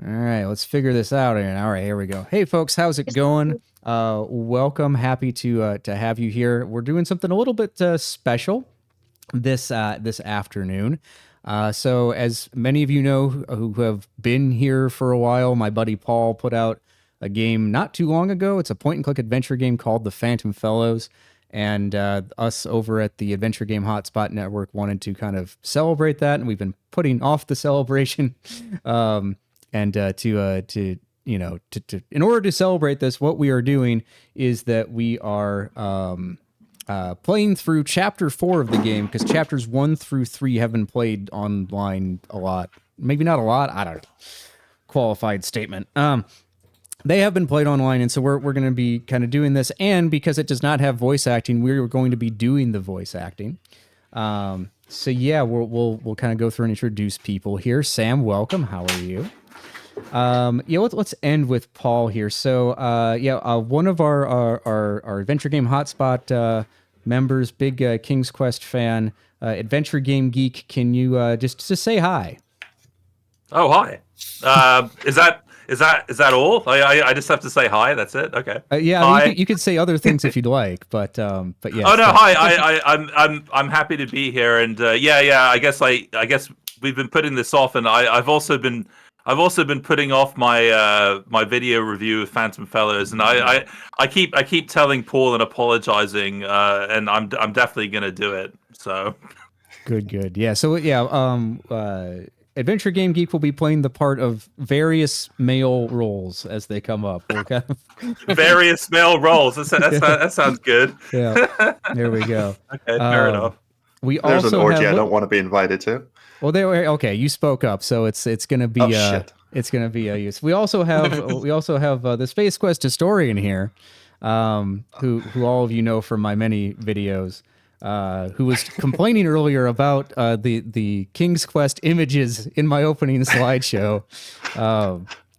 All right, let's figure this out. All right, here we go. Hey, folks, how's it going? Welcome. Happy to have you here. We're doing something a little bit special this afternoon. So, as many of you know who have been here for a while, my buddy Paul put out a game not too long ago. It's a point-and-click adventure game called The Phantom Fellows. And us over at the Adventure Game Hotspot Network wanted to kind of celebrate that, and we've been putting off the celebration. And to in order to celebrate this, what we are doing is that we are playing through chapter 4 of the game, because chapters 1 through 3 have been played online a lot. Maybe not a lot. I don't know. Qualified statement. They have been played online, and so we're going to be kind of doing this. And because it does not have voice acting, we're going to be doing the voice acting. So yeah, we'll kind of go through and introduce people here. Sam, welcome. How are you? Let's end with Paul here. So, one of our Adventure Game Hotspot members, big King's Quest fan, Adventure Game Geek. Can you just say hi? Oh, hi. Is that all? I just have to say hi. That's it. Okay. Hi. You could say other things if you'd like, but yeah. Oh no, hi. I'm happy to be here, and I guess we've been putting this off, and I've also been putting off my video review of Phantom Fellows, and I keep telling Paul and apologizing, and I'm definitely gonna do it. So good. Yeah. So Adventure Game Geek will be playing the part of various male roles as they come up. Okay. Various male roles. That sounds good. Yeah. There we go. Okay. Fair enough. There's an orgy I don't want to be invited to. Well, okay. You spoke up, so it's gonna be it's gonna be a use. We also have the Space Quest historian here, who all of you know from my many videos. Who was complaining earlier about the King's Quest images in my opening slideshow,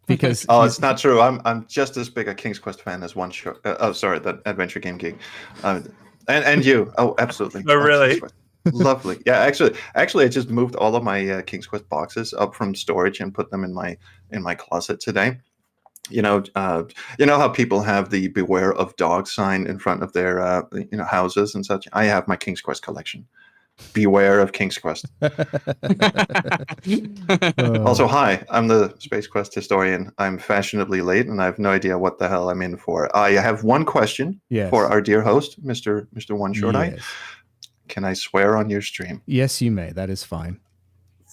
because it's not true. I'm just as big a King's Quest fan as one show. The Adventure Game Geek, and you. Oh, absolutely. Oh, really? Lovely. Yeah, actually, I just moved all of my King's Quest boxes up from storage and put them in my closet today. You know how people have the "Beware of Dog" sign in front of their houses and such. I have my King's Quest collection. Beware of King's Quest. Also, hi, I'm the Space Quest historian. I'm fashionably late, and I have no idea what the hell I'm in for. I have one question for our dear host, Mr. One Short Eye. Can I swear on your stream? Yes, you may. That is fine.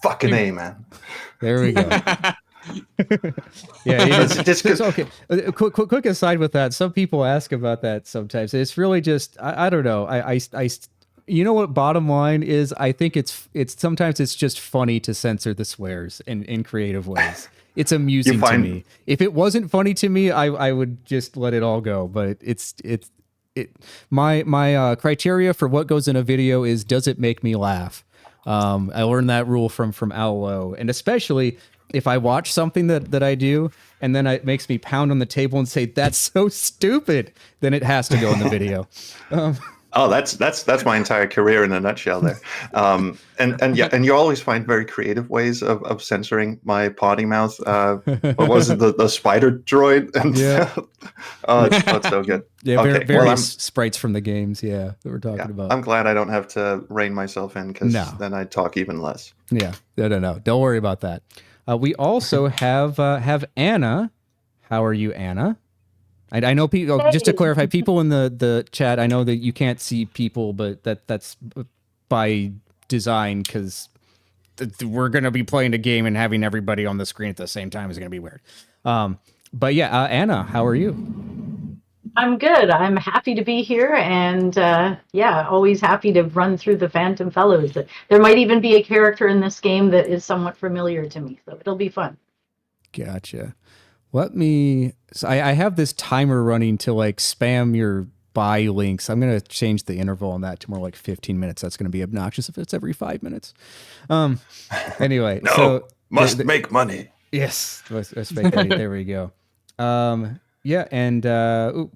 Fucking A, man. There we go. Yeah, it's okay. Quick aside with that. Some people ask about that sometimes. It's really just I don't know. I you know what? Bottom line is, I think it's sometimes it's just funny to censor the swears in creative ways. It's amusing to me. If it wasn't funny to me, I would just let it all go. But my criteria for what goes in a video is, does it make me laugh? I learned that rule from Al, and especially if I watch something that I do and then it makes me pound on the table and say, "That's so stupid," then it has to go in the video. That's my entire career in a nutshell there. And you always find very creative ways of censoring my potty mouth. What was it? The spider droid? And it's so good. Yeah, okay. Various sprites from the games, that we're talking about. I'm glad I don't have to rein myself in, because then I'd talk even less. Yeah, no. Don't worry about that. We also have Anna. How are you, Anna? I know people. Just to clarify, people in the chat, I know that you can't see people, but that's by design, because we're going to be playing a game and having everybody on the screen at the same time is going to be weird. But yeah, Anna, how are you? I'm good. I'm happy to be here, and always happy to run through the Phantom Fellows. There might even be a character in this game that is somewhat familiar to me, so it'll be fun. Gotcha. I have this timer running to spam your buy links. I'm going to change the interval on that to more like 15 minutes. That's going to be obnoxious if it's every 5 minutes. Anyway, must make money. Yes, let's make money. There we go. Yeah, and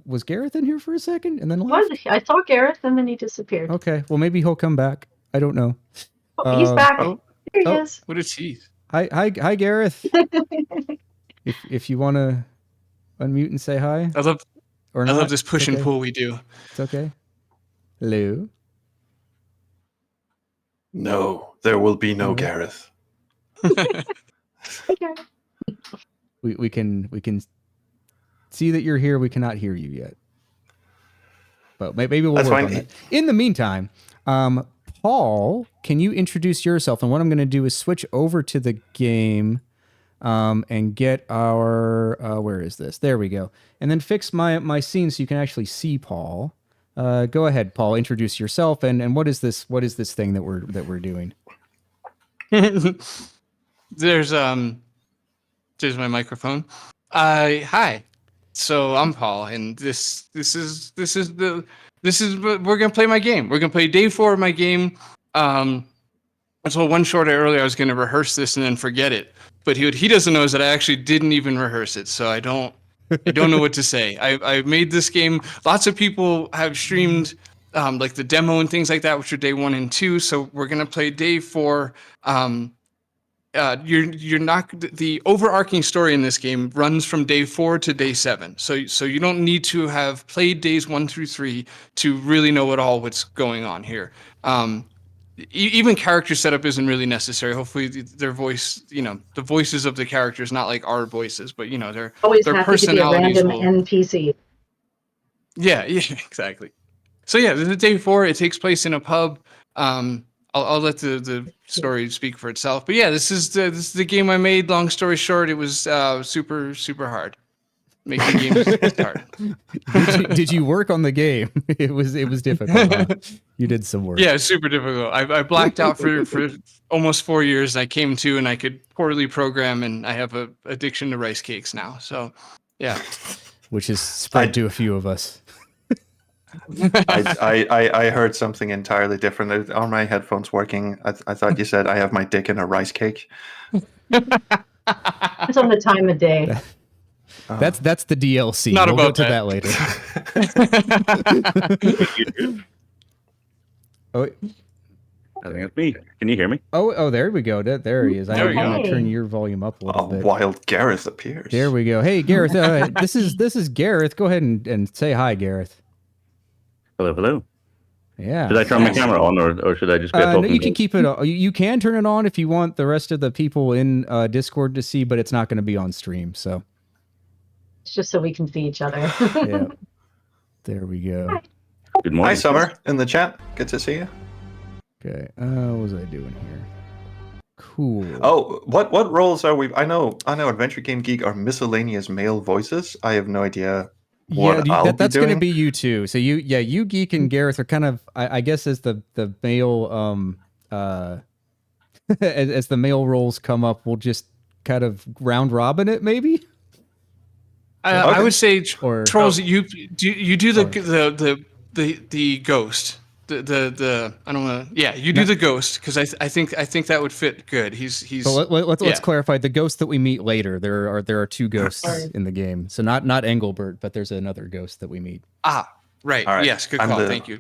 was Gareth in here for a second and then left? I saw Gareth and then he disappeared. Okay, well maybe he'll come back. I don't know. Oh, he's back. There he is. What a cheese. Hi, Gareth. if you want to unmute and say hi, I love or I not, love this push and okay. pull we do. It's okay. Hello. No, there will be no No. Gareth. Okay. We can see that you're here. We cannot hear you yet, but maybe we'll That's work fine. on that. In the meantime, Paul, can you introduce yourself? And what I'm going to do is switch over to the game, and get our where is this? There we go. And then fix my scene so you can actually see Paul. Go ahead, Paul. Introduce yourself and what is this thing that we're doing? There's my microphone. Hi. So I'm Paul, and this is we're gonna play my game. We're gonna play day 4 of my game. I told one short earlier I was gonna rehearse this and then forget it, but what he doesn't know is that I actually didn't even rehearse it, so I don't know what to say. I made this game. Lots of people have streamed like the demo and things like that, which are day 1 and 2. So we're gonna play day 4. You're not, the overarching story in this game runs from day 4 to day 7. So you don't need to have played days 1 through 3 to really know what's going on here. Even character setup isn't really necessary. Hopefully their voice, the voices of the characters, not like our voices, but their Always happy to be a personalities random NPC. Yeah, exactly. So yeah, this is day 4. It takes place in a pub. I'll let the story speak for itself. But yeah, this is the game I made. Long story short, it was super hard. Making games is hard. Did you work on the game? It was difficult. Huh? You did some work. Yeah, it's super difficult. I blacked out for almost 4 years. I came to and I could poorly program, and I have a addiction to rice cakes now. So yeah, which is spread to a few of us. I heard something entirely different. Are my headphones working? I thought you said I have my dick in a rice cake. It's on the time of day. That's the DLC. Not we'll about go to that later. Oh, I think it's me. Can you hear me? oh, there we go. There he is. There we I'm go. gonna turn your volume up a little bit. Wild Gareth appears. There we go. Hey, Gareth. This is Gareth. Go ahead and say hi, Gareth. Hello. Yeah. Should I turn my camera on, or should I just be No, talking? you can keep it. You can turn it on if you want the rest of the people in Discord to see, but it's not going to be on stream. So It's just so we can see each other. yeah, there we go. Good morning. Hi, Summer, in the chat. Good to see you. Okay. What was I doing here? Cool. Oh, what roles are we? I know. Adventure Game Geek are miscellaneous male voices. I have no idea. That's going to be you too. So you Geek and Gareth are kind of, I guess, as the male as the male roles come up, we'll just kind of round robin it, maybe. I would say Or- trolls. You do the ghost. The I don't want to. Yeah, you do the ghost because I think that would fit good. He's. So let's yeah. clarify the ghost that we meet later. There are 2 ghosts in the game. So not Engelbert, but there's another ghost that we meet. Right. All right. Yes. Good I'm call. the- Thank you.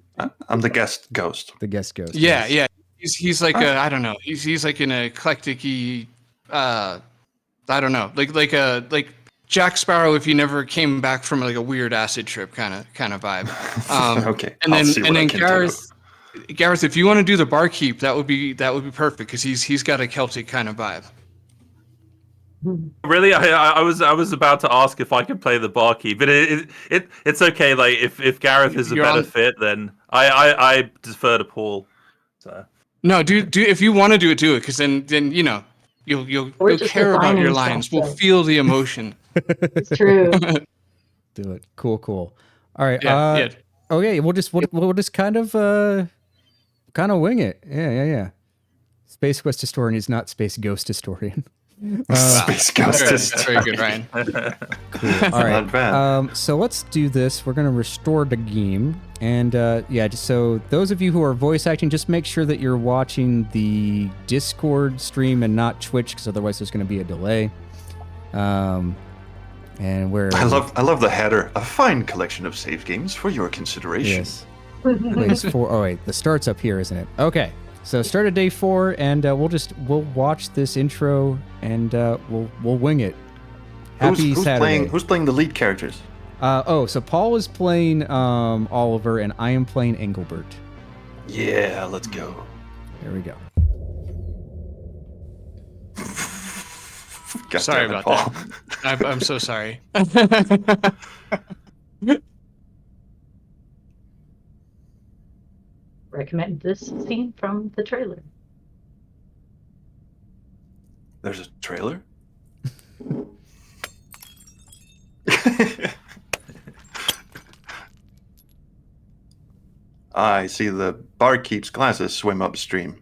I'm the guest ghost. The guest ghost. Yeah. yes. Yeah. He's like I don't know. He's like an eclectic-y, I don't know. Like Jack Sparrow if you never came back from like a weird acid trip kind of vibe. Okay. And I'll see what I then can do. Gareth, if you want to do the barkeep, that would be perfect because he's got a Celtic kind of vibe. Really, I was about to ask if I could play the barkeep, but it's okay. Like if Gareth is a You're better on- fit, then I defer to Paul. So No, do if you want to do it because then you'll We're just care about your refining lines. stuff, We'll so. feel the emotion. It's true. Do it. Cool. All right. Yeah. Okay. We'll just kind of wing it. Yeah. Space Quest historian is not Space Ghost historian. Space Ghost is That's very good, Ryan. Cool. All right. Not bad. So let's do this. We're going to restore the game. And just so those of you who are voice acting, just make sure that you're watching the Discord stream and not Twitch, because otherwise there's going to be a delay. And where I love the header. A fine collection of save games for your consideration. Yes. Place 4. Oh wait, the start's up here, isn't it? Okay. So start at day 4, and we'll watch this intro, and we'll wing it. Happy Saturday. Who's playing the lead characters? So Paul is playing Oliver, and I am playing Engelbert. Yeah, let's go. There we go. God Sorry damn it, about Paul. that. I'm so sorry. Recommend this scene from the trailer. There's a trailer? I see the barkeep's glasses swim upstream.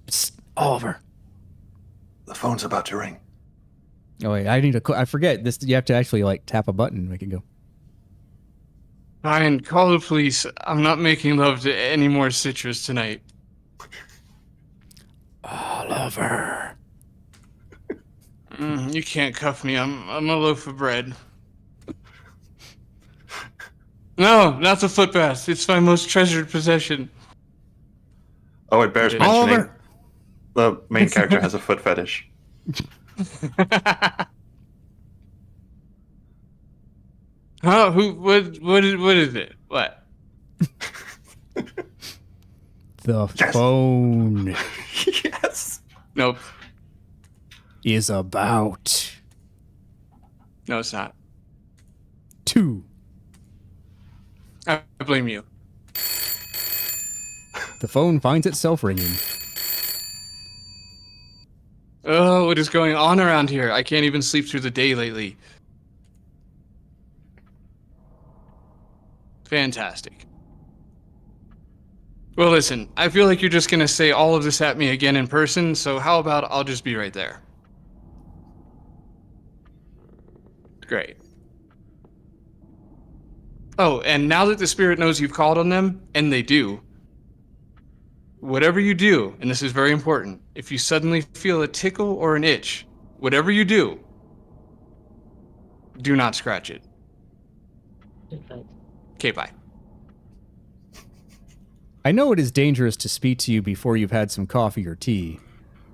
Psst, Oliver. The phone's about to ring. Oh wait, I forget this. You have to actually like tap a button and make it go. Ryan, call the police. I'm not making love to any more citrus tonight. Oliver. You can't cuff me. I'm a loaf of bread. No, not the foot bath. It's my most treasured possession. Oh, it bears mentioning Oliver. the main character has a foot fetish. Huh? What is it? What? The Yes. phone Yes. Nope. is about No, it's not. to. I blame you. The phone finds itself ringing. Oh, what is going on around here? I can't even sleep through the day lately. Fantastic. Well, listen, I feel like you're just going to say all of this at me again in person, so how about I'll just be right there? Great. Oh, and now that the spirit knows you've called on them, and they do, whatever you do, and this is very important, if you suddenly feel a tickle or an itch, whatever you do not scratch it. Okay, bye. I know it is dangerous to speak to you before you've had some coffee or tea.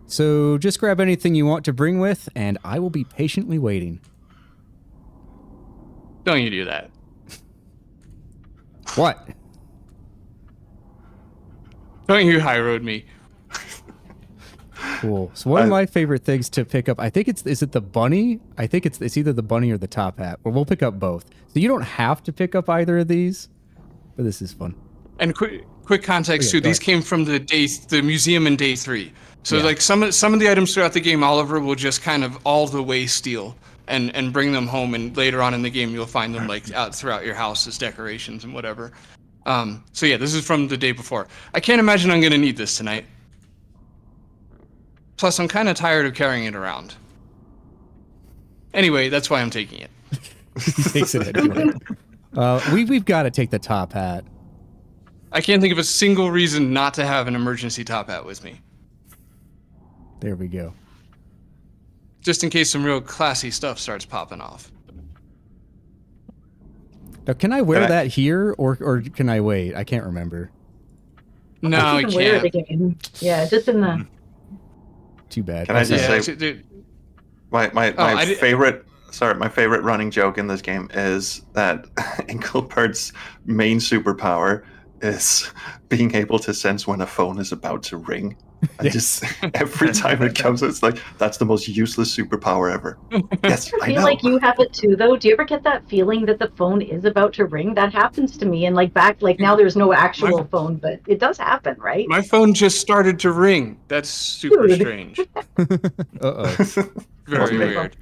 So just grab anything you want to bring with, and I will be patiently waiting. Don't you do that. What? Don't you high road me. Cool. So one of my favorite things to pick up, I think is it the bunny? I think it's either the bunny or the top hat. Or we'll pick up both. So you don't have to pick up either of these, but this is fun. And quick context Oh, yeah, too. These go came from the museum in day 3. So Yeah. like some of the items throughout the game, Oliver will just kind of all the way steal and bring them home, and later on in the game you'll find them like out throughout your house as decorations and whatever. So yeah, this is from the day before. I can't imagine I'm gonna need this tonight. Plus, I'm kind of tired of carrying it around. Anyway, that's why I'm taking it. He takes it anyway. We've got to take the top hat. I can't think of a single reason not to have an emergency top hat with me. There we go. Just in case some real classy stuff starts popping off. Now, can I wear Can I- that here, or can I wait? I can't remember. No, I You can wear can't. it again. Yeah, just in the. Too bad. Can I just Yeah, say dude, my I did- favorite running joke in this game is that Engelbert's main superpower is being able to sense when a phone is about to ring. I just every time it comes, it's like that's the most useless superpower ever. Yes, I I feel know. like you have it too, though. Do you ever get that feeling that the phone is about to ring? That happens to me, and now there's no actual phone, but it does happen, right? my phone just started to ring. That's super Dude. strange. Uh-oh. Very me. weird.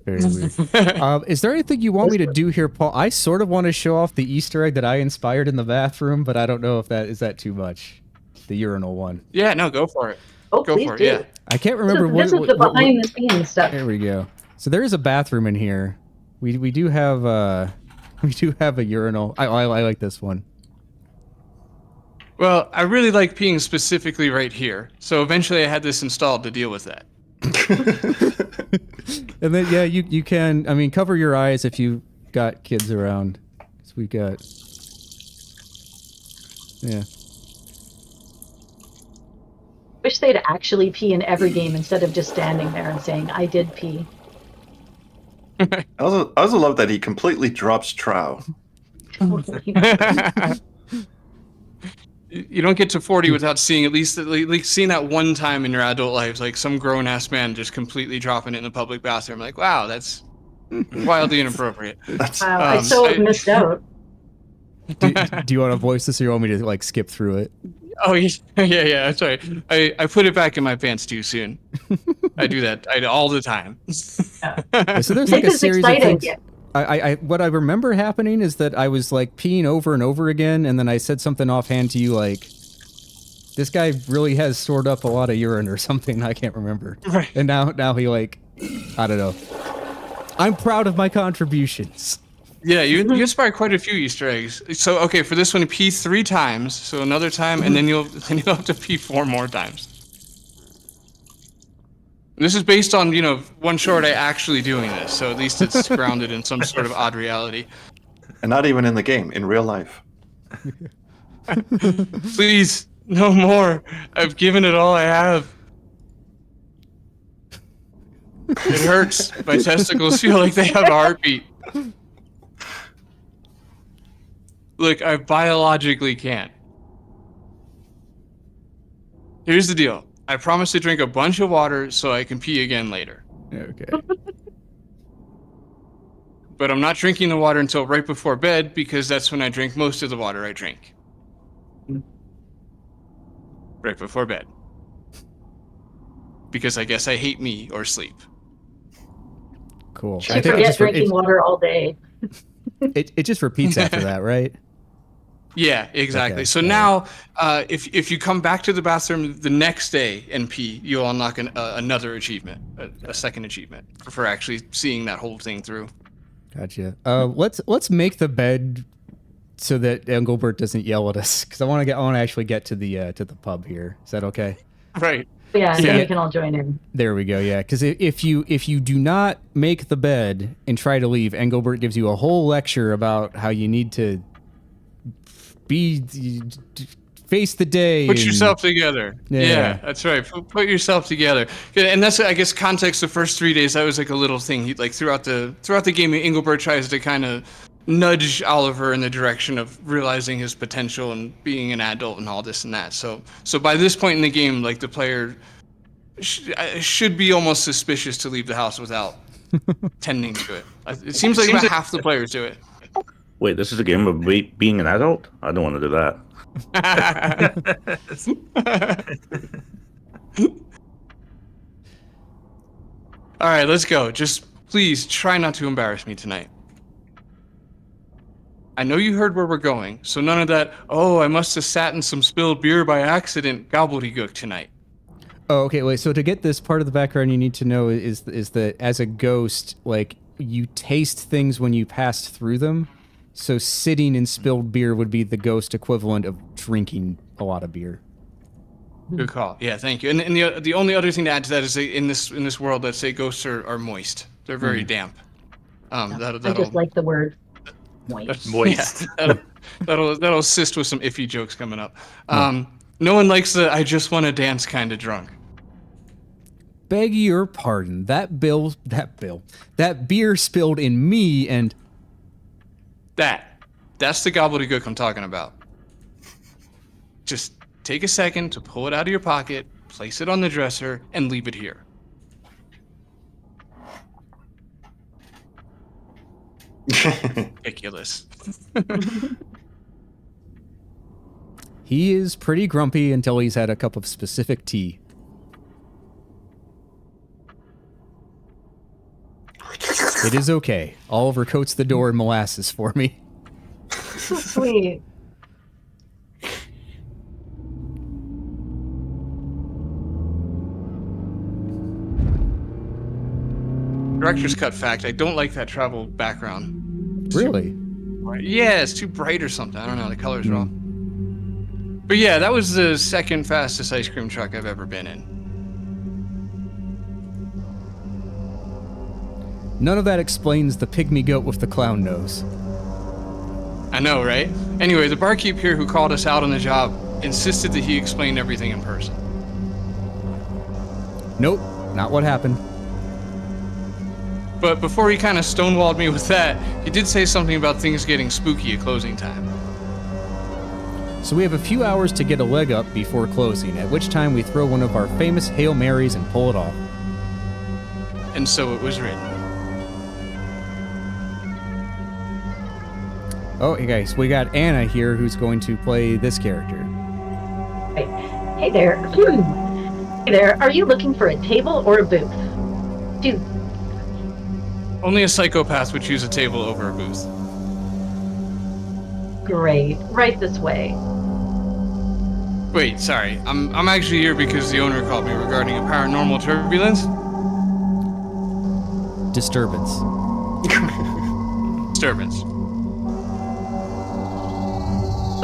Very weird. Is there anything you want me to do here, Paul? I sort of want to show off the Easter egg that I inspired in the bathroom, but I don't know if that is too much. The urinal one. Yeah, no, go for it. Oh, Go please for it, do. yeah. I can't remember This is the behind the scenes stuff. There we go. So there is a bathroom in here. We do have a urinal. I like this one. Well, I really like peeing specifically right here. So eventually I had this installed to deal with that. And then yeah, you can. I mean, cover your eyes if you got kids around. So we got. Yeah. Wish wish they'd actually pee in every game instead of just standing there and saying, I did pee. I also love that he completely drops trow. You don't get to 40 without seeing at least seeing that one time in your adult life, like some grown ass man just completely dropping it in the public bathroom. Like, wow, that's wildly inappropriate. Wow, I so have missed out. Do you want to voice this, or you want me to like skip through it? Oh yeah. Sorry, I put it back in my pants too soon. I do that all the time. So there's like a series of things. What I remember happening is that I was like peeing over and over again, and then I said something offhand to you like, "This guy really has stored up a lot of urine" or something. I can't remember. Right. And now he like, I don't know. I'm proud of my contributions. Yeah, you inspired quite a few Easter eggs. So okay, for this one, pee 3 times. So another time, and then you'll have to pee 4 more times. This is based on, one short I actually doing this, so at least it's grounded in some sort of odd reality. And not even in the game, in real life. Please, no more. I've given it all I have. It hurts. My testicles feel like they have a heartbeat. Look, I biologically can't. Here's the deal. I promise to drink a bunch of water so I can pee again later. Okay. But I'm not drinking the water until right before bed because that's when I drink most of the water I drink. Right before bed. Because I guess I hate me or sleep. Cool. You forget drinking water all day. It just repeats after that, right? Yeah, exactly. Okay. So now, if you come back to the bathroom the next day and pee, you'll unlock another achievement, a second achievement for actually seeing that whole thing through. Gotcha. Let's make the bed so that Engelbert doesn't yell at us, because I want to actually get to the pub here. Is that okay? Right. Yeah, then we can all join in. There we go. Yeah, because if you do not make the bed and try to leave, Engelbert gives you a whole lecture about how you need to face the day. Put yourself together. Yeah, that's right. Put yourself together. And that's, I guess, context. The first 3 days, that was like a little thing. He, like throughout the game, Engelbert tries to kind of nudge Oliver in the direction of realizing his potential and being an adult and all this and that. So by this point in the game, like the player should be almost suspicious to leave the house without tending to it. It seems like about half the players do it. Wait, this is a game of being an adult? I don't want to do that. All right, let's go. Just please try not to embarrass me tonight. I know you heard where we're going, so none of that, oh, I must have sat in some spilled beer by accident gobbledygook tonight. Oh, okay. Wait. So to get this part of the background, you need to know is that as a ghost, like you taste things when you passed through them. So sitting in spilled beer would be the ghost equivalent of drinking a lot of beer. Good call. Yeah, thank you. And the only other thing to add to that is in this world, let's say ghosts are moist. They're very damp. I just like the word moist. Moist. Yeah, that'll assist with some iffy jokes coming up. No one likes the I just want to dance kind of drunk. Beg your pardon. That beer spilled in me and... That's the gobbledygook I'm talking about. Just take a second to pull it out of your pocket, place it on the dresser, and leave it here. Ridiculous. He is pretty grumpy until he's had a cup of specific tea. It is okay. Oliver coats the door in molasses for me. Sweet. Director's cut fact, I don't like that travel background. Really? Yeah, it's too bright or something. I don't know, the color's wrong. But yeah, that was the second fastest ice cream truck I've ever been in. None of that explains the pygmy goat with the clown nose. I know, right? Anyway, the barkeep here who called us out on the job insisted that he explain everything in person. Nope, not what happened. But before he kind of stonewalled me with that, he did say something about things getting spooky at closing time. So we have a few hours to get a leg up before closing, at which time we throw one of our famous Hail Marys and pull it off. And so it was written. Oh, hey guys, we got Anna here who's going to play this character. Hey there. Hey there. Are you looking for a table or a booth? Choose. Only a psychopath would choose a table over a booth. Great. Right this way. Wait, sorry. I'm actually here because the owner called me regarding a paranormal turbulence. Disturbance. Disturbance.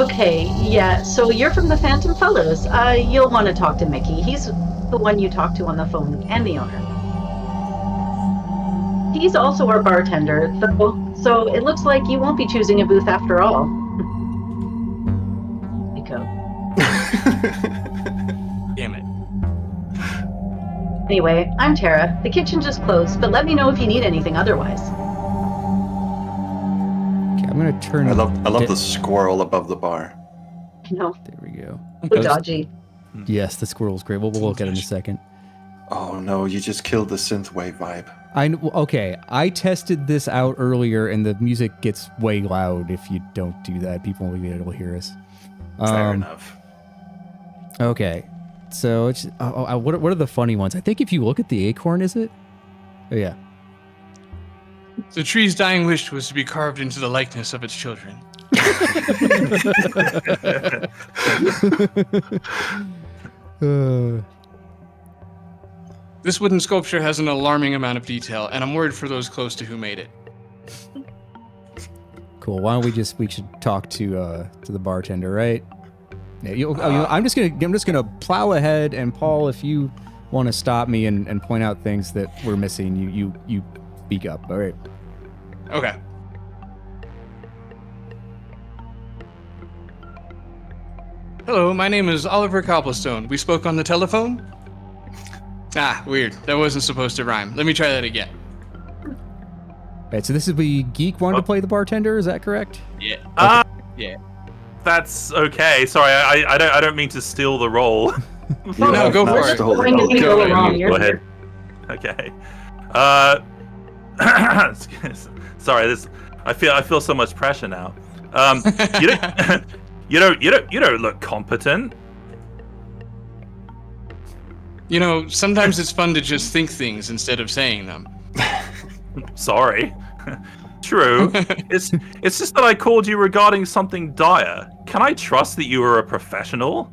Okay, yeah, so you're from the Phantom Fellows. You'll want to talk to Mickey. He's the one you talk to on the phone, and the owner. He's also our bartender, so it looks like you won't be choosing a booth after all. Nico. Damn it. Anyway, I'm Tara. The kitchen just closed, but let me know if you need anything otherwise. Okay, I'm gonna turn. I love the squirrel above the bar. No, There we go. so dodgy. Yes, the squirrel's great. We'll look at it in a second. Oh no, you just killed the synthwave vibe. Okay, I tested this out earlier, and the music gets way loud if you don't do that. People will be able to hear us. Fair enough. Okay, so it's what are the funny ones? I think if you look at the acorn, is it? Oh yeah. The tree's dying wish was to be carved into the likeness of its children. This wooden sculpture has an alarming amount of detail, and I'm worried for those close to who made it. Cool. Why don't we should talk to the bartender, right? Yeah, I'm just gonna plow ahead, and Paul, if you want to stop me and point out things that we're missing, you speak up. All right. Okay. Hello, my name is Oliver Cobblestone. We spoke on the telephone? Ah, weird. That wasn't supposed to rhyme. Let me try that again. Right, so this is the geek wanted to play the bartender, is that correct? Yeah. Yeah. That's okay. Sorry, I don't mean to steal the role. No, go for it. Going to go wrong. Go ahead. Okay. Sorry, I feel so much pressure now. You don't look competent. You know, sometimes it's fun to just think things instead of saying them. Sorry. True. It's just that I called you regarding something dire. Can I trust that you are a professional?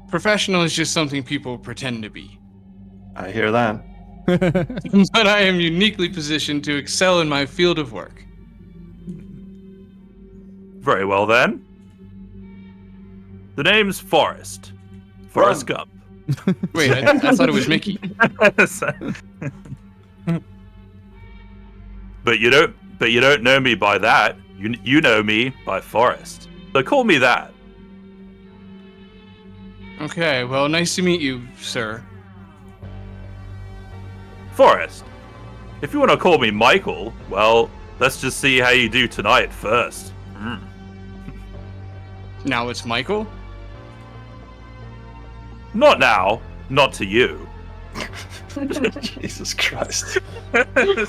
Professional is just something people pretend to be. I hear that. But I am uniquely positioned to excel in my field of work. Very well then. The name's Forrest. Forrest Gump. Wait, I thought it was Mickey. But you don't know me by that. You know me by Forrest. So call me that. Okay, well, nice to meet you, sir. Forrest. If you want to call me Michael, well, let's just see how you do tonight first. Now it's Michael? Not now. Not to you. Jesus Christ.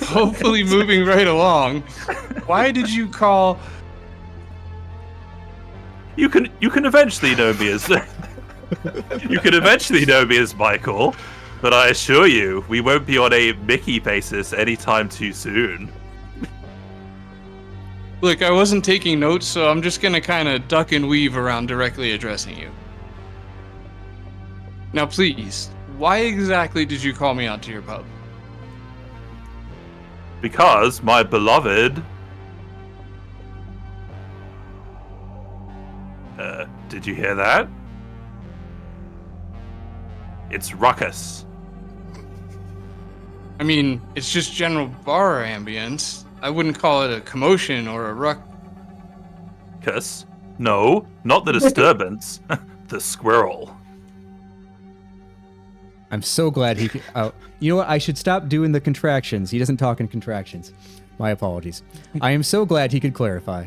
Hopefully moving right along. Why did you call... You can eventually know me as you can eventually know me as Michael, but I assure you, we won't be on a Mickey basis anytime too soon. Look, I wasn't taking notes, so I'm just gonna kind of duck and weave around directly addressing you. Now please, why exactly did you call me out to your pub? Because my beloved... did you hear that? It's ruckus. I mean, it's just general bar ambience. I wouldn't call it a commotion or a Ruckus? No, not the disturbance. The squirrel. I'm so glad he could. Oh, you know what? I should stop doing the contractions. He doesn't talk in contractions. My apologies. I am so glad he could clarify.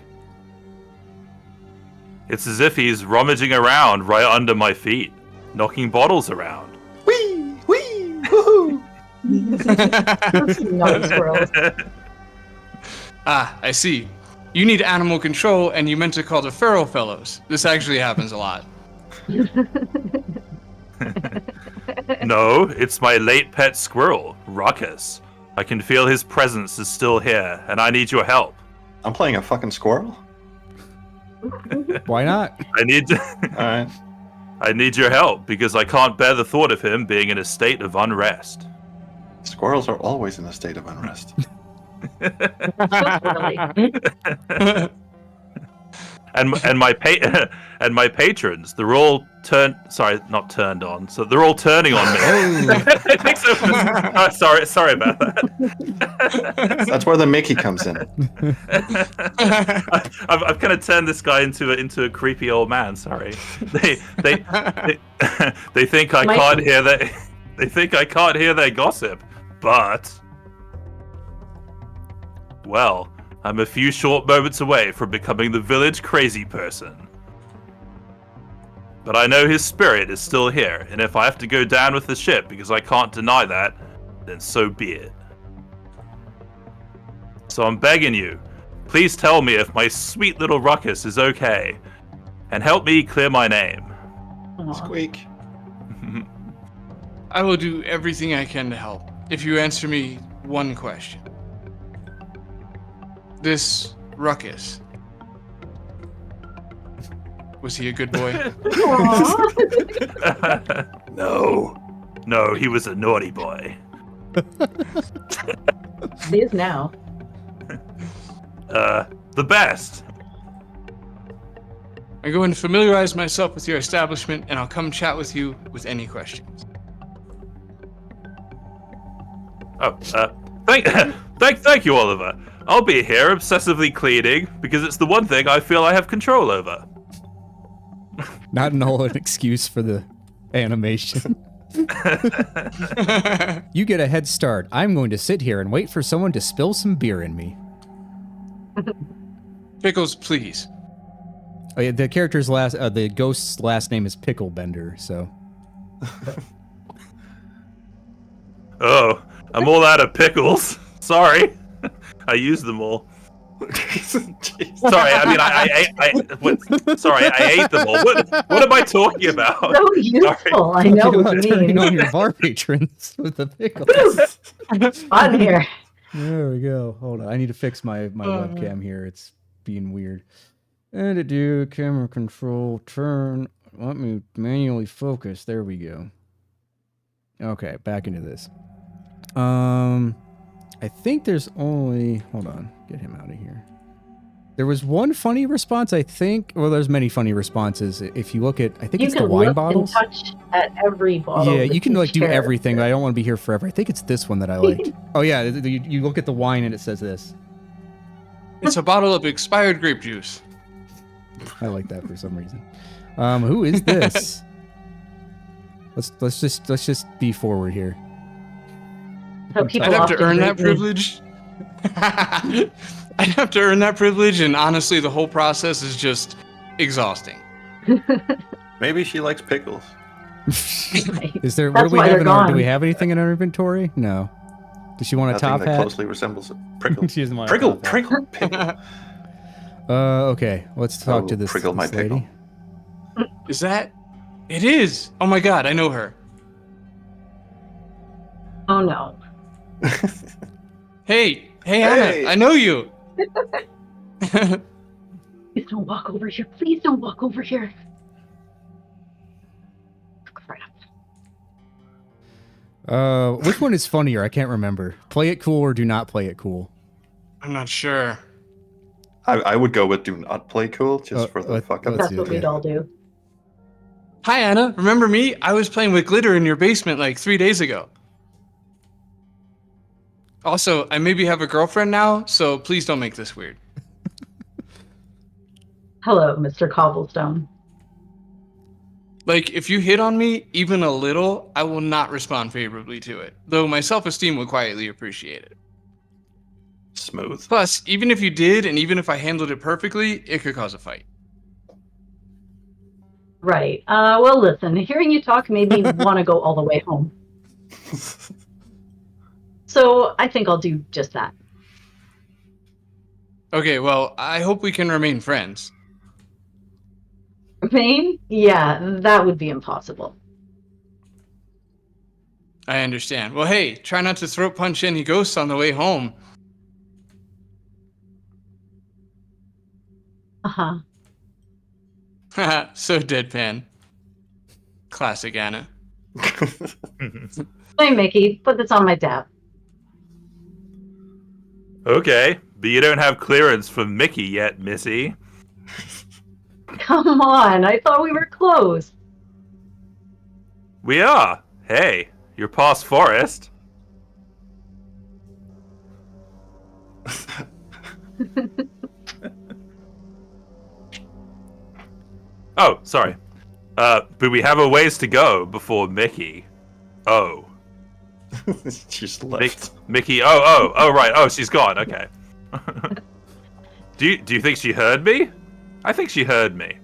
It's as if he's rummaging around right under my feet, knocking bottles around. Whee! Whee! Woohoo! Naughty squirrels. Ah, I see. You need animal control, and you meant to call the feral fellows. This actually happens a lot. No, it's my late pet squirrel, Ruckus. I can feel his presence is still here, and I need your help. I'm playing a fucking squirrel. Why not? I need All right. I need your help because I can't bear the thought of him being in a state of unrest. Squirrels are always in a state of unrest. Really. And my patrons, they're all not turned on. So they're all turning on me. I think so. Sorry about that. That's where the Mickey comes in. I've kind of turned this guy into a creepy old man. Sorry. They think I can't hear that. They think I can't hear their gossip, but well, I'm a few short moments away from becoming the village crazy person. But I know his spirit is still here, and if I have to go down with the ship because I can't deny that, then so be it. So I'm begging you, please tell me if my sweet little Ruckus is okay, and help me clear my name. Squeak. I will do everything I can to help, if you answer me one question. This Ruckus, was he a good boy? No, he was a naughty boy. He is now. The best. I'm going to familiarize myself with your establishment, and I'll come chat with you with any questions. Oh, thank you, Oliver. I'll be here obsessively cleaning because it's the one thing I feel I have control over. Not an excuse for the animation. You get a head start. I'm going to sit here and wait for someone to spill some beer in me. Pickles, please. Oh, yeah, the character's the ghost's last name is Picklebender, so. Oh, I'm all out of pickles. Sorry. I used them all. Sorry, I mean, I ate them all. What am I talking about? So useful. I know what you Turning mean. on your bar patrons with the pickles. On here. There we go. Hold on. I need to fix my webcam here. It's being weird. Edit, do camera control, turn. Let me manually focus. There we go. Okay, back into this. I think there's only... Hold on. Get him out of here. There was one funny response, I think. Well, there's many funny responses. If you look at... I think it's the wine bottles. You can touch at every bottle. Yeah, you can like do character. everything. But I don't want to be here forever. I think it's this one that I liked. Oh, yeah. You look at the wine and it says this. It's a bottle of expired grape juice. I like that for some reason. Who is this? let's just be forward here. So people I'd have to often earn that rate me. privilege. I'd have to earn that privilege, and honestly, the whole process is just exhausting. Maybe she likes pickles. Is there? That's What do we why have they're in our? Do gone. we have anything in our inventory? No. Does she want a Nothing top that hat? closely resembles a prickle. She doesn't want a Prickle, top hat. prickle, pickle. Okay. Let's talk to this, Prickle my this lady. pickle. Is that? It is. Oh my god, I know her. Oh no. Hey, Hey. Anna, I know you. Please don't walk over here. Please don't walk over here. Crap. Which one is funnier? I can't remember. Play it cool or do not play it cool. I'm not sure. I would go with do not play cool just for the fuck of let's it. That's do what it, we'd yeah. all do. Hi, Anna. Remember me? I was playing with glitter in your basement like 3 days ago. Also, I maybe have a girlfriend now, so please don't make this weird. Hello, Mr. Cobblestone. Like, if you hit on me even a little, I will not respond favorably to it. Though my self-esteem would quietly appreciate it. Smooth. Plus, even if you did, and even if I handled it perfectly, it could cause a fight. Right. Well, listen, hearing you talk made me want to go all the way home. So I think I'll do just that. Okay, well, I hope we can remain friends. Pain? Yeah, that would be impossible. I understand. Well, hey, try not to throat punch any ghosts on the way home. Uh-huh. Haha, so deadpan. Classic Anna. Hey, Mickey, put this on my tab. Okay, but you don't have clearance from Mickey yet, Missy. Come on, I thought we were close. We are. Hey, you're past Forest. Oh, sorry. But we have a ways to go before Mickey. Oh. She's left. Mickey. Oh, right. Oh, she's gone. Okay. Do you think she heard me? I think she heard me.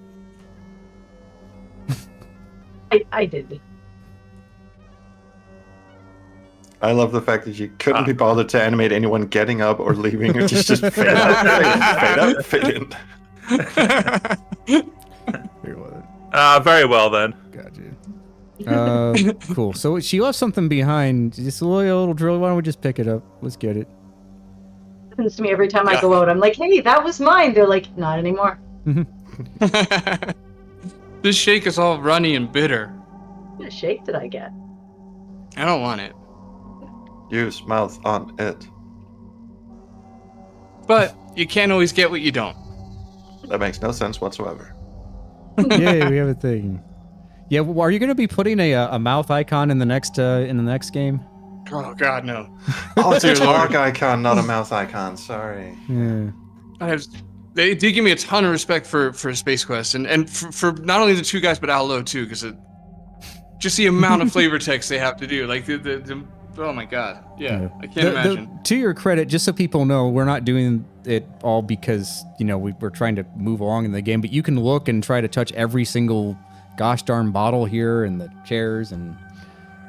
I did. I love the fact that you couldn't be bothered to animate anyone getting up or leaving, or just fade out, fade in. Very well then. Gotcha. Cool. So she left something behind. Just a little drill. Why don't we just pick it up? Let's get it. Happens to me every time I go out. I'm like, hey, that was mine. They're like, not anymore. This shake is all runny and bitter. What kind of shake did I get? I don't want it. Use mouth on it. But you can't always get what you don't. That makes no sense whatsoever. Yay, we have a thing. Yeah, are you going to be putting a mouth icon in the next game? Oh God, no. Oh, it's a Dear Lord. talk icon, not a mouth icon. Sorry. Yeah. They did give me a ton of respect for Space Quest and for not only the two guys but Allo too, because just the amount of flavor text they have to do, like the oh my God, yeah. I can't imagine. To your credit, just so people know, we're not doing it all because we're trying to move along in the game, but you can look and try to touch every single gosh darn bottle here and the chairs and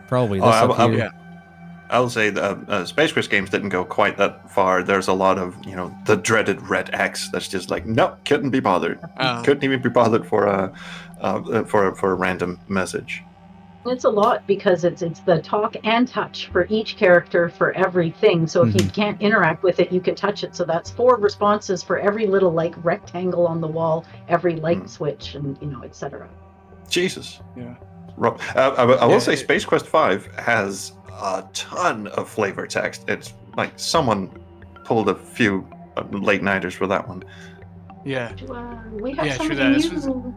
probably this up here. I'll say the Space Quest games didn't go quite that far. There's a lot of, the dreaded red X that's just like, nope, couldn't be bothered. Couldn't even be bothered for a random message. It's a lot because it's the talk and touch for each character for everything. So if you can't interact with it, you can touch it. So that's 4 responses for every little rectangle on the wall, every light switch, and etc. Jesus. Yeah. I will say Space Quest 5 has a ton of flavor text. It's like someone pulled a few late nighters for that one. Yeah. We have true something that. new.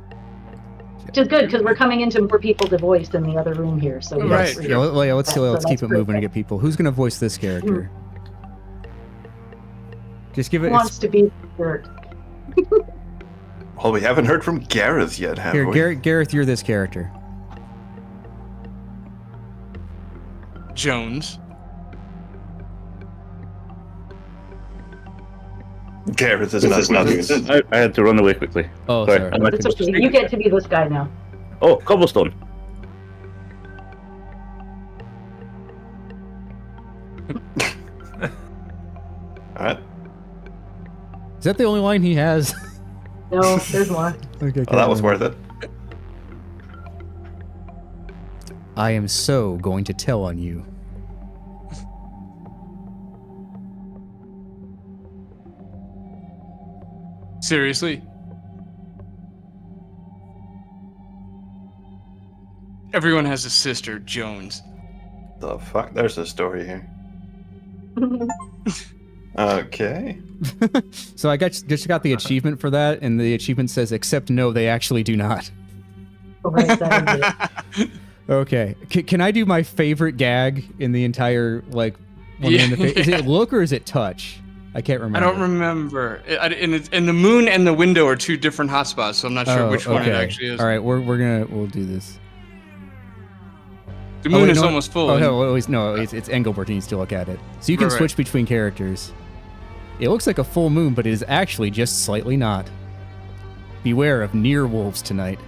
Which is good because we're coming into more people to voice in the other room here. So Right. Yeah, let's keep it moving and get people. Who's gonna voice this character? Just give it. Who wants to be Bert? Well, we haven't heard from Gareth yet, have Here, we? Gareth, you're this character. Jones. Gareth is not doing it. I had to run away quickly. Oh, Sorry. sorry. I might It's have okay. You get to be this guy now. Oh, cobblestone. All right. Is that the only line he has? No, there's more. Okay. Well, that was worth it. I am so going to tell on you. Seriously? Everyone has a sister, Jones. The fuck? There's a story here. Okay. So I just got the achievement for that, and the achievement says, "Except no, they actually do not." Right, that is it. Okay. Can I do my favorite gag in the entire, when I'm in the face? Is it look or is it touch? I can't remember. I don't remember. And the moon and the window are two different hotspots, so I'm not sure which one it actually is. All right, we'll do this. The moon wait, is no, almost full. Oh no, it's Engelbert. You need to look at it, so you can Right. switch between characters. It looks like a full moon, but it is actually just slightly not. Beware of near wolves tonight.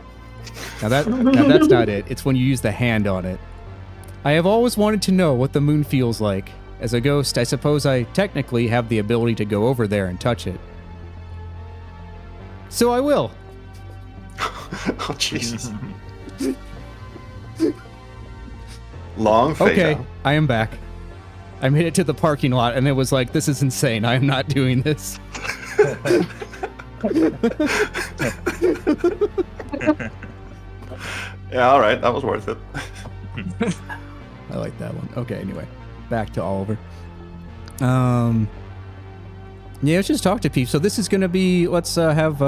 Now that's not it. It's when you use the hand on it. I have always wanted to know what the moon feels like. As a ghost, I suppose I technically have the ability to go over there and touch it. So I will. Oh, Jesus. Long fade Okay, out. I am back. I made it to the parking lot and it was like, this is insane. I am not doing this. Yeah, all right. That was worth it. I like that one. Okay, anyway. Back to Oliver. Yeah, let's just talk to people. So this is gonna be let's have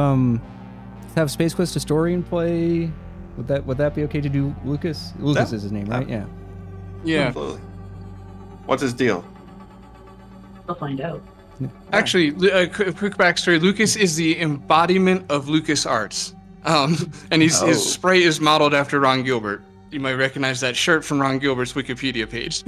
Space Quest Historian play. Would that be okay to do, Lucas? Lucas is his name, right? Yeah. Yeah. Absolutely. What's his deal? We'll find out. Actually, a quick backstory. Lucas is the embodiment of Lucas Arts. And his spray is modeled after Ron Gilbert. You might recognize that shirt from Ron Gilbert's Wikipedia page.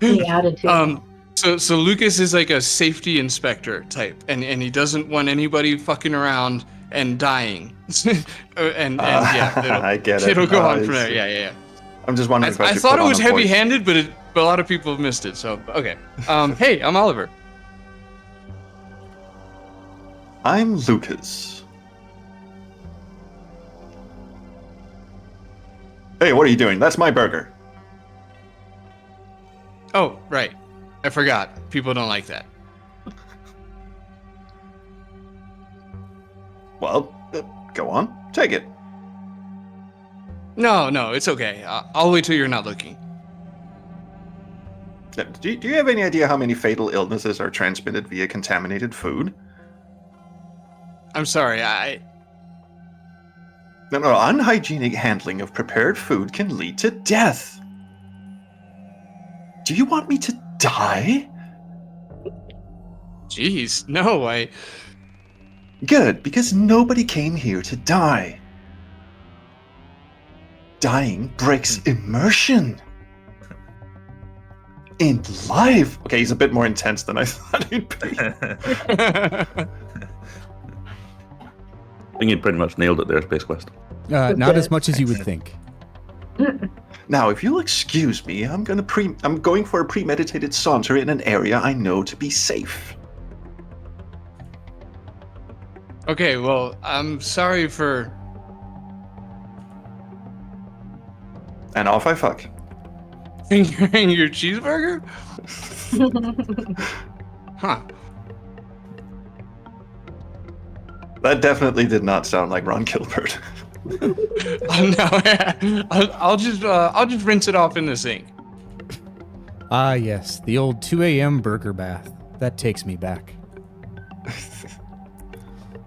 He added to it. So Lucas is like a safety inspector type, and he doesn't want anybody fucking around and dying. and yeah, I get it. It'll go Oh, on from I there. see. Yeah. I'm just wondering if I I should thought put it was on a voice. heavy-handed, but a lot of people have missed it. So okay. Hey, I'm Oliver. I'm Lucas. Hey, what are you doing? That's my burger. Oh, right. I forgot. People don't like that. Well, go on. Take it. No, it's okay. I'll wait till you're not looking. Do you have any idea how many fatal illnesses are transmitted via contaminated food? I'm sorry. No, unhygienic handling of prepared food can lead to death. Do you want me to die? Jeez, no, Good, because nobody came here to die. Dying breaks immersion. In life. Okay, he's a bit more intense than I thought he'd be. I think you pretty much nailed it there, Space Quest. Not as much as you would think. Now, if you'll excuse me, I'm going for a premeditated saunter in an area I know to be safe. Okay, well, I'm sorry for... And off I fuck. fingering your cheeseburger? Huh. That definitely did not sound like Ron Gilbert. No, I'll just rinse it off in the sink. Ah, yes, the old 2 a.m. burger bath. That takes me back.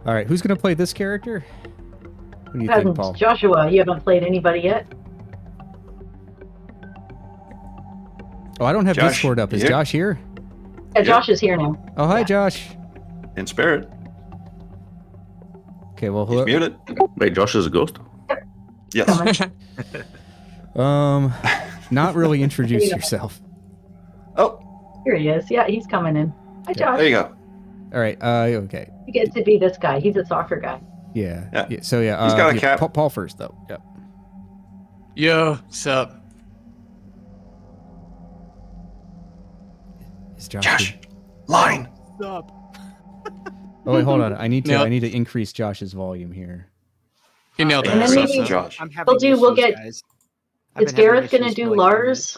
All right, who's gonna play this character? What do you think, Paul? Joshua, you haven't played anybody yet? Oh, I don't have Josh, Discord up. Is here? Josh here? Yeah, Josh is here now. Oh, hi, Yeah. Josh. In spirit. Okay, well, He's muted. Wait, Josh is a ghost? Yes. not really introduce yourself. Oh, Here he is. Yeah, he's coming in. Hi, Josh. there you go. All right, okay. You get to be this guy. He's a soccer guy. Yeah. So, yeah. He's got a yeah, cap. Paul first, though. Yep. Yo, what's up? Is Josh. Josh, line. Oh, wait, hold on. I need Nailed- to increase Josh's volume here. He nailed And that. then Sucks, maybe- Josh. I'm having We'll issues, get- guys. I've Is been having Gareth going to issues do for, like, 10 Lars?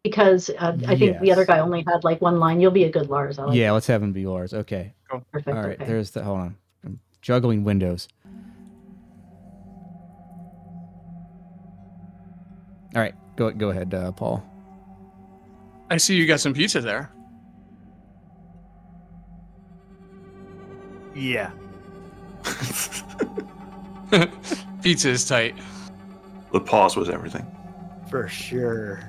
Because I think the Yes. other guy only had like one line. You'll be a good Lars. I like Yeah, let's have him be Lars. Okay. that. Perfect. All right. Okay. There's the. Hold on. I'm juggling windows. All right. Go ahead, Paul. I see you got some pizza there. Yeah. Pizza is tight. The pause was everything. For sure.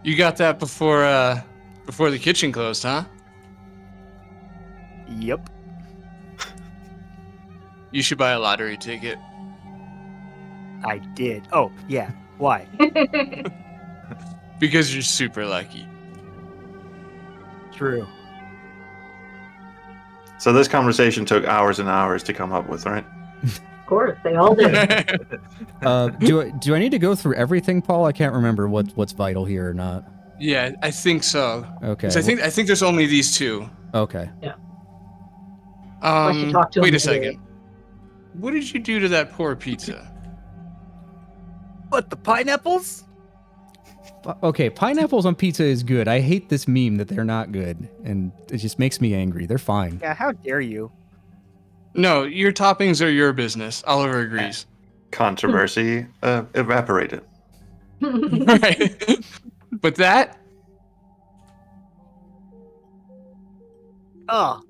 You got that before Before the kitchen closed, huh? Yep. You should buy a lottery ticket. I did. Oh, yeah. Why? Because you're super lucky. True. So this conversation took hours and hours to come up with, right? Of course, they all do. Do I need to go through everything, Paul? I can't remember what's vital here or not. Yeah, I think so. Okay. 'Cause I think there's only these two. Okay. Unless you talk to Wait him a second. What did you do to that poor pizza? What, the pineapples? Okay, pineapples on pizza is good. I hate this meme that they're not good, and it just makes me angry. They're fine. Yeah, how dare you? No, your toppings are your business. Oliver agrees. Controversy evaporated. Right. But that, Oh,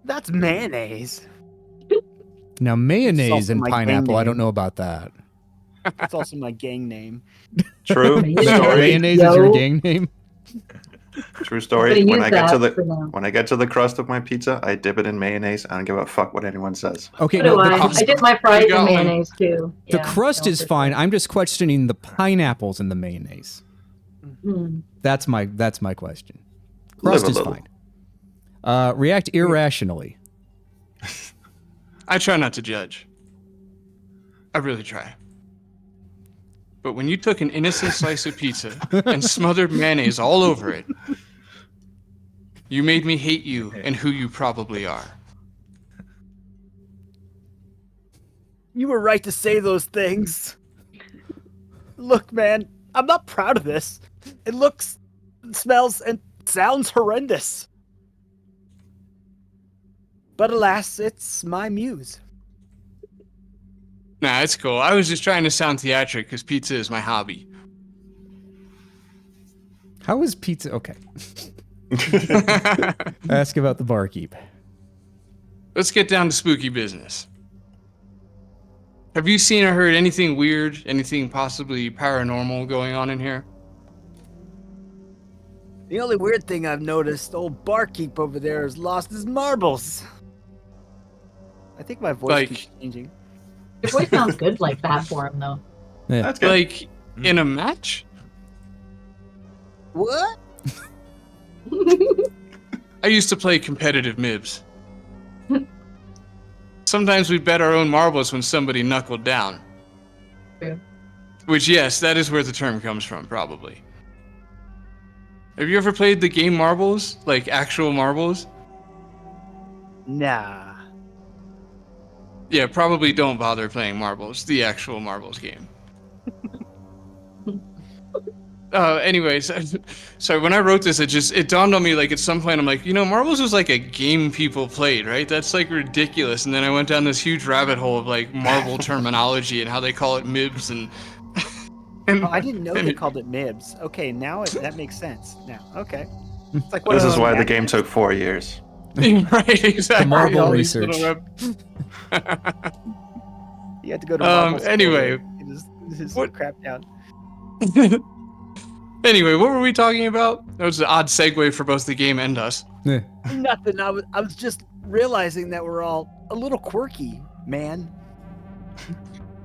that's mayonnaise. Now mayonnaise also and my pineapple, I gang don't name. know about that. That's also my gang name. True Mayonnaise. story. Mayonnaise is your Yo. gang name? True I'm story. gonna When use I get to that for now. when I get to the crust of my pizza, I dip it in mayonnaise. I don't give a fuck what anyone says. Okay, So do no, the, I. crust- I did my fries got in one. mayonnaise too. the Yeah, crust no, is for fine. sure. I'm just questioning the pineapples in the mayonnaise. Hmm. That's my question. Live Crust a is little. fine. React irrationally. I try not to judge. I really try. But when you took an innocent slice of pizza and smothered mayonnaise all over it, you made me hate you and who you probably are. You were right to say those things. Look, man, I'm not proud of this. It looks, smells, and sounds horrendous. But alas, it's my muse. Nah, it's cool. I was just trying to sound theatric because pizza is my hobby. How is pizza? Okay. Ask about the barkeep. Let's get down to spooky business. Have you seen or heard anything weird, anything possibly paranormal going on in here? The only weird thing I've noticed, old barkeep over there has lost his marbles. I think my voice Like- keeps changing. Your voice sounds good like that for him, though. Yeah. That's good. Like, in a match? What? I used to play competitive Mibs. Sometimes we bet our own marbles when somebody knuckled down. True. Which, yes, that is where the term comes from, probably. Have you ever played the game Marbles? Like actual marbles? Nah. Yeah, probably don't bother playing marbles, the actual marbles game. Anyways, sorry, when I wrote this, it dawned on me, like, at some point, I'm like, marbles was like a game people played, right? That's like ridiculous. And then I went down this huge rabbit hole of like marble terminology and how they call it Mibs and Oh, I didn't know and they it- called it Mibs. Okay, now that makes sense. Now, okay. It's like This is of why those the game acronyms. took 4 years. right, exactly. marble all these little research. You had to go to Marble School anyway. to just What- crap down. Anyway, what were we talking about? That was an odd segue for both the game and us. Yeah. Nothing. I was just realizing that we're all a little quirky, man.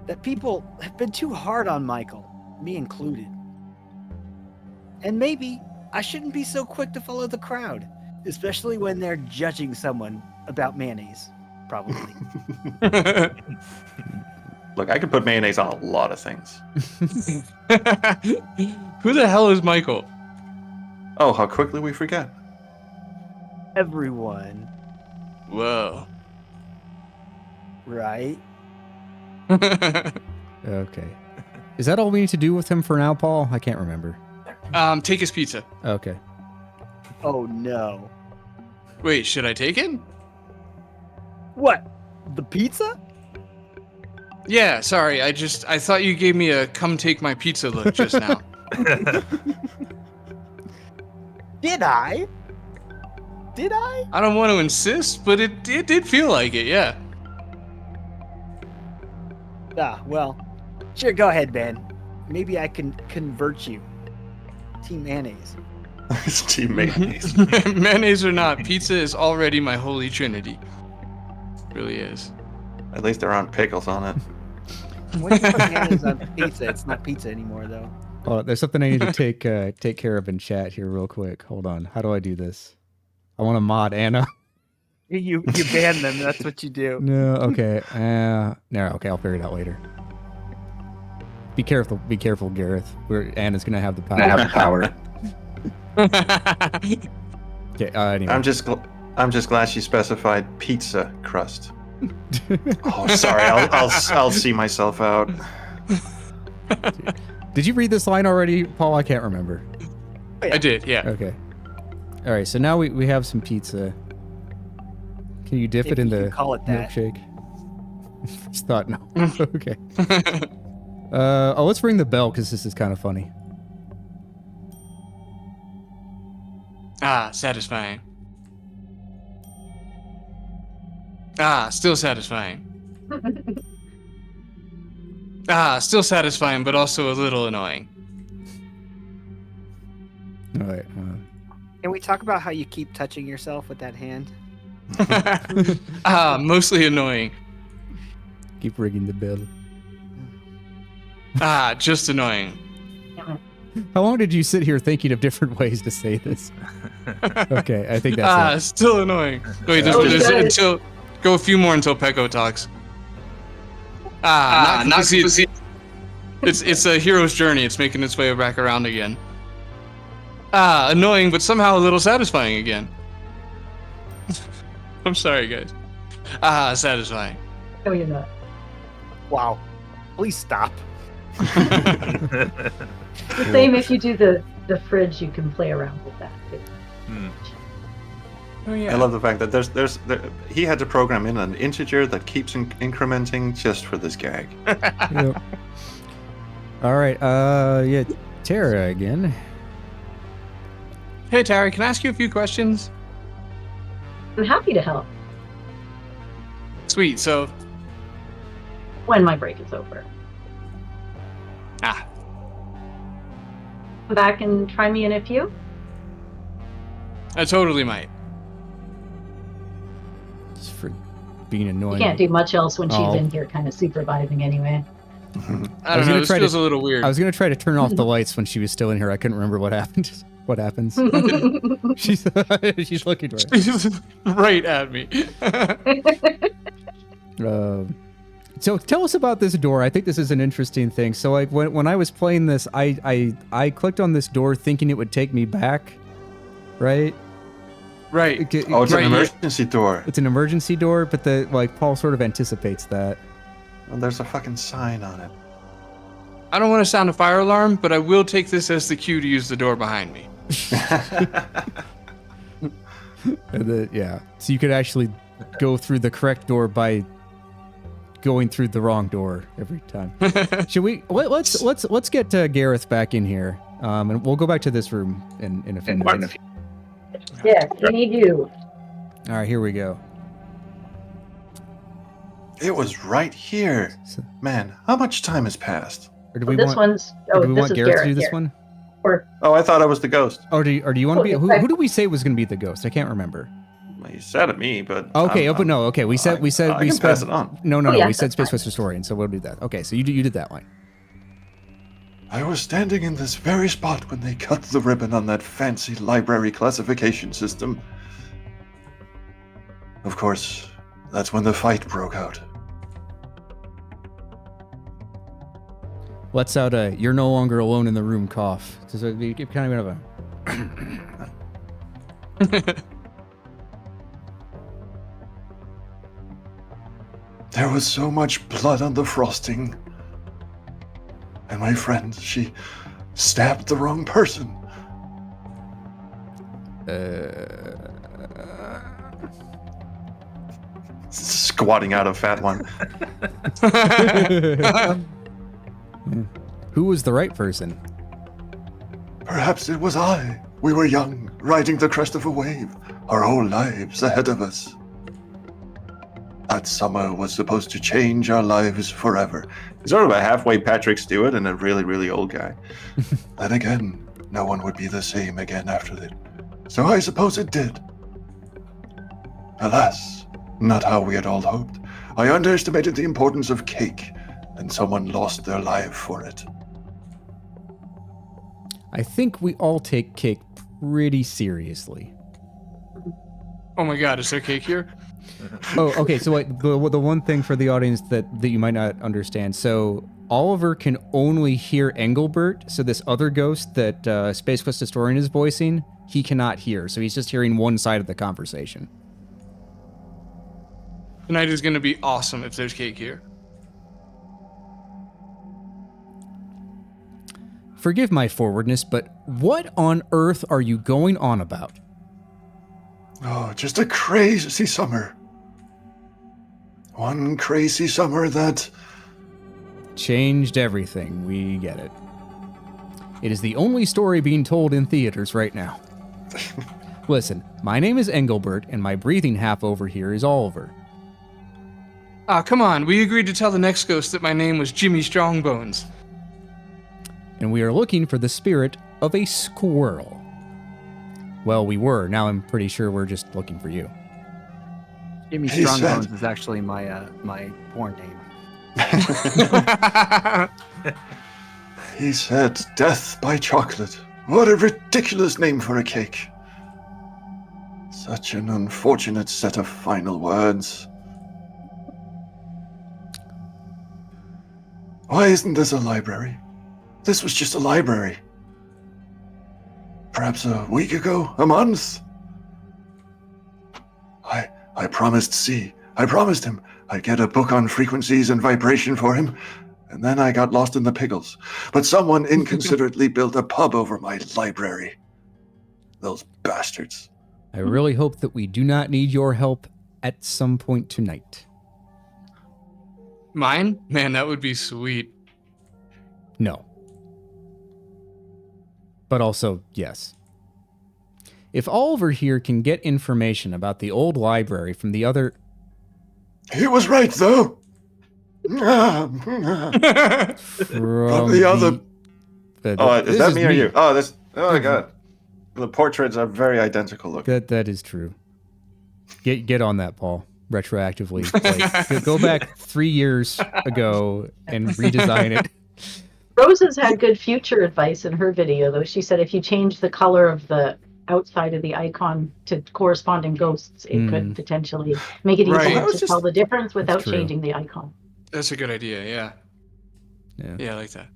That people have been too hard on Michael, me included. And maybe I shouldn't be so quick to follow the crowd, especially when they're judging someone about mayonnaise, probably. Look, I could put mayonnaise on a lot of things. Who the hell is Michael? Oh, how quickly we forget. Everyone, Whoa. right? Okay. Is that all we need to do with him for now, Paul? I can't remember. Take his pizza. Okay. Oh no. Wait, should I take it? What? The pizza? Yeah, sorry. I thought you gave me a come take my pizza look just now. Did I? Did I? I don't want to insist, but it did feel like it, yeah. Ah, well, sure, go ahead, Ben. Maybe I can convert you. Team Mayonnaise. It's team mayonnaise. Mayonnaise or not, pizza is already my holy trinity. It really is. At least there aren't pickles on it. When you put mayonnaise on pizza, it's not pizza anymore, though. Oh, there's something I need to take care of in chat here real quick. Hold on. How do I do this? I want to mod Anna. You ban them. That's what you do. No, okay. No, okay. I'll figure it out later. Be careful, Gareth. Anna's gonna have the power. Okay. Anyway. I'm just glad she specified pizza crust. Oh, sorry. I'll see myself out. Did you read this line already, Paul? I can't remember. Oh, yeah. I did, yeah. Okay. All right. So now we have some pizza. Can you dip If it in you the can call it that. milkshake? Just thought no. Okay. Let's ring the bell because this is kind of funny. Ah, satisfying. Ah, still satisfying. Ah, still satisfying, but also a little annoying. All right. Can we talk about how you keep touching yourself with that hand? Ah, mostly annoying. Keep ringing the bell. Ah, just annoying. How long did you sit here thinking of different ways to say this? Okay, I think that's Ah, it. still annoying. Wait, until go a few more until Pecco talks. Ah, not see. It's a hero's journey. It's making its way back around again. Ah, annoying, but somehow a little satisfying again. I'm sorry, guys. Ah, satisfying. No, you're not. Wow. Please stop. The same if you do the fridge, you can play around with that too. Oh yeah. I love the fact that he had to program in an integer that keeps incrementing just for this gag. Yep. All right. Yeah, Tara again. Hey, Tara, can I ask you a few questions? I'm happy to help Sweet. So, when my break is over. ah, Come back and try me in a few. I totally might. Just for being You annoying. can't do much else when she's Oh. in here kind of supervising anyway. I was don't gonna know. This try to- feels a little weird. I was gonna try to turn off the lights when she was still in here. I couldn't remember what happened. What happens? she's looking right. Right at me. So tell us about this door. I think this is an interesting thing. So like when I was playing this, I clicked on this door thinking it would take me back, right? Right. Oh, it's Right, an yeah. emergency door. It's an emergency door, but Paul sort of anticipates that. Well, there's a fucking sign on it. I don't want to sound a fire alarm, but I will take this as the cue to use the door behind me. Yeah. So you could actually go through the correct door by going through the wrong door every time. Should we? Let's get Gareth back in here, and we'll go back to this room in a few minutes. Yes, we need you. All right, here we go. It was right here. Man, how much time has passed? Or do Well, we this want? one's. Or Oh, do we this want is Gareth Garrett to do this here. one? Or Oh, I thought I was the ghost. Or do you want to be? Oh, Who did we say was going to be the ghost? I can't remember. Well, you said it me, but Okay, but no. Okay, we said I can pass it on. No, Oh, yeah, we said that's Space fine. Quest Historian, so we'll do that. Okay, so you did that line. I was standing in this very spot when they cut the ribbon on that fancy library classification system. Of course, that's when the fight broke out. Let's out a "You're no longer alone in the room" cough. So you kind of a. There was so much blood on the frosting. And my friend, she stabbed the wrong person. Squatting out a fat one. Who was the right person? Perhaps it was I. We were young, riding the crest of a wave, our whole lives ahead of us. That summer was supposed to change our lives forever. He's sort of a halfway Patrick Stewart and a really, really old guy. Then again, no one would be the same again after that. So I suppose it did. Alas, not how we had all hoped. I underestimated the importance of cake, and someone lost their life for it. I think we all take cake pretty seriously. Oh my God, is there cake here? Oh, okay. So the one thing for the audience that you might not understand. So Oliver can only hear Engelbert. So this other ghost that Space Quest Historian is voicing, he cannot hear. So he's just hearing one side of the conversation. Tonight is going to be awesome if there's cake here. Forgive my forwardness, but what on earth are you going on about? Oh, just a crazy summer. One crazy summer that... Changed everything. We get it. It is the only story being told in theaters right now. Listen, my name is Engelbert, and my breathing half over here is Oliver. Ah, come on. We agreed to tell the next ghost that my name was Jimmy Strongbones. And we are looking for the spirit of a squirrel. Well, we were. Now I'm pretty sure we're just looking for you. Jimmy He said- Strongbones is actually my porn name. He said death by chocolate. What a ridiculous name for a cake. Such an unfortunate set of final words. Why isn't this a library? This was just a library. Perhaps a week ago? A month? I promised C. I promised him I'd get a book on frequencies and vibration for him, and then I got lost in the pickles. But someone inconsiderately built a pub over my library. Those bastards. I really hope that we do not need your help at some point tonight. Mine? Man, that would be sweet. No. But also, yes. If Oliver here can get information about the old library from the other... He was right, though. From The other- Oh, this is that me or you? Oh, this. Oh my God, the portraits are very identical looking. That is true. Get on that, Paul. Retroactively, like, go back 3 years ago and redesign it. Rose has had good future advice in her video, though. She said if you change the color of the outside of the icon to corresponding ghosts, it could potentially make it Right. easier to tell the difference without true. changing the icon. That's a good idea, yeah. Yeah. Yeah, I like that.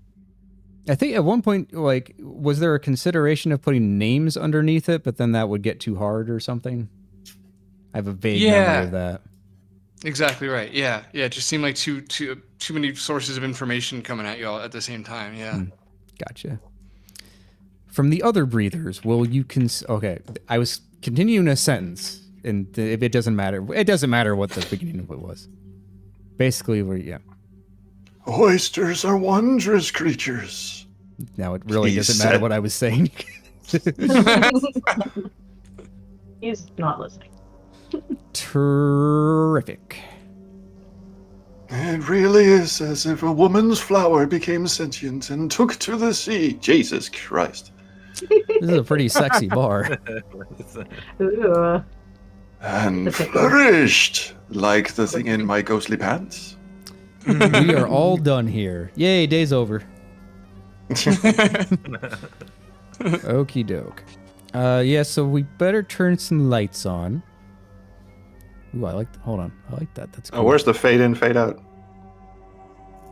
I think at one point, like, was there a consideration of putting names underneath it, but then that would get too hard or something? I have a vague memory of that. Exactly right. Yeah, yeah. It just seemed like too many sources of information coming at you all at the same time. Yeah. Gotcha. From the other breathers, will you okay, I was continuing a sentence, and if it doesn't matter what the beginning of it was. Basically, Oysters are wondrous creatures. Now it really He doesn't matter said- what I was saying. He's not listening. Terrific. It really is as if a woman's flower became sentient and took to the sea. Jesus Christ. This is a pretty sexy bar. Ooh. And The pickle. flourished like the thing in my ghostly pants. We are all done here. Yay, day's over. Okie doke. Yeah, so we better turn some lights on. Ooh, hold on. I like that. That's cool. Oh, where's the fade in, fade out?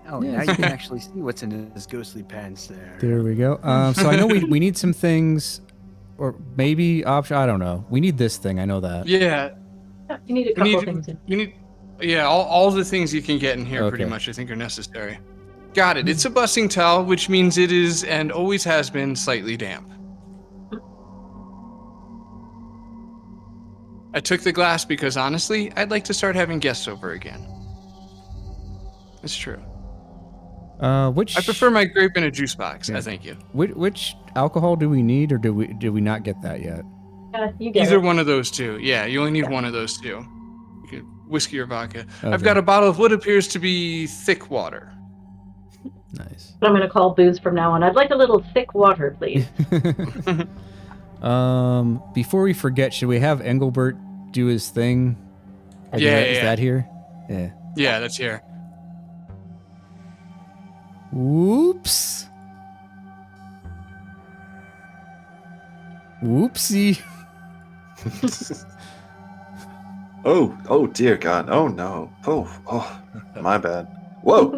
Oh, Yeah, now it's you can actually see what's in his ghostly pants there. There we go. So I know we need some things, or maybe option. I don't know. We need this thing. I know that. Yeah. Yeah, you need a couple things. Yeah, all the things you can get in here pretty Okay. much I think are necessary. Got it. It's a busting towel, which means it is and always has been slightly damp. I took the glass because honestly, I'd like to start having guests over again. It's true. Which I prefer my grape in a juice box. Yeah. Thank you. which alcohol do we need, or do we not get that yet? Yeah, you get Either it. one of those two. Yeah, you only need one of those two. You can whiskey or vodka. I've Okay. got a bottle of what appears to be thick water. Nice. But I'm going to call booze from now on. I'd like a little thick water, please. Before we forget, should we have Engelbert do his thing? Like, is that here? Yeah. Yeah, that's here. Whoops. Whoopsie. Oh dear God. Oh no. Oh, my bad. Whoa.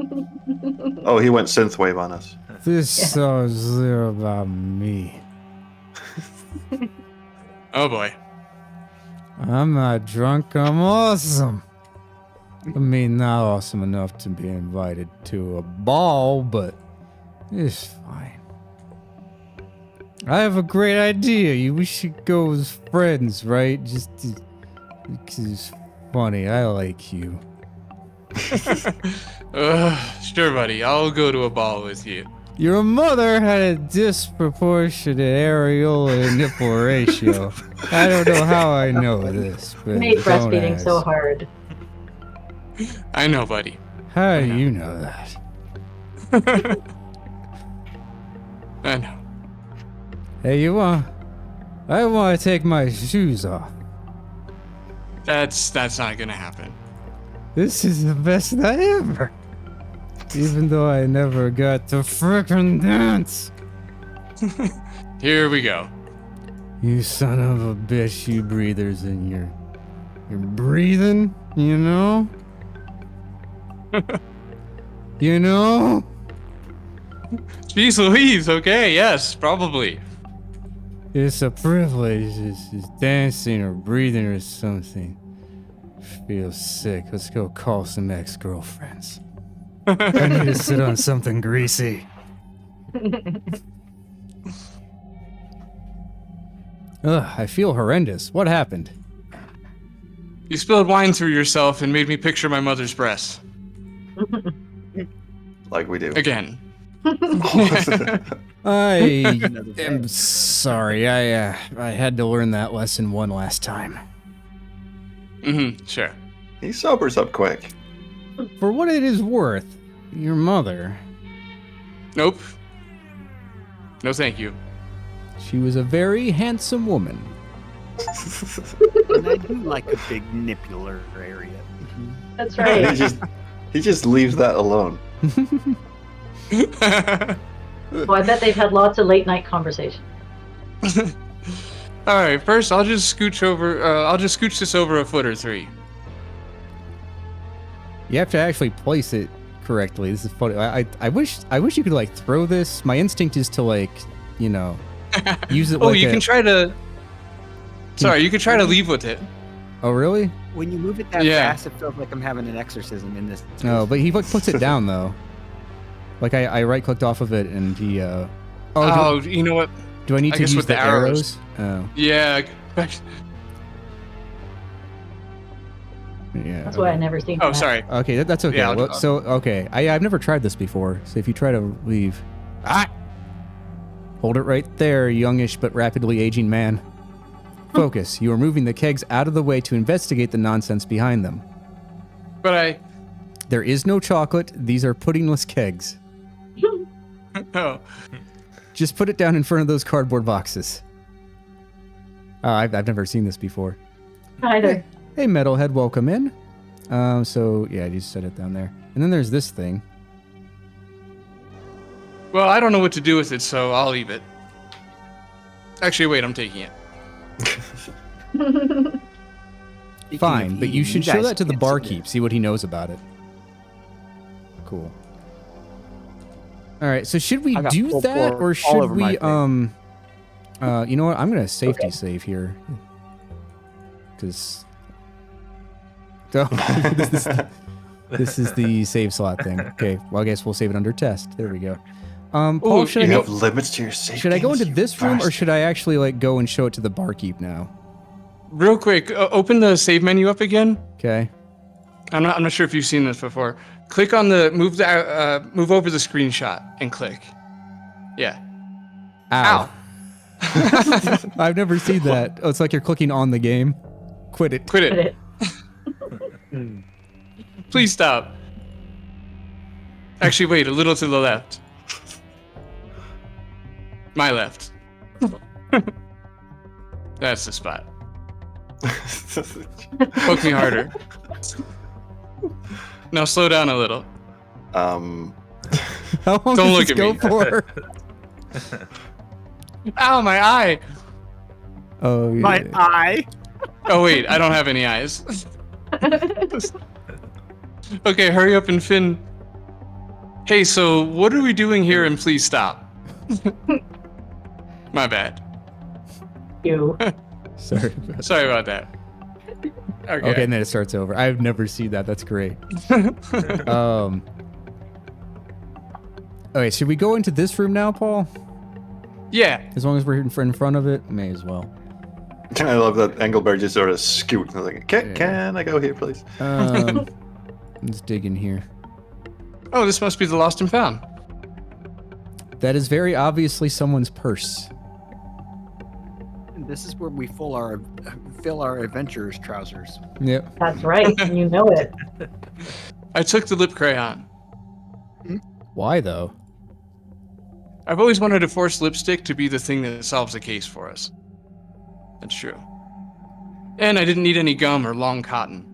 Oh, he went synthwave on us. This song's about me. Oh boy. I'm not drunk, I'm awesome. I mean, not awesome enough to be invited to a ball, but it's fine. I have a great idea. We should go as friends, right? Just because it's funny. I like you. Sure, buddy. I'll go to a ball with you. Your mother had a disproportionate areola to nipple ratio. I don't know how I know this, but Made don't breastfeeding ask. so hard. I know, buddy. How do you know that? I know. Hey, I want to take my shoes off. That's not gonna happen. This is the best night ever. Even though I never got to frickin' dance. Here we go. You son of a bitch, you breathers, and you're breathing, you know? You know? Jeez Louise, okay, yes, probably. It's a privilege. It's dancing or breathing or something. Feel sick. Let's go call some ex-girlfriends. I need to sit on something greasy. Ugh, I feel horrendous. What happened? You spilled wine through yourself and made me picture my mother's breasts. Like we do. Again. I am sorry. I had to learn that lesson one last time. Sure. He sobers up quick. For what it is worth, your mother, Nope. No thank you. she was a very handsome woman. And I do like a big nipular area. That's He right. just leaves that alone. Well, I bet they've had lots of late night conversations. Alright, first I'll just scooch this over a foot or three. You have to actually place it correctly. This is funny. I wish you could like throw this. My instinct is to like, you know, use it. Oh, like you can try to. Sorry, you could try to leave with it. Oh, really? When you move it that Yeah. fast, it feels like I'm having an exorcism in this. No, but he like puts it down though. Like I right clicked off of it and he. Oh, you know what? Do I need I to guess use with the the arrows? arrows. Oh, Yeah. yeah. That's why I never seen Oh, that. sorry. Okay, that's okay. Yeah, I'll- Well, so okay, I've never tried this before. So if you try to leave, hold it right there, youngish but rapidly aging man. Focus. You are moving the kegs out of the way to investigate the nonsense behind them. But There is no chocolate. These are puddingless kegs. oh, Just put it down in front of those cardboard boxes. I've never seen this before. Either. Hey, metalhead, welcome in. So yeah, just set it down there. And then there's this thing. well, I don't know what to do with it, so I'll leave it. Actually, wait, I'm taking it. Fine, but you should show guys that to the can't see barkeep. See what he knows about it. Cool. All right. So should we I got do full that, floor or all should over my we? thing. You know what? I'm gonna safety save here. Because. This is the save slot thing. Okay. Well, I guess we'll save it under test. There we go. Paul, Ooh, should You I have go? limits to your safety. Should I go into you this room, or bastard. should I actually like go and show it to the barkeep now? Real quick, open the save menu up again. Okay. I'm not sure if you've seen this before. Click on the move over the screenshot and click. Yeah. Ow. I've never seen that. Oh, it's like you're clicking on the game. Quit it. Quit Did it. it. Please stop. Actually, wait, a little to the left. My left. That's the spot. Poke me harder. Now slow down a little. How long Don't does look this at go me. for? Ow, my eye! Oh, yeah. My eye. Oh wait, I don't have any eyes. Okay, hurry up and Finn. Hey, so what are we doing here? And please stop. My bad. You. Sorry. Sorry about that. Okay, and then it starts over. I've never seen that. That's great. Okay, should we go into this room now, Paul? Yeah. As long as we're in front of it, may as well. I love that Engelbert just sort of scoot. Like, can I go here, please? Let's dig in here. Oh, this must be the lost and found. That is very obviously someone's purse. And this is where we fill our adventurer's trousers. Yep. That's right. And you know it. I took the lip crayon. Why though? I've always wanted to force lipstick to be the thing that solves the case for us. That's true. And I didn't need any gum or long cotton.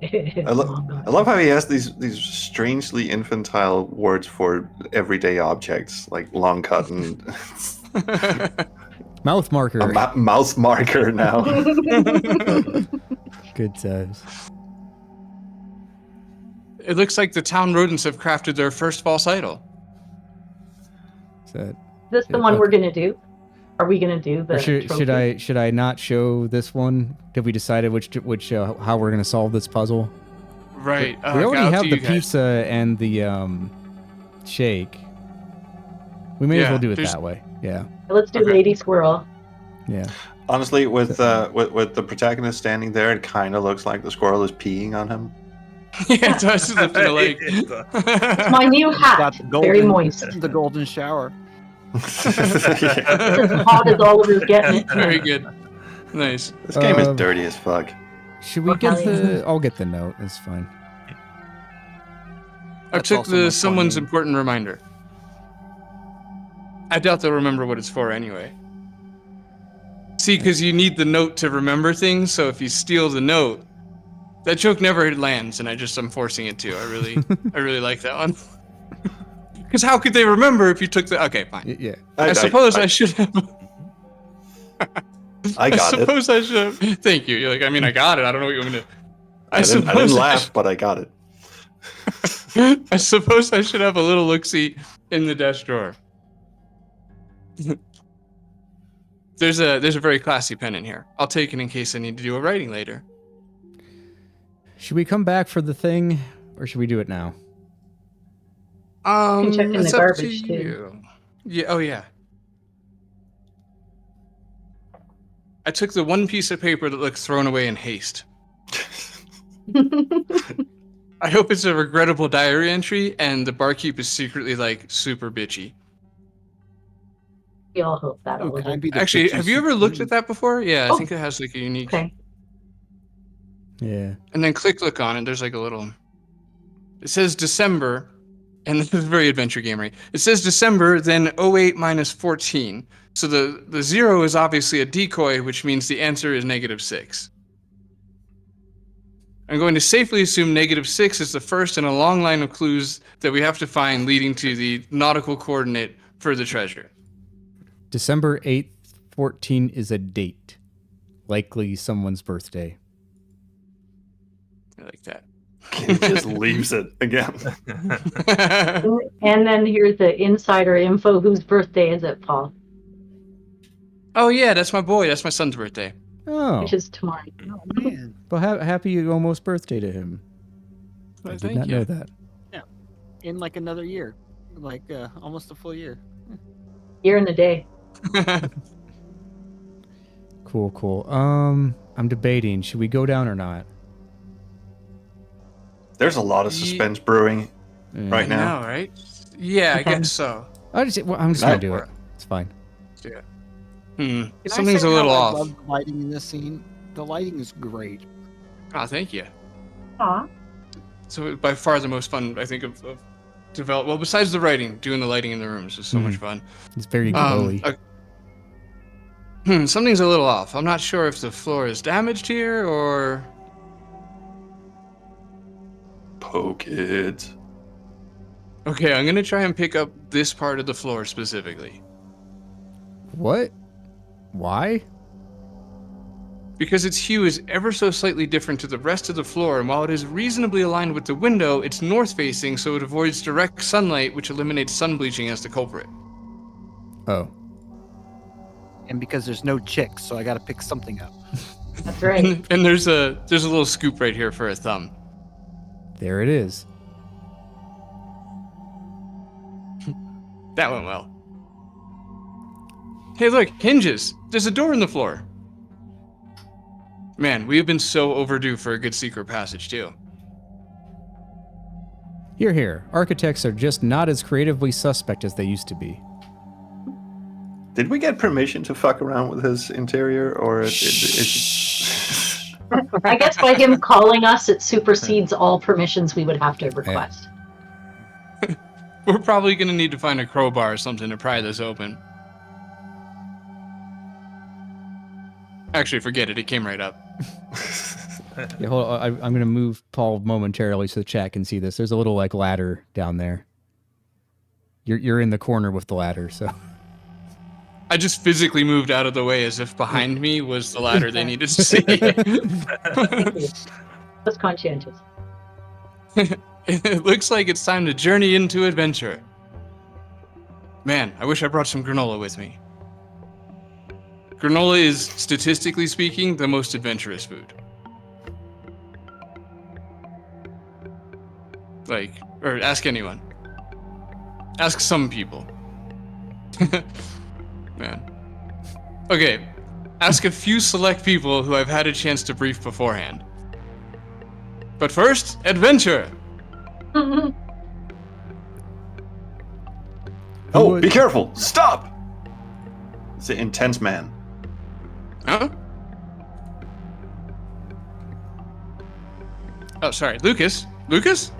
I love how he has these strangely infantile words for everyday objects, like long cotton, Mouth marker. a mouth marker now. Good times. It looks like the town rodents have crafted their first false idol. Is that, Is this the Yeah, one okay. we're gonna do? Are we gonna do the? or should trophy? should I not show this one? Have we decided which how we're gonna solve this puzzle? Right. We already up have to the you guys. pizza and the shake. We may as Yeah, well do it there's- that way. Yeah. Let's do Okay. Lady Squirrel. Yeah. Honestly, with the protagonist standing there, it kind of looks like the squirrel is peeing on him. Yeah, it does. It's lifting a leg. It's my new Got hat. the golden, Very moist. The golden shower. It's as hot as Oliver's getting it. Very good. Nice. This game is Uh, dirty as fuck. Should we get the? I'll get the note. It's fine. I That's took also my someone's point. important reminder. I doubt they'll remember what it's for anyway. See, because you need the note to remember things, so if you steal the note, that joke never lands, and I'm forcing it to. I really like that one. Because how could they remember if you took the? Okay, fine. Yeah. I suppose I should have. I got it. suppose I should have. Thank you. You're like, I mean, I got it. I don't know what you want me to. I didn't laugh, but I got it. I suppose I should have a little look-see in the desk drawer. There's a very classy pen in here. I'll take it in case I need to do a writing later. Should we come back for the thing, or should we do it now? can check in the It's up garbage, to too. you. Yeah. Oh yeah. I took the one piece of paper that looked thrown away in haste. I hope it's a regrettable diary entry, and the barkeep is secretly like super bitchy. We all hope that. Oh, can I Oliver. be the Actually, bitchy have you ever looked at that before? Yeah, I Oh. think it has like a unique. Okay. Yeah. And then click on it. There's like a little. It says December, and this is very adventure gamery. It says December, then 08 minus 14. So the 0 is obviously a decoy, which means the answer is -6. I'm going to safely assume -6 is the first in a long line of clues that we have to find leading to the nautical coordinate for the treasure. December 8th, 14 is a date. Likely someone's birthday. I like that. He just leaves it again. And then here's the insider info. Whose birthday is it, Paul? Oh yeah, that's my boy. That's my son's birthday. Oh. Which is tomorrow. Oh man. Well, happy almost birthday to him. I did Thank not you. know that. In like another year, like almost a full year. Year in the day. Cool. I'm debating. Should we go down or not? There's a lot of suspense brewing Yeah. right now. I know, right? Yeah, I guess so. I'm just gonna do it. It's fine. Yeah. Can I Something's say a little how I off. love the lighting in this scene. The lighting is great. Oh, thank you. Aw. So by far the most fun I think of develop. Well, besides the writing, doing the lighting in the rooms was so much fun. It's very glowy. Something's a little off. I'm not sure if the floor is damaged here or. Poke it. Okay, I'm gonna try and pick up this part of the floor specifically. What? Why? Because its hue is ever so slightly different to the rest of the floor, and while it is reasonably aligned with the window, it's north-facing, so it avoids direct sunlight, which eliminates sun bleaching as the culprit. Oh. And because there's no chicks, so I got to pick something up. That's right. And there's a little scoop right here for a thumb. There it is. That went well. Hey, look, hinges. There's a door in the floor. Man, we have been so overdue for a good secret passage, too. Here, here. Architects are just not as creatively suspect as they used to be. Did we get permission to fuck around with his interior, or I guess by him calling us, it supersedes all permissions we would have to request. We're probably going to need to find a crowbar or something to pry this open. Actually, forget it. It came right up. Yeah, hold on. I'm going to move Paul momentarily so the chat can see this. There's a little like ladder down there. You're in the corner with the ladder, so. I just physically moved out of the way as if behind me was the ladder they needed to see. That's conscientious. It looks like it's time to journey into adventure. Man, I wish I brought some granola with me. Granola is, statistically speaking, the most adventurous food. Like, or ask anyone. Ask some people. Man. Okay, ask a few select people who I've had a chance to brief beforehand. But first, adventure! Oh, be careful! Stop! It's an intense man. Huh? Oh, sorry, Lucas? Lucas?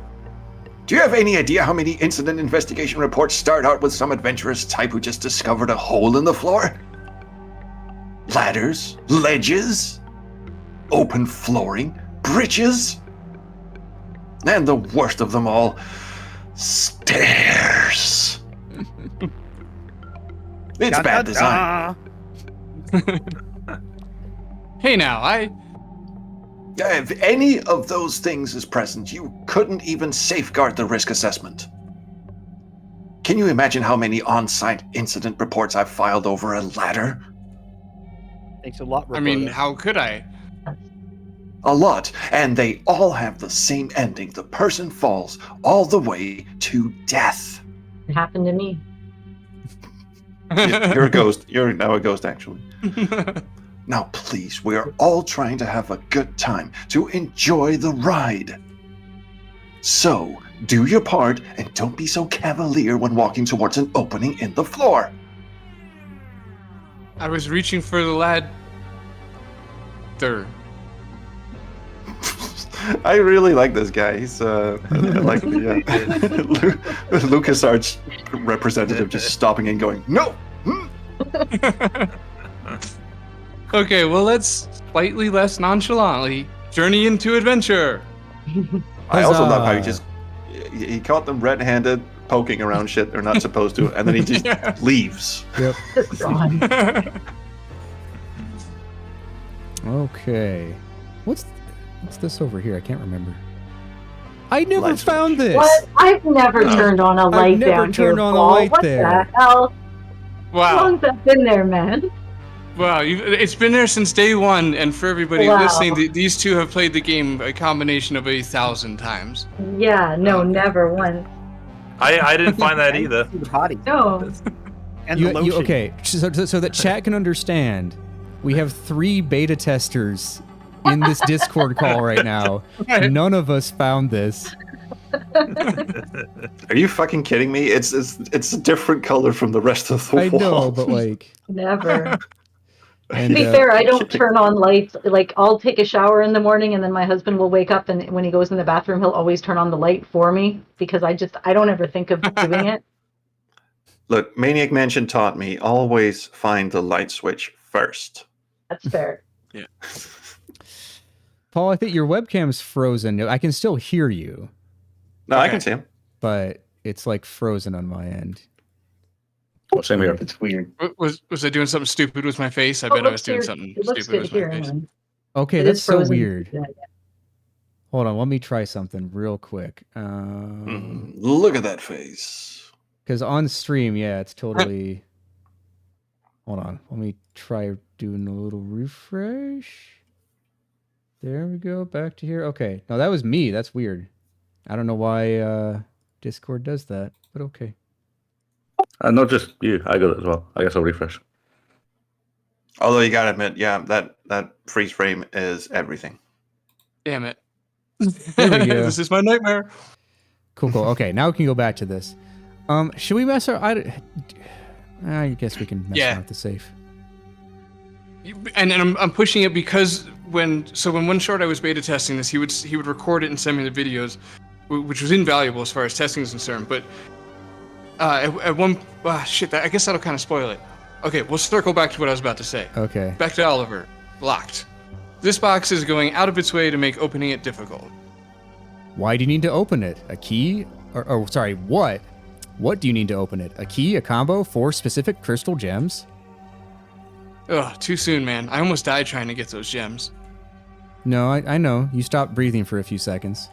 Do you have any idea how many incident investigation reports start out with some adventurous type who just discovered a hole in the floor? Ladders, ledges, open flooring, bridges, and the worst of them all, stairs. It's bad design. Hey now, If any of those things is present, you couldn't even safeguard the risk assessment. Can you imagine how many on-site incident reports I've filed over a ladder? Thanks a lot, Roberto. I mean, how could I? A lot, and they all have the same ending. The person falls all the way to death. It happened to me. You're a ghost. You're now a ghost, actually. Now, please, we are all trying to have a good time, to enjoy the ride. So, do your part, and don't be so cavalier when walking towards an opening in the floor. I was reaching for the lad. There. I really like this guy. He's like the LucasArts representative just stopping and going, no! Okay, well, let's slightly less nonchalantly journey into adventure. I also love how he caught them red-handed, poking around shit they're not supposed to, and then he just leaves. Yep. Gone. Okay. What's this over here? I can't remember. I never Light found switch. this. What? I've never turned on a light I've never down turned here, on a Paul. light what there. the hell? How Wow. long's that been there, man? Wow, it's been there since day one, and for everybody Wow. listening, these two have played the game a combination of 1,000 times. Yeah, no, never once. I didn't find that either. The body No. and the lotion. Okay, so that chat can understand, we have 3 beta testers in this Discord call right now. None of us found this. Are you fucking kidding me? It's a different color from the rest of the I wall. know, but like, Never. And, To be fair, I don't turn on lights. Like, I'll take a shower in the morning, and then my husband will wake up, and when he goes in the bathroom, he'll always turn on the light for me because I don't ever think of doing it. Look, Maniac Mansion taught me always find the light switch first. That's fair. Yeah. Paul, I think your webcam's frozen. I can still hear you, No, I Okay. can see him. but it's like frozen on my end. Oh, same here. It's weird. Was I doing something stupid with my face? I Oh, bet I it was doing looks something It looks stupid good with here. my face. Anyway. Okay, It that's is so frozen. weird. Yeah. Hold on, let me try something real quick. Look at that face. Because on stream, yeah, it's totally. Hold on, let me try doing a little refresh. There we go, back to here. Okay, no, that was me. That's weird. I don't know why Discord does that, but okay. Not just you. I got it as well. I guess I'll refresh. Although you gotta admit, yeah, that freeze frame is everything. Damn it. There we go. This is my nightmare. Cool. Okay, now we can go back to this. Should we mess around? I guess we can mess around with the safe. And I'm pushing it because when one short I was beta testing this, he would record it and send me the videos, which was invaluable as far as testing is concerned. But at one shit, I guess that'll kind of spoil it. Okay, we'll circle back to what I was about to say. Okay. Back to Oliver. Locked. This box is going out of its way to make opening it difficult. Why do you need to open it? A key? Or sorry, what? What do you need to open it? A key, a combo, 4 specific crystal gems? Ugh, too soon, man. I almost died trying to get those gems. No, I know. You stopped breathing for a few seconds.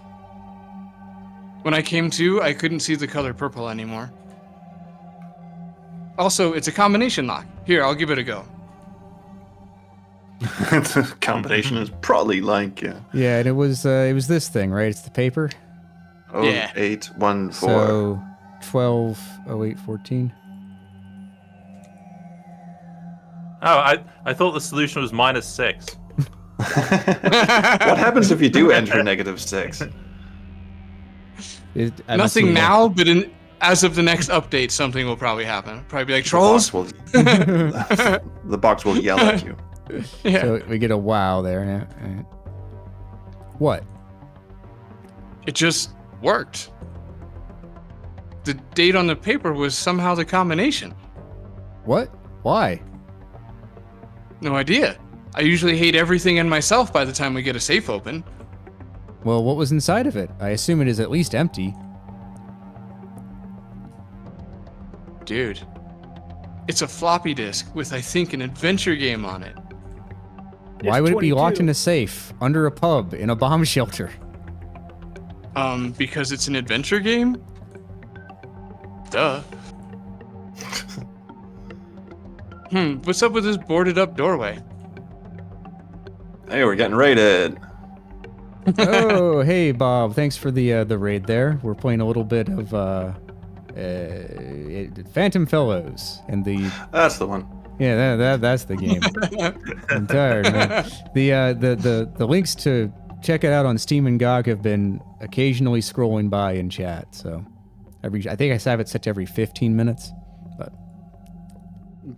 When I came to, I couldn't see the color purple anymore. Also, it's a combination lock. Here, I'll give it a go. The combination is probably like Yeah, and it was this thing, right? It's the paper. Yeah. 8, 1, 4. So 12, 08, 14. Oh, I thought the solution was -6. What happens if you do enter -6? Nothing now, but as of the next update, something will probably happen. Probably be like The trolls. box will, the box will yell at you. Yeah. So we get a wow there. Yeah. What? It just worked. The date on the paper was somehow the combination. What? Why? No idea. I usually hate everything and myself by the time we get a safe open. Well, what was inside of it? I assume it is at least empty. Dude, it's a floppy disk with, I think, an adventure game on it. Why would it be locked 22. in a safe, under a pub, in a bomb shelter? Because it's an adventure game? Duh. What's up with this boarded up doorway? Hey, we're getting raided. Oh, hey Bob, thanks for the raid there. We're playing a little bit of Phantom Fellows and the That's the one. yeah that's the game. I'm tired, man. The links to check it out on Steam and GOG have been occasionally scrolling by in chat. So I think I have it set to every 15 minutes. But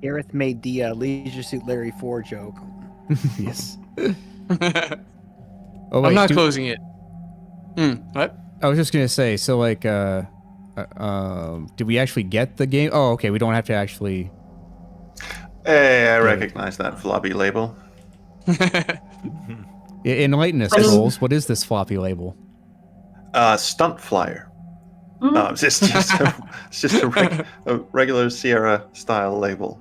Gareth made the Leisure Suit Larry 4 joke. yes. Oh, I'm wait, not closing it. What? I was just gonna say, so like, did we actually get the game? Oh, okay, we don't have to actually. Hey, I recognize that floppy label. Enlighten us, trolls. What is this floppy label? Stunt flyer. No, it's just a regular Sierra style label.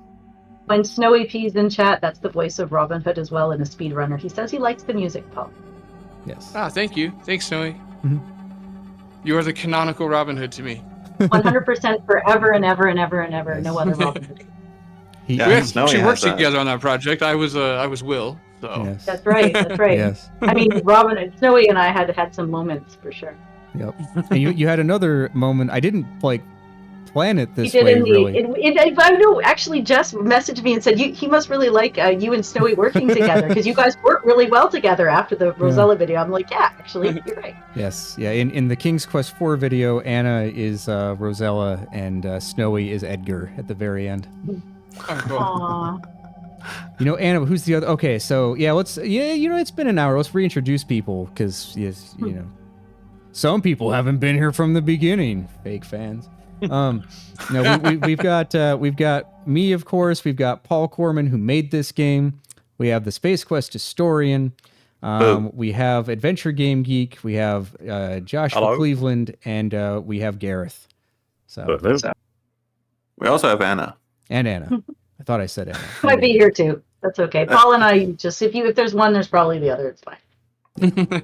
When Snowy P's in chat, that's the voice of Robin Hood as well, and a speedrunner. He says he likes the music, Paul. Yes. Thank you. Thanks, Snowy. Mhm. You are the canonical Robin Hood to me. 100% forever and ever and ever and ever. Yes. No other Robin Hood. Yeah, We Snowy actually has worked that. together on that project. I was Will. So Yes. That's right. That's right. Yes. I mean, Robin and Snowy and I had some moments for sure. Yep. And you had another moment. I didn't plan it this He did way, in really. I know. Actually, Jess messaged me and said he must really like you and Snowy working together because you guys work really well together after the Rosella video. I'm like, yeah, actually, you're right. Yes. Yeah. In the King's Quest 4 video, Anna is Rosella and Snowy is Edgar at the very end. oh, cool. Aww. You know, Anna, who's the other? Okay, so yeah, it's been an hour. Let's reintroduce people because yes, some people haven't been here from the beginning. Fake fans. No, we've got me, of course. We've got Paul Corman, who made this game. We have the Space Quest historian. We have Adventure Game Geek. We have Joshua Hello. Cleveland, and we have Gareth. So We also have Anna. and Anna. I thought I said Anna. Might be here too. That's okay. Paul and I just if there's one, there's probably the other. It's fine.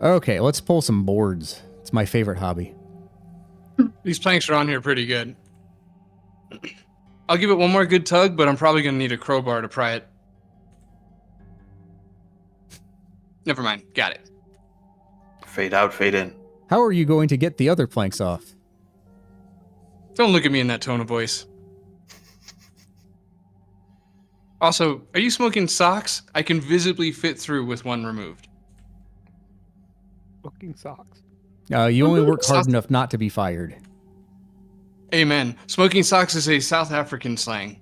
Okay, let's pull some boards. It's my favorite hobby. These planks are on here pretty good. I'll give it one more good tug, but I'm probably going to need a crowbar to pry it. Never mind. Got it. Fade out, fade in. How are you going to get the other planks off? Don't look at me in that tone of voice. Also, are you smoking socks? I can visibly fit through with one removed. Smoking socks. You only work hard enough not to be fired. Amen. Smoking socks is a South African slang.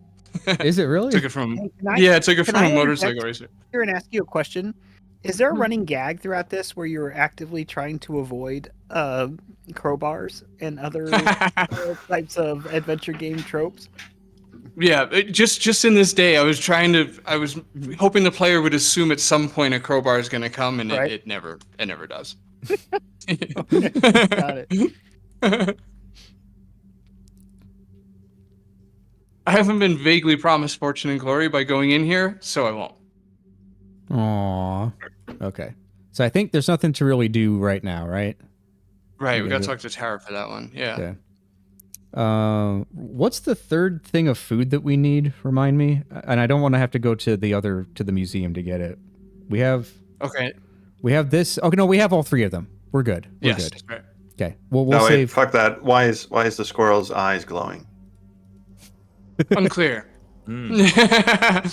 Is it really? Took it from Hey, took it can from I a motorcycle interject racer. here and ask you a question? Is there a running gag throughout this where you're actively trying to avoid crowbars and other types of adventure game tropes? Yeah, just in this day, I was hoping the player would assume at some point a crowbar is going to come, and Right. it never does. Got it. I haven't been vaguely promised fortune and glory by going in here, so I won't. Aww. Okay. So I think there's nothing to really do right now, right? Right, we Yeah, got to yeah. talk to Tara for that one. Yeah. Okay. What's the third thing of food that we need? Remind me. And I don't want to have to go to the museum to get it. We have Okay. this. Okay, no, we have all three of them. We're good. We're Yes. good. Right. Okay. We'll No, wait, save. fuck that. Why is the squirrel's eyes glowing? Unclear. I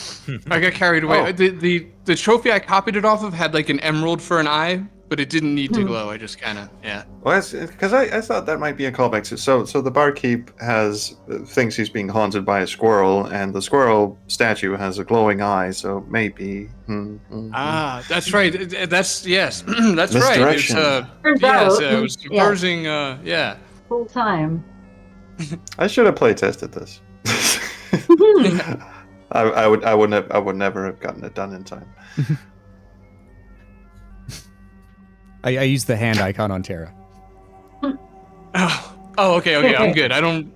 got carried away. Oh. The trophy I copied it off of had like an emerald for an eye, but it didn't need to glow. I just kind of Well, because I thought that might be a callback. So the barkeep thinks he's being haunted by a squirrel, and the squirrel statue has a glowing eye. So maybe. Ah, that's right. That's yes. That's right. It's Misdirection. Turns yes. out, It was yeah, subversing. Yeah. full time. I should have play tested this. I would never have gotten it done in time. I use the hand icon on Tara. Oh, okay. I'm good. I don't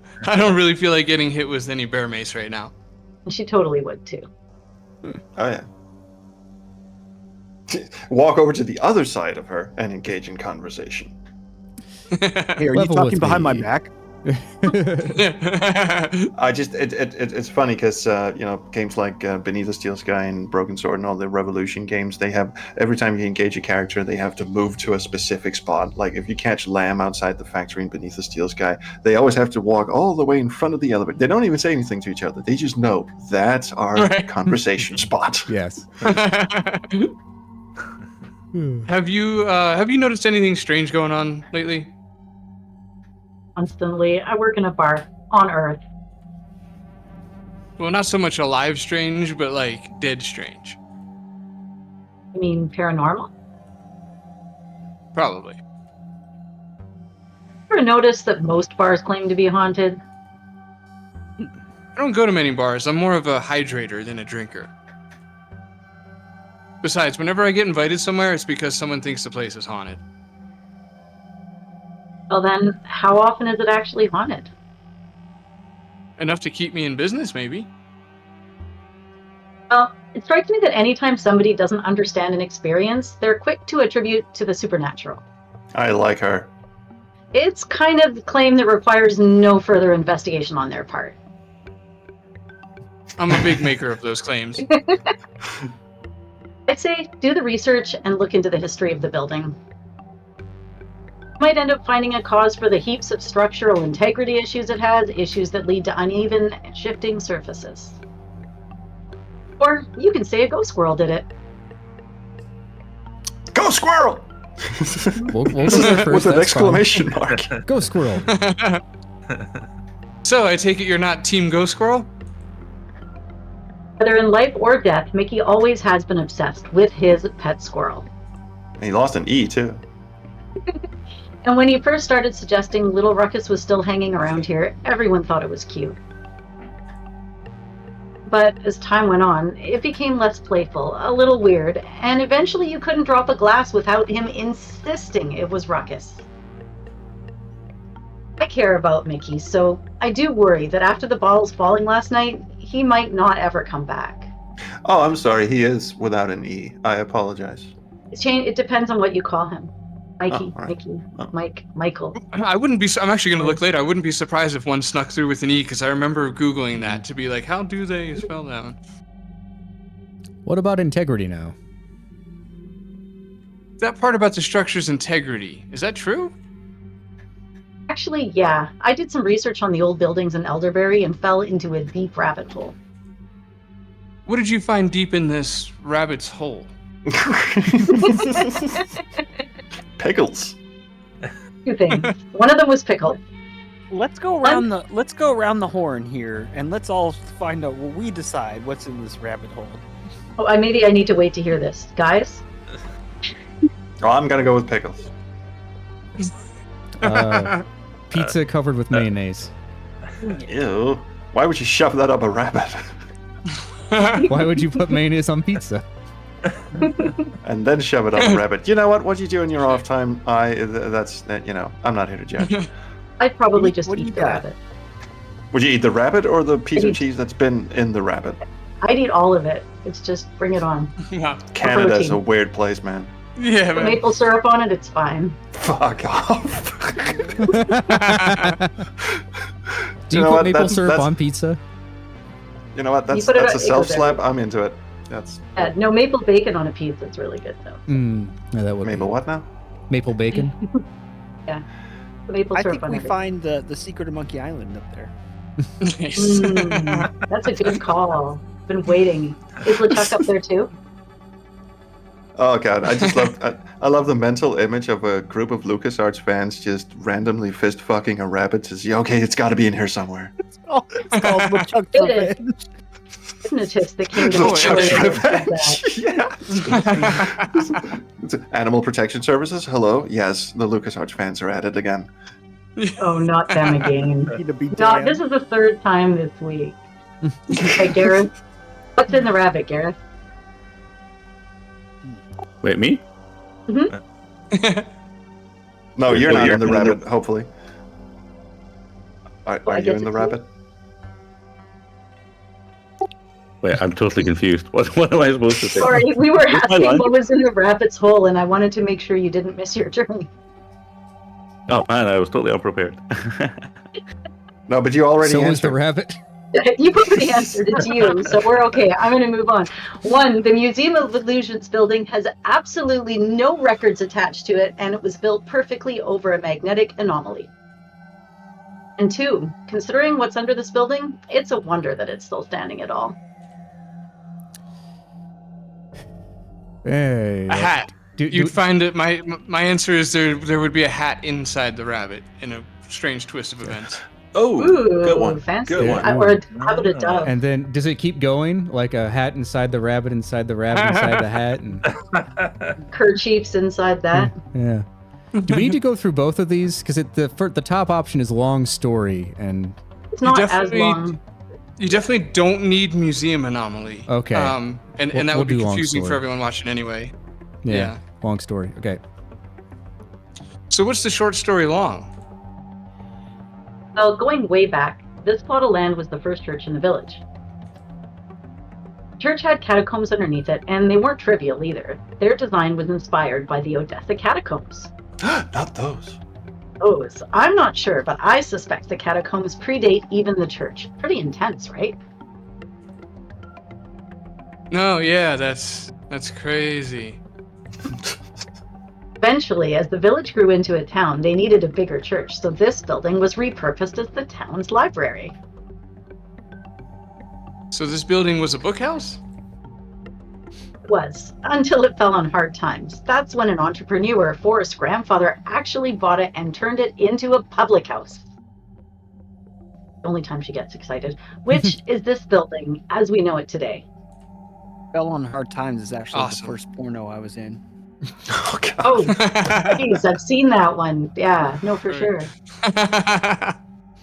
really feel like getting hit with any bear mace right now. She totally would too. Oh yeah. Walk over to the other side of her and engage in conversation. Hey, are you Level talking with behind my me. back? It's funny because games like Beneath the Steel Sky and Broken Sword and all the Revolution games, they have every time you engage a character, they have to move to a specific spot. Like if you catch Lamb outside the factory in Beneath the Steel Sky, they always have to walk all the way in front of the elevator. They don't even say anything to each other. They just know that's our Right. conversation spot. Yes. Have you noticed anything strange going on lately? Constantly. I work in a bar on Earth. Well, not so much alive strange, but like dead strange. You mean paranormal? Probably. Ever noticed that most bars claim to be haunted? I don't go to many bars. I'm more of a hydrator than a drinker. Besides, whenever I get invited somewhere, it's because someone thinks the place is haunted. Well then, how often is it actually haunted? Enough to keep me in business, maybe. Well, it strikes me that anytime somebody doesn't understand an experience, they're quick to attribute to the supernatural. I like her. It's kind of a claim that requires no further investigation on their part. I'm a big maker of those claims. I'd say do the research and look into the history of the building. You might end up finding a cause for the heaps of structural integrity issues it has, issues that lead to uneven and shifting surfaces. Or you can say a ghost squirrel did it. Go squirrel! We'll go there first. With an that's exclamation mark. fine. Go squirrel. So, I take it you're not Team Ghost Squirrel? Whether in life or death, Mickey always has been obsessed with his pet squirrel. And he lost an E too. And when he first started suggesting little Ruckus was still hanging around here, everyone thought it was cute. But as time went on, it became less playful, a little weird, and eventually you couldn't drop a glass without him insisting it was Ruckus. I care about Mickey, so I do worry that after the bottles falling last night, he might not ever come back. Oh, I'm sorry. He is without an E. I apologize. It depends on what you call him. Mikey, Oh, right. Mickey, Oh. Mike, Michael. I wouldn't be. I'm actually going to look later. I wouldn't be surprised if one snuck through with an E, because I remember Googling that to be like, how do they spell that one? What about integrity now? That part about the structure's integrity, is that true? Actually, yeah. I did some research on the old buildings in Elderberry and fell into a deep rabbit hole. What did you find deep in this rabbit's hole? Pickles. Two things. One of them was pickle. Let's go around the horn here, and let's all find out what we decide what's in this rabbit hole. Oh, maybe I need to wait to hear this. Guys? Oh, I'm gonna go with pickles. Pizza covered with mayonnaise. Ew. Why would you shove that up a rabbit? Why would you put mayonnaise on pizza? And then shove it up a rabbit. You know what? What you do in your off time, I'm not here to judge. I'd probably just what do you eat the got? rabbit. Would you eat the rabbit or the piece of cheese that's been in the rabbit? I'd eat all of it. It's just bring it on. Yeah, Canada's a protein. weird place, man. yeah, Put man. maple syrup on it, it's fine. Fuck off. Do you know put what? maple syrup That's- on pizza? You know what? That's put it a on- self it goes slap. I'm into it. That's No, maple bacon on a pizza is really good, though. Yeah, that would maple be. what now? Maple bacon. The maple I syrup think on we everything. find the secret of Monkey Island up there. Nice. That's a good call. Been waiting. Is LeChuck up there too? Oh god, I just love I love the mental image of a group of LucasArts fans just randomly fist fucking a rabbit to see. Okay, it's got to be in here somewhere. Oh, it's called LeChuck's It is. Revenge. Hypnotists that came to Oh, Chuck's destroy Revenge. that. Yeah. It's Animal Protection Services. Hello. Yes, the LucasArts fans are at it again. Oh, not them again. Need to be No, damned. this is the third time this week. Okay, Gareth. What's in the rabbit, Gareth? Wait, me? No, you're not in the rabbit. Hopefully. Are Well, I you guess in the it's rabbit? Wait, I'm totally confused. What am I supposed to say? Sorry, we were Where's my asking line? what was in the rabbit's hole, and I wanted to make sure you didn't miss your turn. Oh man, I was totally unprepared. No, but you already So was the answered. rabbit. You already answered it to you, so we're okay. I'm going to move on. 1, the Museum of Illusions building has absolutely no records attached to it, and it was built perfectly over a magnetic anomaly. And 2, considering what's under this building, it's a wonder that it's still standing at all. Hey. A hat. Do, You'd do, find it. My answer is there would be a hat inside the rabbit in a strange twist of events. Oh, Ooh, good one. fancy. Good one. Or how about a dove? and then does it keep going like a hat inside the rabbit inside the rabbit inside the hat? And Kerchiefs inside that. yeah. Do we need to go through both of these? Because the top option is long story, and It's not as definitely- long. You definitely don't need museum anomaly. Okay. And We'll- that would we'll be do long confusing for story. everyone watching anyway. yeah, Yeah. long story. Okay. So what's the short story long? Well, going way back, this plot of land was the first church in the village. The church had catacombs underneath it, and they weren't trivial either. Their design was inspired by the Odessa catacombs. Not those. Oh, so I'm not sure, but I suspect the catacombs predate even the church. Pretty intense, right? No, yeah, that's crazy. Eventually, as the village grew into a town, they needed a bigger church, so this building was repurposed as the town's library. So this building was a bookhouse? Was until it fell on hard times. That's when an entrepreneur, Forrest's grandfather, actually bought it and turned it into a public house. only time she gets excited, which is this building as we know it today. Fell on Hard Times is actually Awesome. the first porno I was in. Oh, God. Oh, geez, I've seen that one. Yeah, no, for sure. I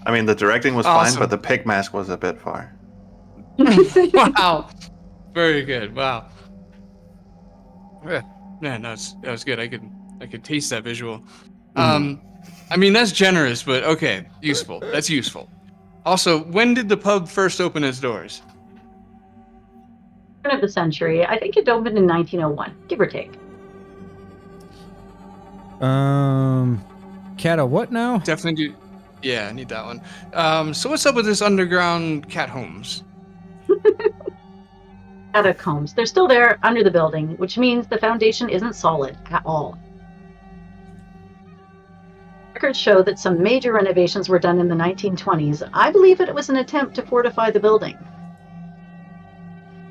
mean, the directing was fine, Awesome. but the pig mask was a bit far. Wow. Very good. Wow. Yeah, no, that was good. I could taste that visual. I mean, that's generous, but okay, useful. That's useful. Also, when did the pub first open its doors? Turn of the century. I think it opened in 1901, give or take. Cat, what now? Definitely do. Yeah, I need that one. So what's up with this underground cat homes? Catacombs. They're still there under the building, which means the foundation isn't solid at all. Records show that some major renovations were done in the 1920s. I believe it was an attempt to fortify the building.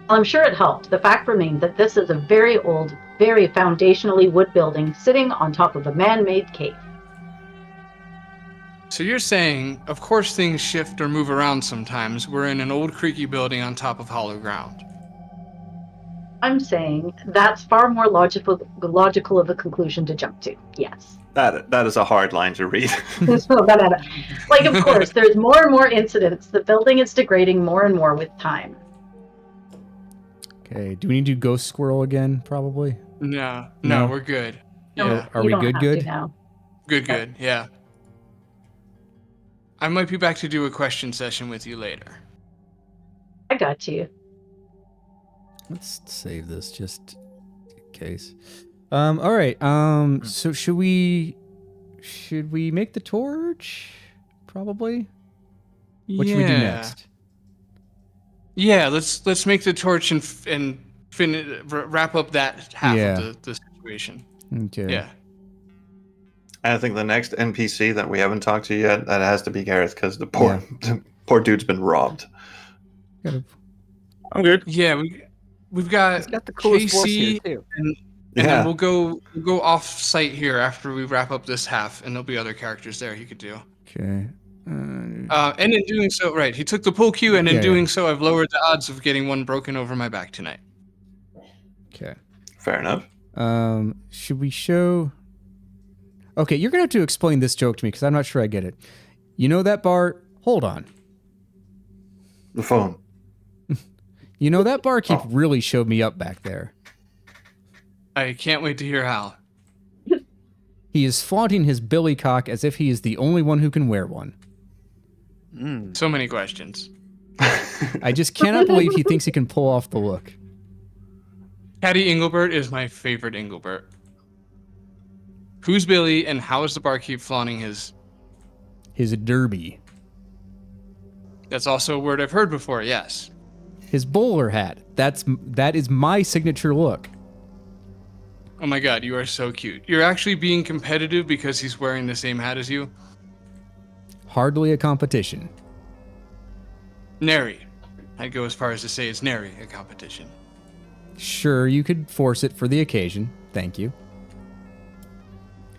While I'm sure it helped, the fact remained that this is a very old, very foundationally wood building sitting on top of a man-made cave. So you're saying, of course things shift or move around sometimes. We're in an old creaky building on top of hollow ground. I'm saying that's far more logical of a conclusion to jump to. Yes. That is a hard line to read. Like, of course, there's more and more incidents. The building is degrading more and more with time. Okay, do we need to do Ghost Squirrel again, probably? No, No? we're good. No, Yeah, Are you we don't good, have good? to now. good, yeah. I might be back to do a question session with you later. I got you. Let's save this just in case. All right. So should we make the torch? Probably. What should we do next? Yeah, let's make the torch and wrap up that half of the situation. Okay. Yeah. I think the next NPC that we haven't talked to yet, that has to be Gareth, because the poor dude's been robbed. I'm good. Yeah, we've got It's got the coolest voice here Casey, too. and Yeah. then we'll go off site here after we wrap up this half, and there'll be other characters there he could do. Okay. And in doing so, right, he took the pull cue, and in doing so, I've lowered the odds of getting one broken over my back tonight. Okay. Fair enough. Should we show? Okay, you're gonna have to explain this joke to me because I'm not sure I get it. You know that bar? Hold on. The phone. You know that barkeep really showed me up back there. I can't wait to hear how. He is flaunting his billy cock as if he is the only one who can wear one. So many questions. I just cannot believe he thinks he can pull off the look. Caddy Engelbert is my favorite Engelbert. Who's Billy, and how is the barkeep flaunting his... His derby. That's also a word I've heard before, yes. His bowler hat. That is my signature look. Oh my god, you are so cute. You're actually being competitive because he's wearing the same hat as you? Hardly a competition. Nary. I'd go as far as to say it's nary a competition. Sure, you could force it for the occasion. Thank you.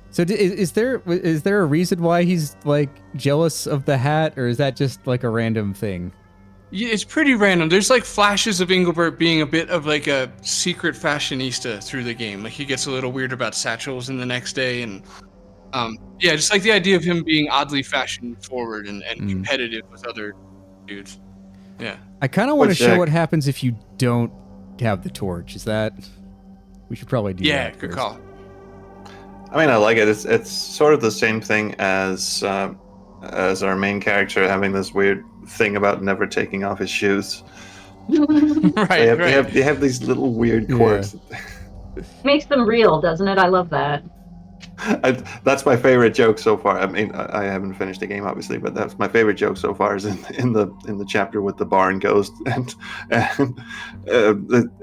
So is there a reason why he's like jealous of the hat, or is that just like a random thing? Yeah, it's pretty random. There's like flashes of Engelbert being a bit of like a secret fashionista through the game. Like he gets a little weird about satchels in the next day, and yeah, just like the idea of him being oddly fashion forward and competitive with other dudes. Yeah. I kind of want to show what happens if you don't have the torch. Is that we should probably do that. Yeah, good call. I mean, I like it. It's sort of the same thing as our main character having this weird thing about never taking off his shoes. Right, They have these little weird quirks. Makes them real, doesn't it? I love that. That's my favorite joke so far. I mean, I haven't finished the game, obviously, but that's my favorite joke so far. Is in the chapter with the barn ghost and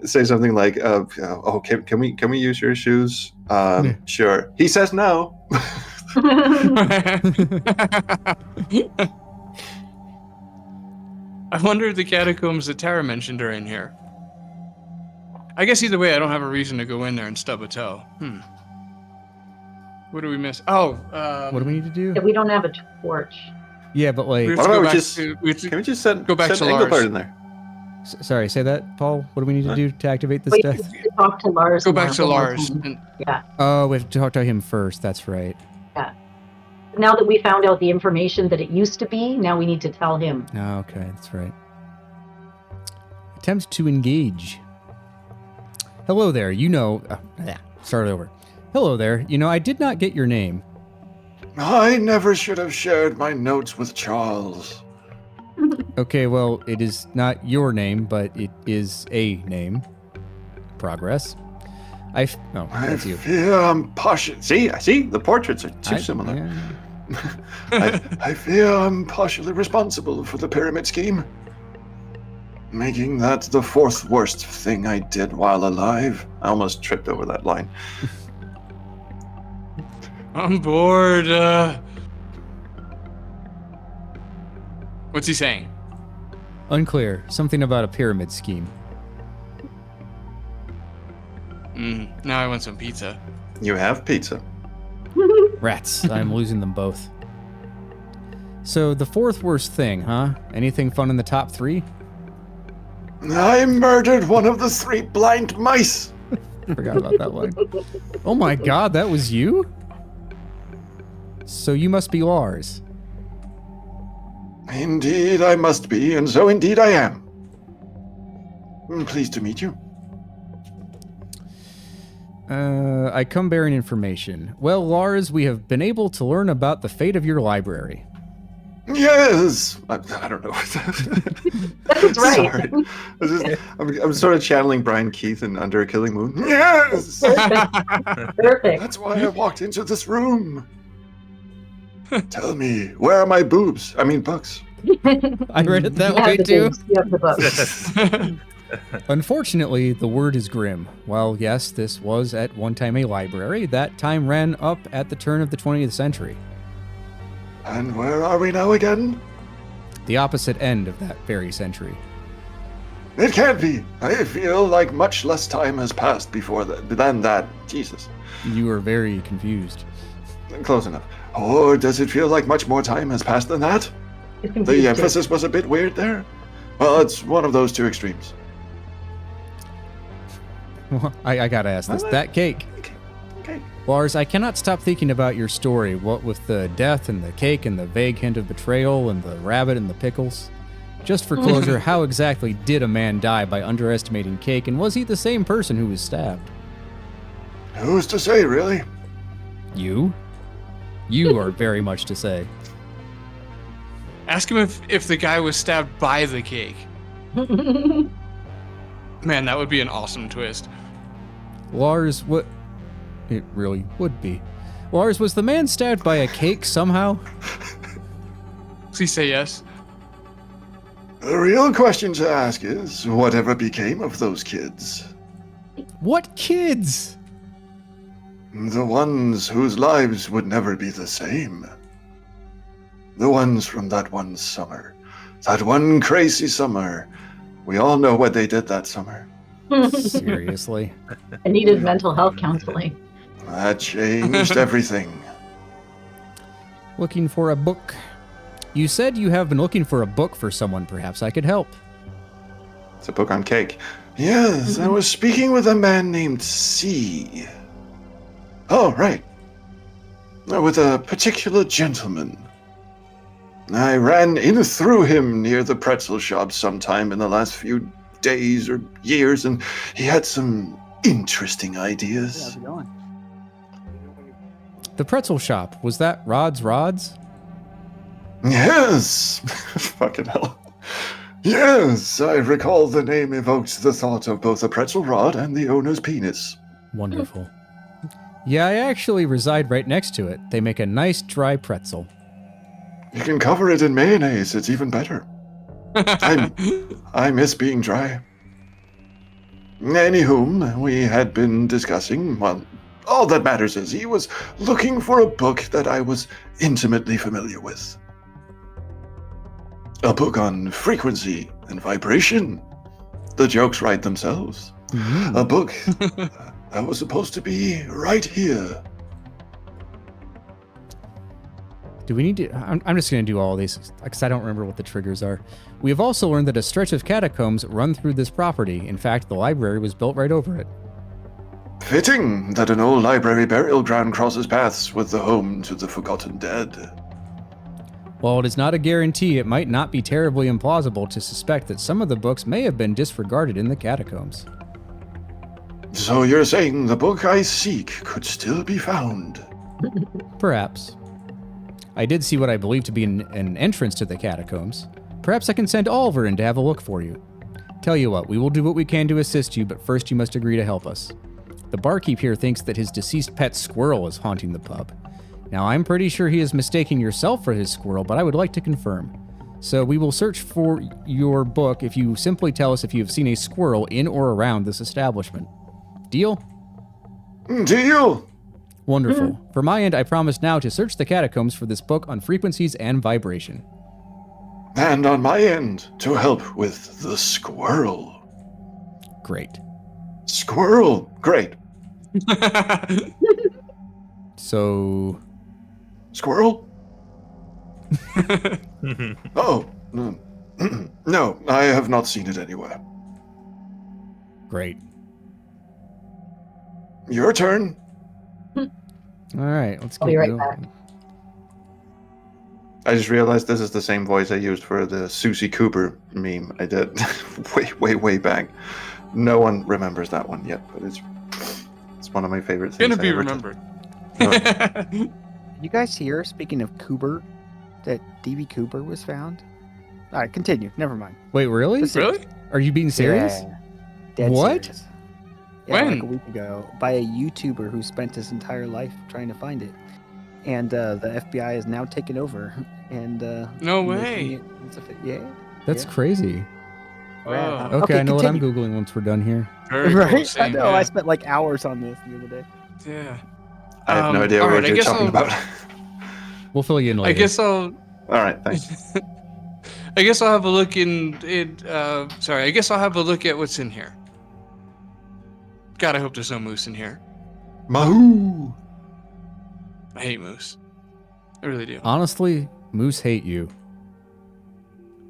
say something like, "Oh, can we use your shoes?" Sure. He says no. I wonder if the catacombs that Tara mentioned are in here. I guess either way, I don't have a reason to go in there and stub a toe. What do we miss? Oh, what do we need to do? Yeah, we don't have a torch. Yeah, but like, We have What to go about we back just to, we have to can we just send Go back to Engelbert Lars. in there? sorry, say that, Paul. What do we need to What? do to activate this Wait, death? we need to talk to Lars. go back more, to one more Lars. time. And Yeah. Oh, we have to talk to him first. That's right. Now that we found out the information that it used to be, now we need to tell him. Oh, okay, that's right. Attempt to engage. Hello there. Start over. Hello there. I did not get your name. I never should have shared my notes with Charles. Okay, well, it is not your name, but it is a name. Progress. I that's you. fear I'm partial. See, the portraits are too similar. Yeah. I fear I'm partially responsible for the pyramid scheme, making that the fourth worst thing I did while alive. I almost tripped over that line. I'm bored. What's he saying? Unclear. Something about a pyramid scheme. Now I want some pizza. You have pizza. Rats. I'm losing them both. So, the fourth worst thing, huh? Anything fun in the top 3? I murdered one of the 3 blind mice. Forgot about that one. Oh my god, that was you? So you must be Lars. Indeed I must be, and so indeed I am. Pleased to meet you. I come bearing information. Well, Lars, we have been able to learn about the fate of your library. Yes! I don't know. That's right. Sorry. I'm sort of channeling Brian Keith in Under a Killing Moon. Yes! Perfect. That's why I walked into this room. Tell me, where are my boobs? I mean, books. I read it that You way have the too. books, you have the books. Unfortunately, the word is grim. While yes, this was at one time a library, that time ran up at the turn of the 20th century. And where are we now again? The opposite end of that very century. It can't be. I feel like much less time has passed than that. Jesus. You are very confused. Close enough. Or does it feel like much more time has passed than that? It's confused The too. emphasis was a bit weird there. Well, it's one of those 2 extremes. Well, I gotta ask this. That cake. Okay. Lars, I cannot stop thinking about your story, what with the death and the cake and the vague hint of betrayal and the rabbit and the pickles. Just for closure, how exactly did a man die by underestimating cake, and was he the same person who was stabbed? Who's to say, really? You? You are very much to say. Ask him if the guy was stabbed by the cake. Man, that would be an awesome twist. Lars, what? It really would be. Lars, was the man stabbed by a cake somehow? Please say yes. The real question to ask is, whatever became of those kids? What kids? The ones whose lives would never be the same. The ones from that one summer. That one crazy summer. We all know what they did that summer. Seriously? I needed mental health counseling. That changed everything. Looking for a book. You said you have been looking for a book for someone. Perhaps I could help. It's a book on cake. Yes, I was speaking with a man named C. Oh, right. With a particular gentleman. I ran in through him near the pretzel shop sometime in the last few days or years, and he had some interesting ideas. How's it going? The pretzel shop. Was that Rod's? Yes! Fucking hell. Yes, I recall the name evoked the thought of both a pretzel rod and the owner's penis. Wonderful. Yeah, I actually reside right next to it. They make a nice dry pretzel. You can cover it in mayonnaise, it's even better. I miss being dry. Anywhom, we had been discussing, well, all that matters is he was looking for a book that I was intimately familiar with. A book on frequency and vibration. The jokes write themselves. A book that was supposed to be right here. Do we need to? I'm just going to do all of these because I don't remember what the triggers are. We have also learned that a stretch of catacombs run through this property. In fact, the library was built right over it. Fitting that an old library burial ground crosses paths with the home to the forgotten dead. While it is not a guarantee, it might not be terribly implausible to suspect that some of the books may have been disregarded in the catacombs. So you're saying the book I seek could still be found? Perhaps. I did see what I believe to be an entrance to the catacombs. Perhaps I can send Oliver in to have a look for you. Tell you what, we will do what we can to assist you, but first you must agree to help us. The barkeep here thinks that his deceased pet squirrel is haunting the pub. Now, I'm pretty sure he is mistaking yourself for his squirrel, but I would like to confirm. So we will search for your book if you simply tell us if you have seen a squirrel in or around this establishment. Deal? Deal! Wonderful. For my end, I promise now to search the catacombs for this book on frequencies and vibration. And on my end, to help with the squirrel. Great. Squirrel! Great. So... Squirrel? Oh, no, I have not seen it anywhere. Great. Your turn. All right, let's I'll keep be right going. back. I just realized this is the same voice I used for the Susie Cooper meme I did way back. No one remembers that one yet, but it's one of my favorite things. Gonna be I ever remembered. You guys hear, speaking of Cooper, that D.B. Cooper was found? All right, continue. Never mind. Wait, really? Really? Are you being serious? Yeah. Dead What? serious. Yeah, When? like a week ago, by a YouTuber who spent his entire life trying to find it. And the FBI is now taken over. And No making way. it into yeah. That's Yeah. crazy. Oh, Rad. Okay, I know continue. what I'm Googling once we're done here. very cool. Right? I Same, know. yeah. I spent like hours on this the other day. Yeah. I have no idea all what right, I you're guess talking I'll- about. We'll fill you in later. I guess I'll. All right, thanks. I guess I'll have a look sorry, I guess I'll have a look at what's in here. God, I hope there's no moose in here. Mahoo! I hate moose. I really do. Honestly, moose hate you.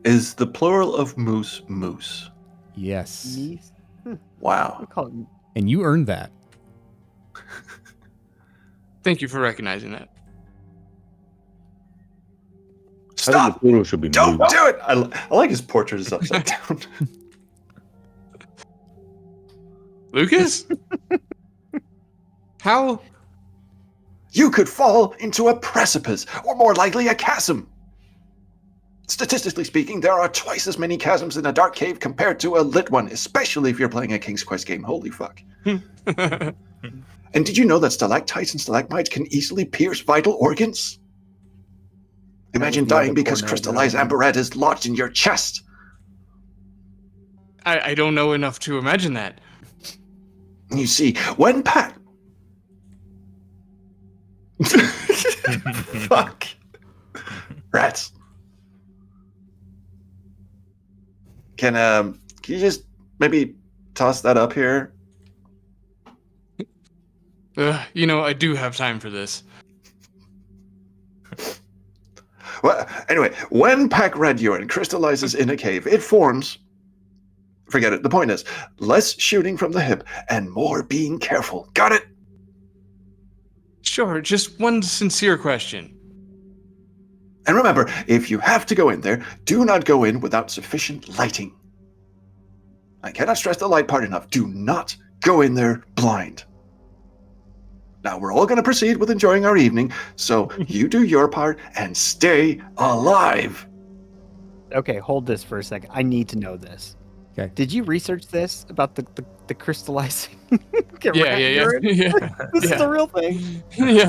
Is the plural of moose moose? Yes. Niece? Wow. I call it. And you earned that. Thank you for recognizing that. I think Stop! the plural should be Don't moose. do it! I like his portrait is upside down. Lucas? How? You could fall into a precipice, or more likely a chasm. Statistically speaking, there are twice as many chasms in a dark cave compared to a lit one, especially if you're playing a King's Quest game. Holy fuck. And did you know that stalactites and stalagmites can easily pierce vital organs? Imagine was the other dying because corner of the crystallized room. amberette is lodged in your chest. I don't know enough to imagine that. You see, when packed... Fuck. Rats. Can you just maybe toss that up here? You know, I do have time for this. Well, anyway, when pack red urine crystallizes in a cave, it forms... Forget it. The point is, less shooting from the hip and more being careful. Got it? Sure, just one sincere question. And remember, if you have to go in there, do not go in without sufficient lighting. I cannot stress the light part enough. Do not go in there blind. Now, we're all going to proceed with enjoying our evening, so you do your part and stay alive. Okay, hold this for a second. I need to know this. Okay. Did you research this about the crystallizing? Yeah. Yeah. This is Yeah. the real thing. Yeah.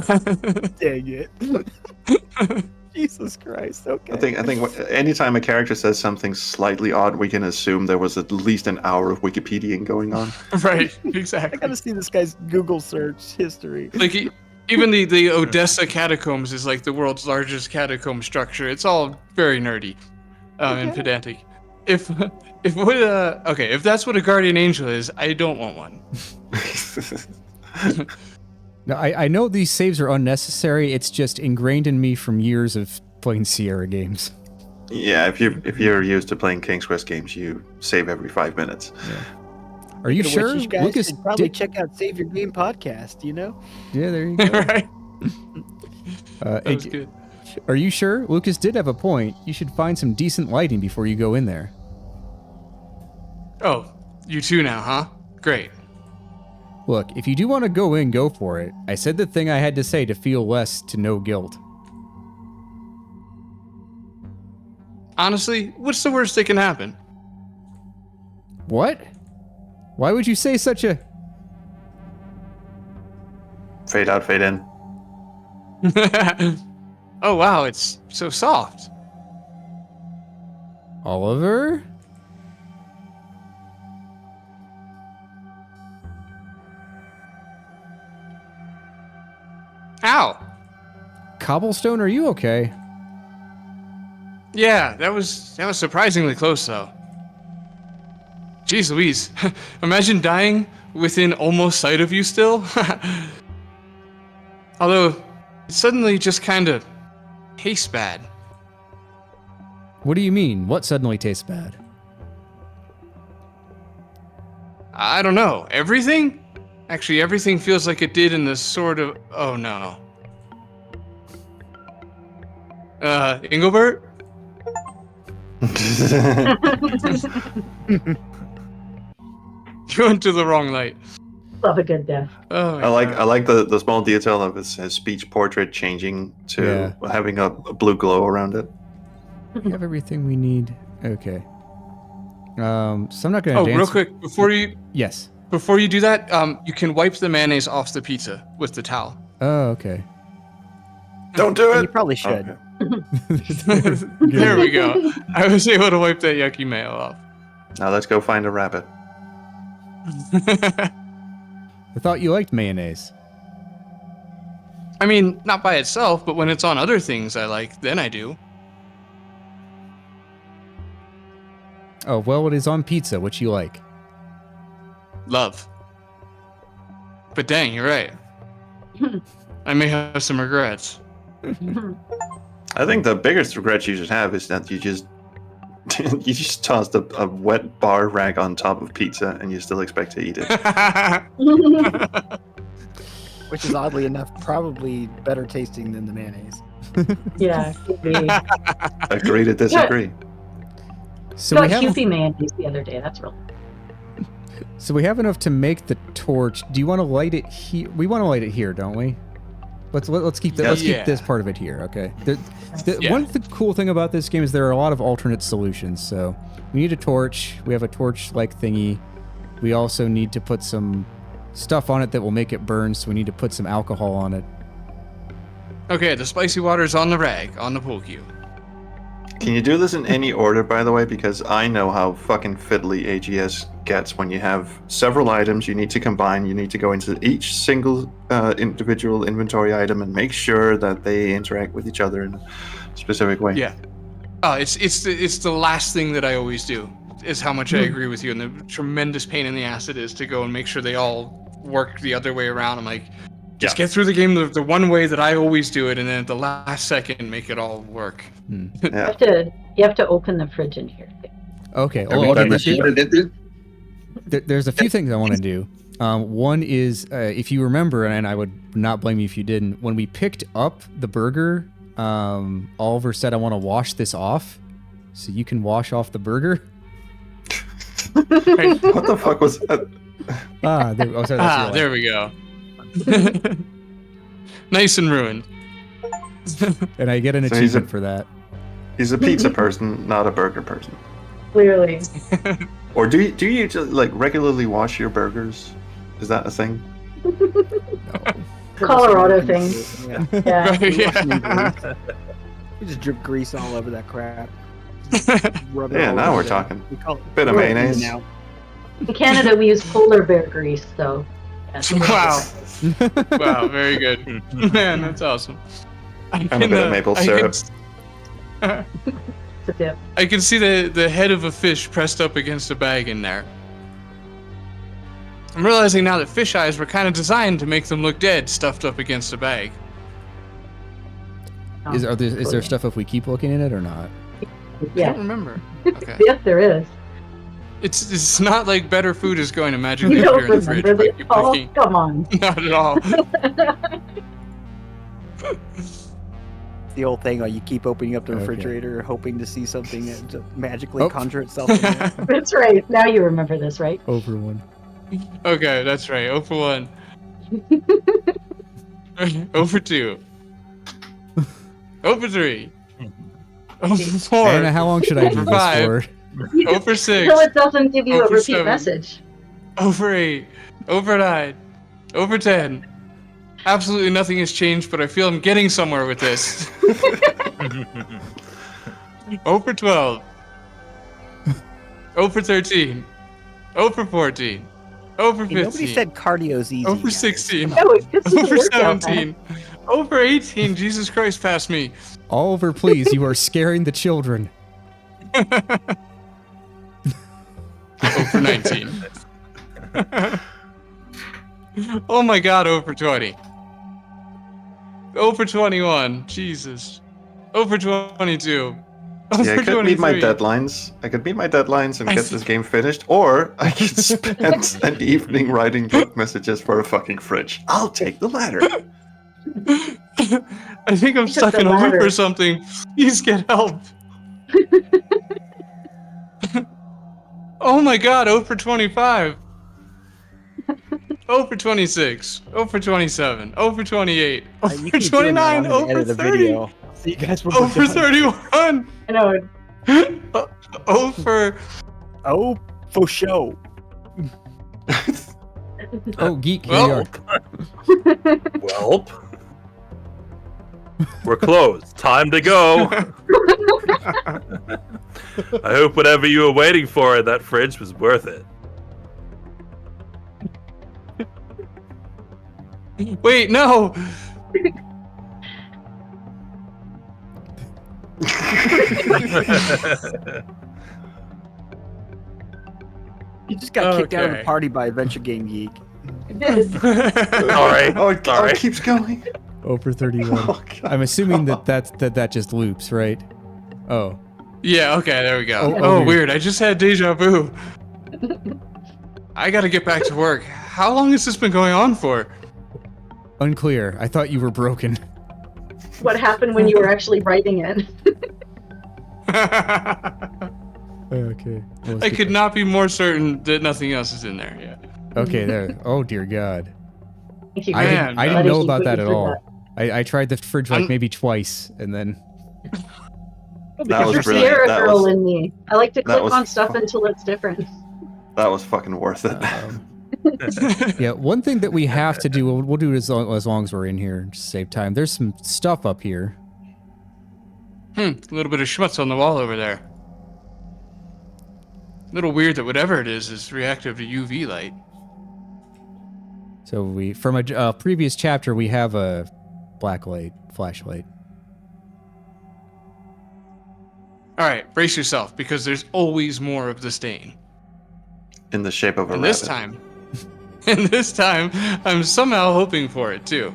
Dang it. Jesus Christ. Okay. I think anytime a character says something slightly odd, we can assume there was at least an hour of Wikipediaing going on. Right, I exactly. gotta see this guy's Google search history. Like even the Odessa catacombs is like the world's largest catacomb structure. It's all very nerdy and Okay. pedantic. If that's what a guardian angel is, I don't want one. No, I know these saves are unnecessary. It's just ingrained in me from years of playing Sierra games. Yeah, if you're used to playing King's Quest games, you save every 5 minutes. Yeah. Are you Speaking of sure? which, you guys Lucas should probably did- check out Save Your Game podcast. You know. Yeah, there you go. Right. That was Hey, good. are you sure? Lucas did have a point. You should find some decent lighting before you go in there. Oh, you too now, huh? Great. Look, if you do want to go in, go for it. I said the thing I had to say to feel less to no guilt. Honestly, what's the worst that can happen? What? Why would you say such a... Fade out, fade in. Oh wow, it's so soft. Oliver? Ow. Cobblestone, are you okay? Yeah, that was surprisingly close though. Jeez Louise. Imagine dying within almost sight of you still. Although, it suddenly just kind of tastes bad. What do you mean? What suddenly tastes bad? I don't know. Everything? Actually, everything feels like it did in the sort of... Oh no. Engelbert? You went to the wrong light. Love a good death. Oh my I God. like the small detail of his speech portrait changing to having a blue glow around it. We have everything we need. Okay. So I'm not gonna Oh, dance. real quick, before you do that, you can wipe the mayonnaise off the pizza with the towel. Oh, okay. Don't do it. You probably should. Okay. There we go. I was able to wipe that yucky mayo off. Now let's go find a rabbit. I thought you liked mayonnaise. I mean, not by itself, but when it's on other things I like, then I do. Oh, well, it is on pizza, which you like. Love. But dang, you're right. I may have some regrets. I think the biggest regret you should have is that you just you just tossed a wet bar rag on top of pizza and you still expect to eat it. Which is oddly enough probably better tasting than the mayonnaise. Yeah, could be. Agree to disagree. So Got we have Kewpie mayonnaise the other day. That's real. so we have enough to make the torch. Do you want to light it here? We want to light it here, don't we? Let's keep let's keep this part of it here, okay? One of the cool thing about this game is there are a lot of alternate solutions. So we need a torch. We have a torch-like thingy. We also need to put some stuff on it that will make it burn. So we need to put some alcohol on it. Okay, the spicy water's on the rag, on the pool cue. Can you do this in any order, by the way? Because I know how fucking fiddly AGS gets when you have several items you need to combine. You need to go into each single individual inventory item and make sure that they interact with each other in a specific way. Yeah. Oh, it's the last thing that I always do, is how much I agree with you, and the tremendous pain in the ass it is to go and make sure they all work the other way around. I'm like, just get through the game the one way that I always do it, and then at the last second make it all work. Yeah. You have to open the fridge in here. Okay. Every Well, time okay. I put it in, There's a few things I want to do. One is, if you remember, and I would not blame you if you didn't, when we picked up the burger, Oliver said, I want to wash this off, so you can wash off the burger. What the fuck was that? There we go. Nice and ruined. And I get an So he's achievement for that. He's a pizza person, not a burger person. Clearly. Or do you just, like, regularly wash your burgers? Is that a thing? Colorado thing. Yeah. Yeah. Right, yeah. You just drip grease all over that crap. Rub it Yeah, all now over we're there. talking. We call it Bit of rub mayonnaise. now. In Canada, we use polar bear grease, so. That's Wow. Wow, very good. Man, that's awesome. And a bit of maple syrup. It's a dip. I can see the head of a fish pressed up against a bag in there. I'm realizing now that fish eyes were kind of designed to make them look dead, stuffed up against a bag. Is there stuff if we keep looking in it or not? I Yeah. don't remember. Okay. Yes, there is. It's not like better food is going to magically You appear don't in the fridge. remember by this? keep Oh, looking. come on. Not at all. The old thing, like you keep opening up the Okay. refrigerator, hoping to see something that just magically Oh. conjure itself in there. That's right. Now you remember this, right? Over one. Okay, that's right. 0 for 1. 0 for 2. 0 for 3. 0 for 4. Anna, how long should I do Over this five. for? 0 for 6. So it doesn't give you a Over repeat 7. message. 0 for 8. 0 for 9. 0 for 10. Absolutely nothing has changed, but I feel I'm getting somewhere with this. 0 for 12. 0 for 13. 0 for 14. 0 for 15. Hey, nobody said cardio's easy. 0 for guys. 16. No, it just 0 doesn't for work out, 17. 0 for 18. Jesus Christ, pass me. Oliver, please, you are scaring the children. 0 for 19. Oh my god, 0 for 20. 0 for 21. Jesus. 0 for 22. 0 Yeah, I for could meet my 23. deadlines. I could meet my deadlines and get this game finished, or I could spend an evening writing joke messages for a fucking fridge. I'll take the latter. I think I'm Just stuck the in a loop ladder. or something. Please get help. Oh my god, 0 for 25. 0 for 26. 0 for 27. 0 for 28. 0 You for keep doing that, 29. I'm 0 gonna for edit the 30. video. So you guys will 0 be for done. 31. I know. 0 for... Oh, for show. Oh, geek, here Well, you are. Welp. We're closed. Time to go. I hope whatever you were waiting for in that fridge was worth it. Wait, no. You just got kicked out of the Okay. party by Adventure Game Geek. Sorry. Oh, it Sorry. keeps going. Over 31. Oh, God. I'm assuming that just loops, right? Oh. Yeah, okay, there we go. Oh, Oh, weird. weird. I just had deja vu. I gotta get back to work. How long has this been going on for? Unclear. I thought you were broken. What happened when you were actually writing it? Okay. Well, let's I get could that. not be more certain that nothing else is in there yet. Okay, there. Oh, dear God. Thank you I for didn't, I didn't letting know me about put that you at through all. I tried the fridge like I'm- maybe twice, and then... That was There's a brilliant. Sierra That girl was, in me. I like to that click was on stuff fun. until it's different. that was fucking worth it. Yeah, one thing that we have to do, we'll do it as long as we're in here, just to save time. There's some stuff up here. A little bit of schmutz on the wall over there. A little weird that whatever it is reactive to UV light. So we, from a previous chapter, we have a black light, flashlight. Alright, brace yourself, because there's always more of the stain. In the shape of a And rabbit. this time, I'm somehow hoping for it too.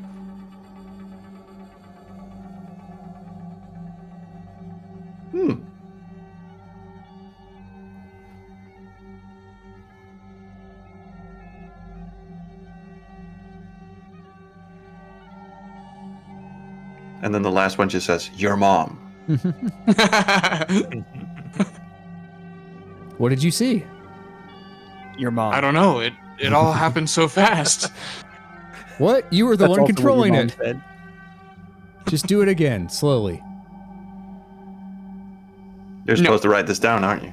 And then the last one just says, "Your mom." What did you see? Your mom. I don't know. It all happened so fast. What? You were the That's one also what your controlling mom it. said. Just do it again, slowly. You're No. supposed to write this down, aren't you?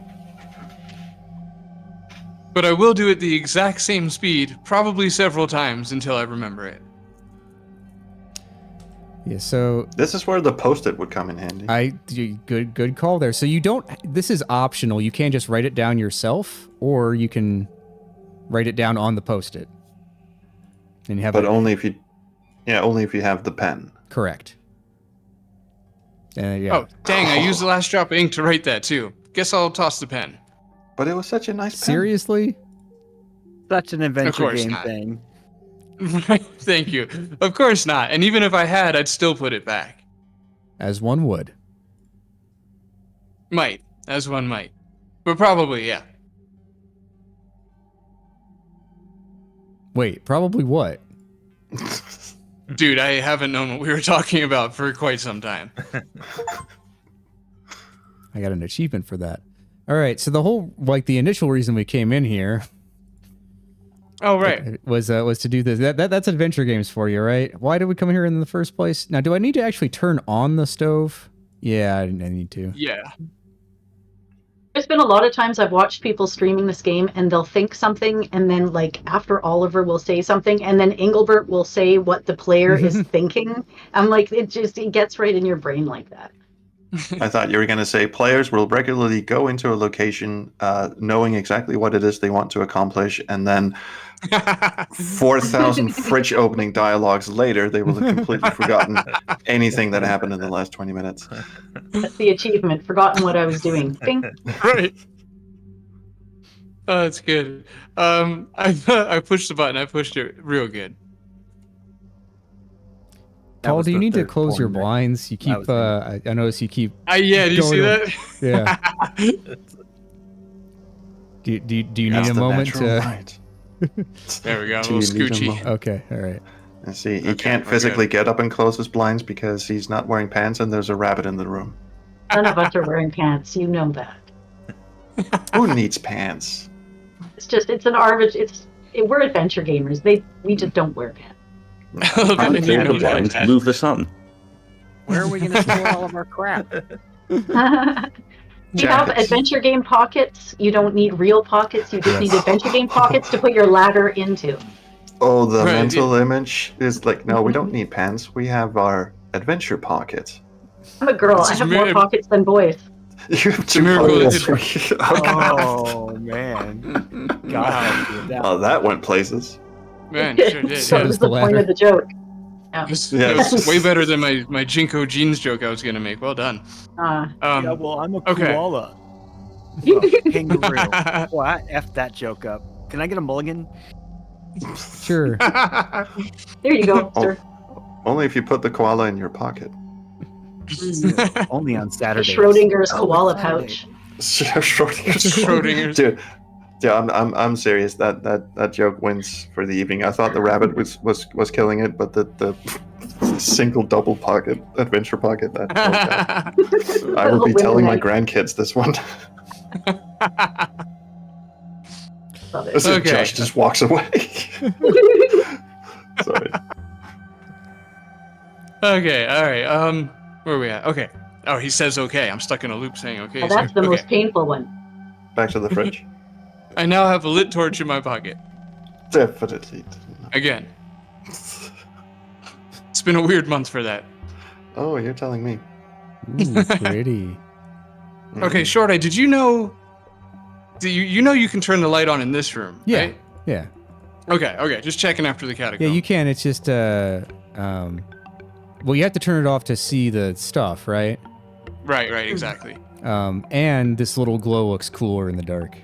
But I will do it the exact same speed, probably several times until I remember it. Yeah, so This is where the post-it would come in handy. good call there. So you don't, this is optional. You can't just write it down yourself, or you can write it down on the post-it. And you have But it only if you have the pen. correct. Yeah. Oh, dang, I used the last drop of ink to write that too. Guess I'll toss the pen. But it was such a nice pen. Seriously? such an adventure course game not. thing. Thank you. Of course not. And even if I had, I'd still put it back. As one would. Might, as one might. But probably, yeah. Wait, probably what? Dude, I haven't known what we were talking about for quite some time. I got an achievement for that. All right, so the whole, like, the initial reason we came in here Oh, right. was to do this. That's adventure games for you, right? Why did we come here in the first place? Now, do I need to actually turn on the stove? Yeah, I need to. Yeah. There's been a lot of times I've watched people streaming this game and they'll think something, and then like after Oliver will say something, and then Engelbert will say what the player is thinking. I'm like, it gets right in your brain like that. I thought you were going to say players will regularly go into a location knowing exactly what it is they want to accomplish, and then 4,000 fridge opening dialogues later, they will have completely forgotten anything that happened in the last 20 minutes. That's the achievement. Forgotten what I was doing. Bing. Right. Oh, that's good. I pushed the button. I pushed it real good. That Paul, was do you the need to third close your corner. blinds? You keep, I notice you keep. Yeah, do you see going that? Yeah. Do you need That's a the moment natural to? right. There we go. A Do little you need a scoochy. moment? Okay, all right. And see, he Okay, can't we're physically good. get up and close his blinds because he's not wearing pants and there's a rabbit in the room. None of us are wearing pants. You know that. Who needs pants? It's an arbitrary. We're adventure gamers. We just don't wear pants. And you Unclear know the that. blinds, move the sun. Where are we going to store all of our crap? You have Jackets. adventure game pockets. You don't need real pockets. You just need adventure game pockets to put your ladder into. Oh, the Right, mental image is like, no, we don't need pants. We have our adventure pockets. I'm a girl. It's I just have more mir- pockets than boys. You have a two miracle it pockets. Okay. Oh, man. God help you with that. Well, that went places. Man, sure did. So That Yeah. does was the the point ladder. of the joke. That was Yes. way better than my Jinko jeans joke I was gonna make. Well done. Yeah, well, I'm a okay. koala. Kangaroo. Well, I effed that joke up. Can I get a mulligan? Sure. There you go, Oh, sir. only if you put the koala in your pocket. Only on Saturdays. Schrodinger's Oh, koala it's Saturday. pouch. Schrodinger's. Dude, I'm serious. That joke wins for the evening. I thought the rabbit was killing it, but the single double pocket adventure pocket. That I will be telling my grandkids this one. Love it. As if Okay. Josh just walks away. Sorry. Okay, all right. Where are we at? Okay. Oh, he says okay. I'm stuck in a loop saying okay. Well, that's the okay. most painful one. Back to the fridge. I now have a lit torch in my pocket. Definitely. Again. It's been a weird month for that. Oh, you're telling me. Ooh, pretty. Okay, Shorty, did you know... You know you can turn the light on in this room, Yeah. right? Yeah. Okay, just checking after the catacomb. Yeah, you can. It's just well, you have to turn it off to see the stuff, right? Right, exactly. And this little glow looks cooler in the dark.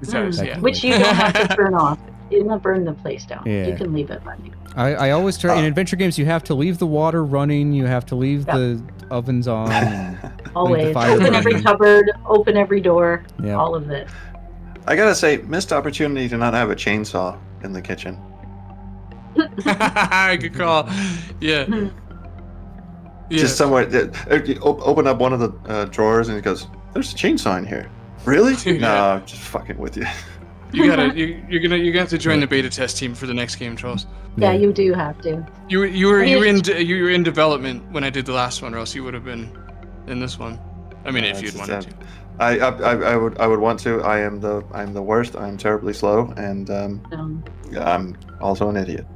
It does, yeah. Which you don't have to turn off. It won't burn the place down. Yeah. You can leave it running. I always try in adventure games. You have to leave the water running. You have to leave the ovens on. And Always. fire Open every burning. cupboard, open every door, Yeah. all of it. I gotta say, missed opportunity to not have a chainsaw in the kitchen. Good call. Yeah. Just somewhere. Open up one of the drawers and it goes, "There's a chainsaw in here." Really? Dude, No, yeah. I'm just fucking with you. You're gonna have to join the beta test team for the next game, Charles. Yeah, you do have to. You were in development when I did the last one, or else you would have been in this one. I mean, if you'd wanted to. I would want to. I'm the worst. I'm terribly slow, and I'm also an idiot.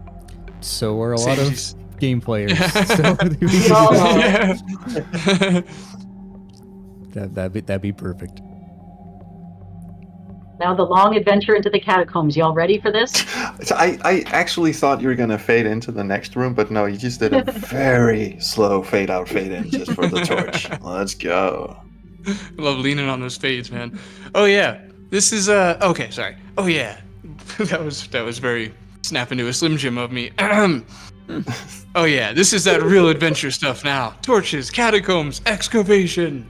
So are a lot of Jeez. game players. So We all are. Yeah. that'd be perfect. Now the long adventure into the catacombs. Y'all ready for this? So I actually thought you were gonna fade into the next room, but no, you just did a very slow fade out, fade in just for the torch. Let's go. I love leaning on those fades, man. Oh yeah, this is okay. Sorry. Oh yeah, That was very snap into a Slim Jim of me. Oh yeah, this is that real adventure stuff now. Torches, catacombs, excavation.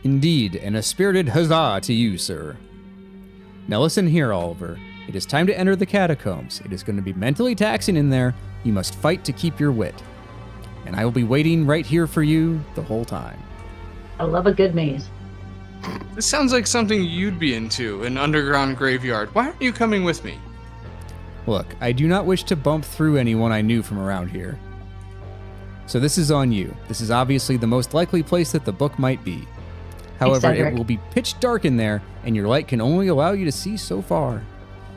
Indeed, and a spirited huzzah to you, sir. Now listen here, Oliver. It is time to enter the catacombs. It is going to be mentally taxing in there. You must fight to keep your wit. And I will be waiting right here for you the whole time. I love a good maze. This sounds like something you'd be into, an underground graveyard. Why aren't you coming with me? Look, I do not wish to bump through anyone I knew from around here. So this is on you. This is obviously the most likely place that the book might be. However, it will be pitch dark in there, and your light can only allow you to see so far.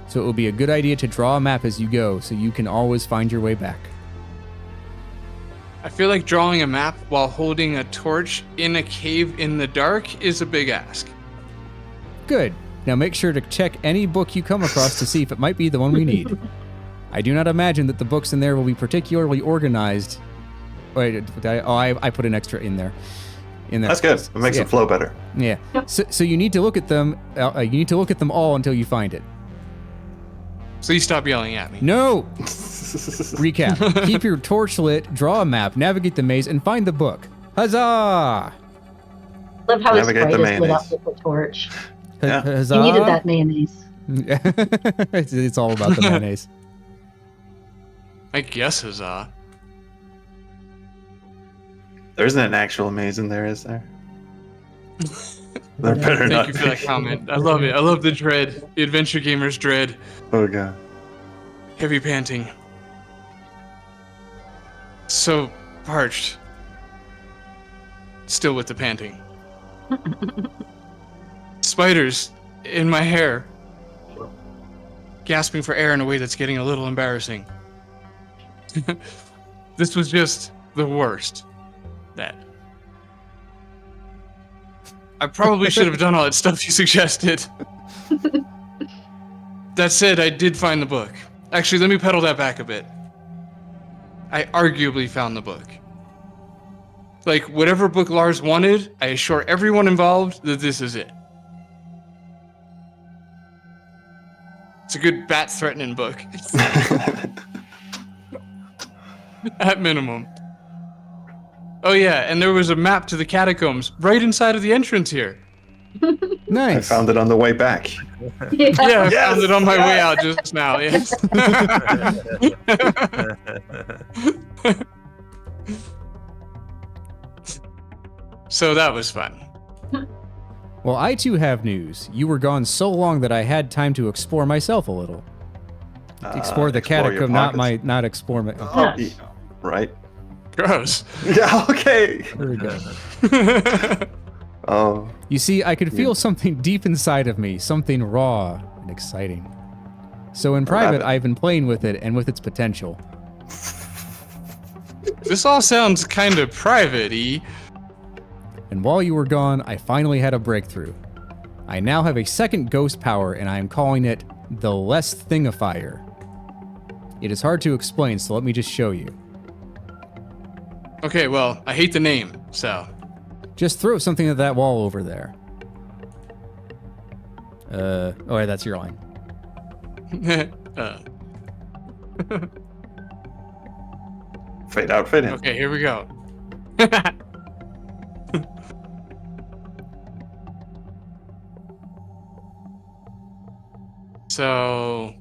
So it will be a good idea to draw a map as you go, so you can always find your way back. I feel like drawing a map while holding a torch in a cave in the dark is a big ask. Good. Now make sure to check any book you come across to see if it might be the one we need. I do not imagine that the books in there will be particularly organized. Wait, I put an extra in there. That's good. It makes it flow better. Yeah. So you need to look at them. You need to look at them all until you find it. Please stop yelling at me. No. Recap. Keep your torch lit. Draw a map. Navigate the maze and find the book. Huzzah! Love how his Navigate sprite the is lit up mayonnaise. with the torch. Yeah. Huzzah! You needed that mayonnaise. It's all about the mayonnaise. I guess huzzah. There isn't an actual maze in there, is there? There better not. Thank you for that comment. I love it. I love the dread. The adventure gamer's dread. Oh god. Heavy panting. So parched. Still with the panting. Spiders in my hair. Gasping for air in a way that's getting a little embarrassing. This was just the worst. That. I probably should have done all that stuff you suggested. That said, I did find the book. Actually, let me pedal that back a bit. I arguably found the book. Like, whatever book Lars wanted, I assure everyone involved that this is it. It's a good bat-threatening book. At minimum. Oh yeah, and there was a map to the catacombs right inside of the entrance here. I Nice. found it on the way back. Yeah, I Yes! found it on my way out just now, yes. So that was fun. Well, I too have news. You were gone so long that I had time to explore myself a little. Explore the explore your catacomb, not explore my. Oh, Oh, yeah, right. Gross. Yeah, okay. there we go. Oh, You see, I could feel something deep inside of me, something raw and exciting. So in private, rabbit. I've been playing with it and with its potential. This all sounds kind of private-y. And while you were gone, I finally had a breakthrough. I now have a second ghost power, and I am calling it the Less Thingifier. It is hard to explain, so let me just show you. Okay, well, I hate the name, so. Just throw something at that wall over there. Oh, yeah, that's your line. fade out, fade in. Okay, here we go. So,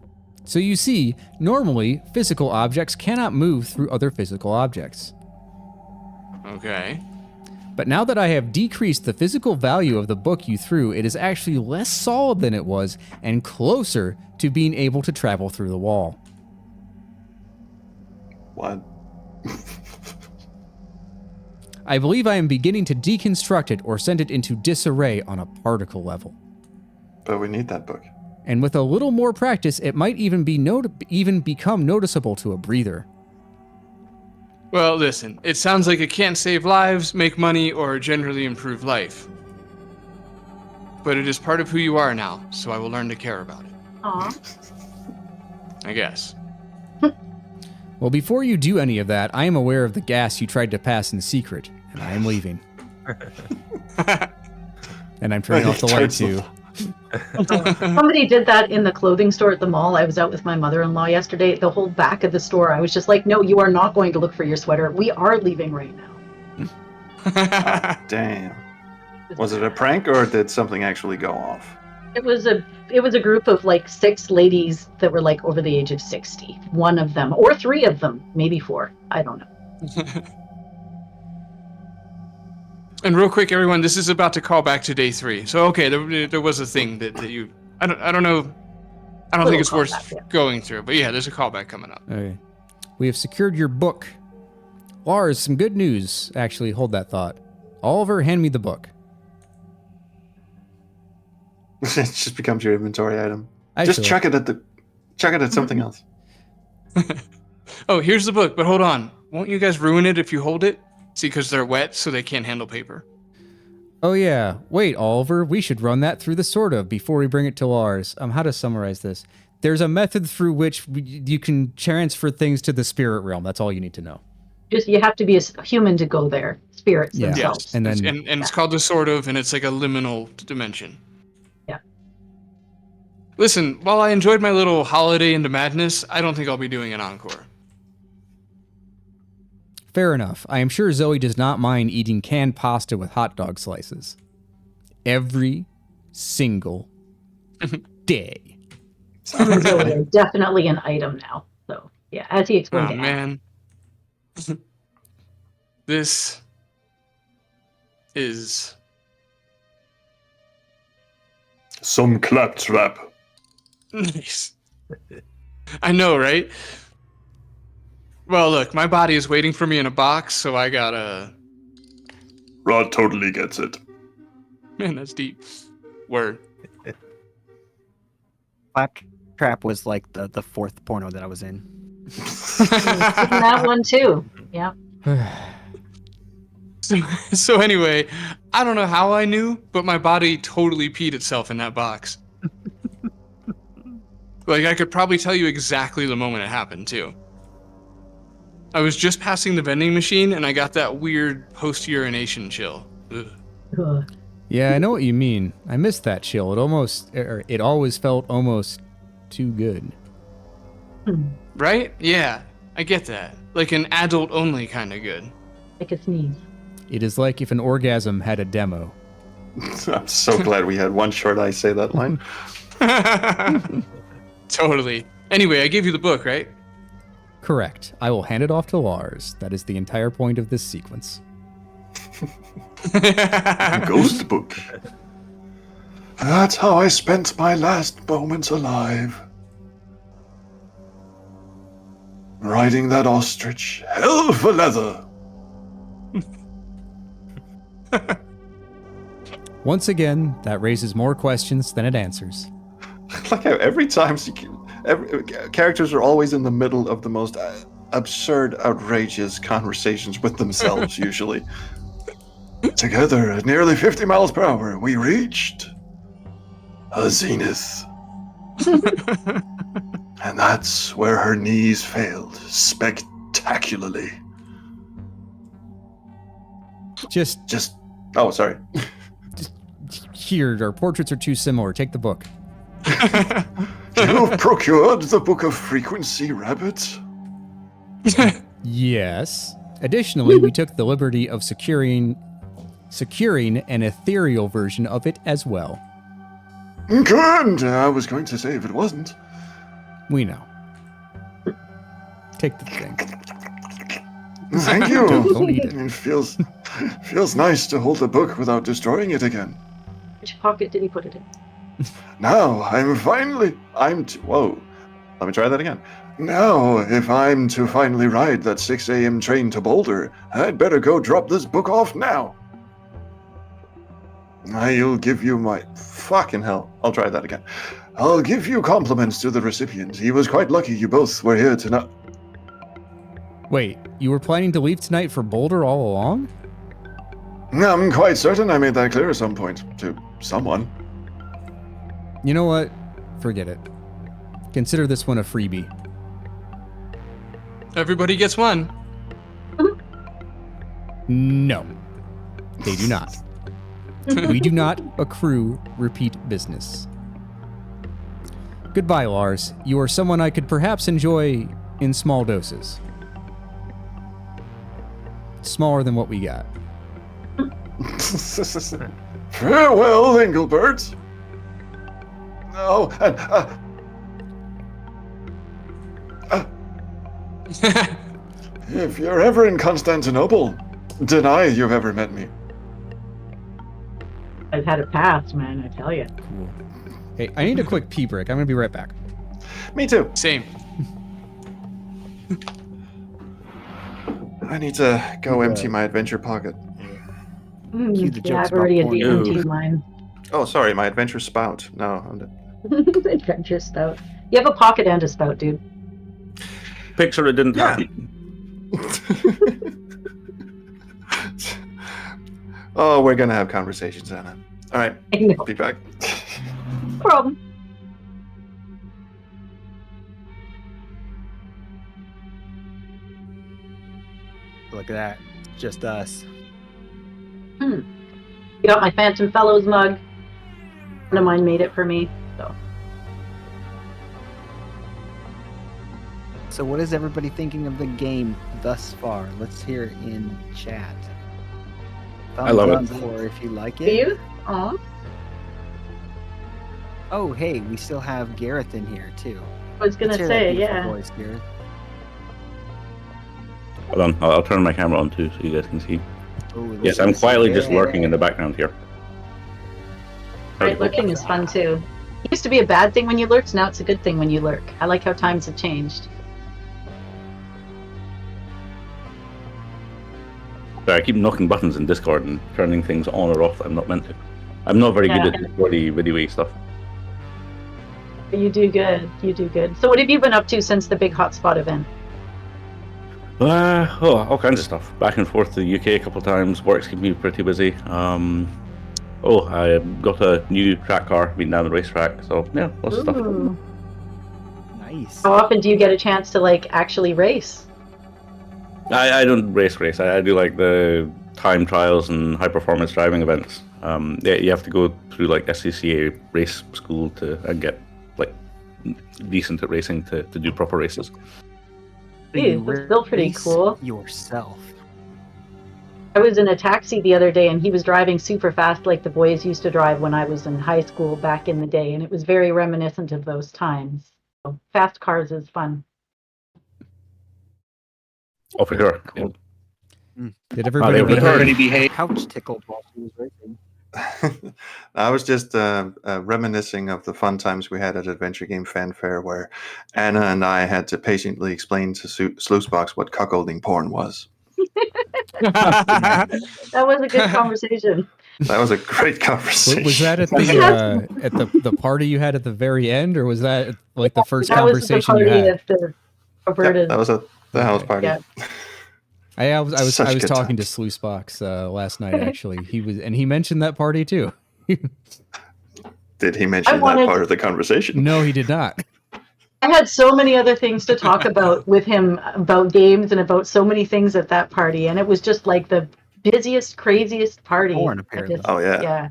So you see, normally, physical objects cannot move through other physical objects. okay. But now that I have decreased the physical value of the book you threw, it is actually less solid than it was and closer to being able to travel through the wall. What? I believe I am beginning to deconstruct it or send it into disarray on a particle level. But we need that book. And with a little more practice, it might even become noticeable to a breather. Well, listen, it sounds like it can't save lives, make money, or generally improve life. But it is part of who you are now, so I will learn to care about it. Aw. I guess. Well, before you do any of that, I am aware of the gas you tried to pass in secret, and I am leaving. And I'm turning off the light too. Somebody did that in the clothing store at the mall. I was out with my mother-in-law yesterday. The whole back of the store, I was just like, no, you are not going to look for your sweater. We are leaving right now. Oh, damn. Was it a prank or did something actually go off? It was a group of like 6 ladies that were like over the age of 60. One of them, or 3 of them, maybe 4. I don't know. And real quick, everyone, this is about to call back to day 3. So okay, there was a thing that you. I don't know. I don't think it's worth going through, but yeah, there's a callback coming up. Okay. We have secured your book. Lars, some good news. Actually, hold that thought. Oliver, hand me the book. It just becomes your inventory item. Actually, Just chuck it at something else. Oh, here's the book, but hold on. Won't you guys ruin it if you hold it? See, because they're wet, so they can't handle paper. Oh yeah. Wait, Oliver, we should run that through the sort of before we bring it to Lars. How to summarize this? There's a method through which you can transfer things to the spirit realm. That's all you need to know. Just you have to be a human to go there. Spirits themselves. And then and it's called the sort of, and it's like a liminal dimension. Yeah. Listen, while I enjoyed my little holiday into madness, I don't think I'll be doing an encore. fair enough. I am sure Zoe does not mind eating canned pasta with hot dog slices. Every single day. Zoe are definitely an item now. So yeah, as he explained. Oh man. This is some claptrap. nice. I know, right? Well, look, my body is waiting for me in a box, so I gotta... Rod totally gets it. Man, that's deep. Word. Claptrap was like the fourth porno that I was in. That one too. Yeah. So anyway, I don't know how I knew, but my body totally peed itself in that box. Like, I could probably tell you exactly the moment it happened, too. I was just passing the vending machine, and I got that weird post-urination chill. Ugh. Yeah, I know what you mean. I missed that chill. It always felt almost too good. Right? Yeah, I get that. Like an adult-only kind of good. Like a sneeze. It is like if an orgasm had a demo. I'm so glad we had one short I say that line. Totally. Anyway, I gave you the book, right? Correct. I will hand it off to Lars. That is the entire point of this sequence. Ghost book. That's how I spent my last moments alive. Riding that ostrich, hell for leather. Once again, that raises more questions than it answers. Like how every time characters are always in the middle of the most absurd, outrageous conversations with themselves, usually. Together at nearly 50 miles per hour, we reached a zenith. And that's where her knees failed spectacularly. Just oh, sorry. Here, our portraits are too similar. Take the book. You've procured the Book of Frequency, Rabbit? Yes. Additionally, we took the liberty of securing an ethereal version of it as well. Good! I was going to say if it wasn't. We know. Take the thing. Thank you. Don't eat it. It feels nice to hold the book without destroying it again. Which pocket did he put it in? Now, whoa. Let me try that again. Now, if I'm to finally ride that 6 a.m. train to Boulder, I'd better go drop this book off now. I'll give you my... Fucking hell. I'll try that again. I'll give you compliments to the recipient. He was quite lucky you both were here tonight. Wait, you were planning to leave tonight for Boulder all along? I'm quite certain I made that clear at some point. To someone. You know what? Forget it. Consider this one a freebie. Everybody gets one. No. They do not. We do not accrue repeat business. Goodbye, Lars. You are someone I could perhaps enjoy in small doses. Smaller than what we got. Farewell, Engelbert. Oh, and if you're ever in Constantinople, deny you've ever met me. I've had it passed, man, I tell you. Cool. Hey, I need a quick pee break. I'm going to be right back. Me too. Same. I need to go empty my adventure pocket. Cue the Yeah, jokes I've already about porn. emptied mine. Oh, sorry, my adventure spout. No, Adventure spout. You have a pocket and a spout, dude. Picture it didn't Yeah. happen. Oh, we're gonna have conversations, Anna. All right, I know. I'll be back. No problem. Look at that. Just us. You got my Phantom Fellows mug. A friend of mine made it for me. So what is everybody thinking of the game thus far? Let's hear it in chat. I love it. Thumbs up for if you like Do it. you? Aw. Oh, hey, we still have Gareth in here too. I was gonna Let's hear that say, beautiful yeah. voice, Gareth. Hold on, I'll turn my camera on too so you guys can see. Oh, Yes, listen I'm to quietly Gareth. just lurking in the background here. Right, lurking is fun too. It used to be a bad thing when you lurked, now it's a good thing when you lurk. I like how times have changed. Sorry, I keep knocking buttons in Discord and turning things on or off that I'm not meant to. I'm not very good at Discord-y, video-y stuff. You do good. You do good. So what have you been up to since the big hotspot event? All kinds of stuff. Back and forth to the UK a couple of times. Work's keeping me pretty busy. I got a new track car, been down the racetrack. So yeah, lots of stuff. Ooh. Nice. How often do you get a chance to like actually race? I don't race. I do like the time trials and high performance driving events. Yeah, you have to go through like SCCA race school and get like decent at racing to do proper races. Dude, that's still pretty Race cool. Yourself. I was in a taxi the other day and he was driving super fast like the boys used to drive when I was in high school back in the day, and it was very reminiscent of those times. So, fast cars is fun. Oh, for sure. Cool. Did everybody they were behave? Couch tickled while she was racing. I was just reminiscing of the fun times we had at Adventure Game Fanfare, where Anna and I had to patiently explain to Sluicebox what cuckolding porn was. That was a good conversation. That was a great conversation. Was that at the party you had at the very end, or was that like the first That was the conversation you party had? at the perverted. Yep, that was at the house party. Yeah. I was Such good talking to times. Sluicebox last night actually. He mentioned that party too. Did he mention that part of the conversation? No, he did not. I had so many other things to talk about with him about games and about so many things at that party, and it was just like the busiest, craziest party. Porn, I apparently. Oh, yeah. Yeah.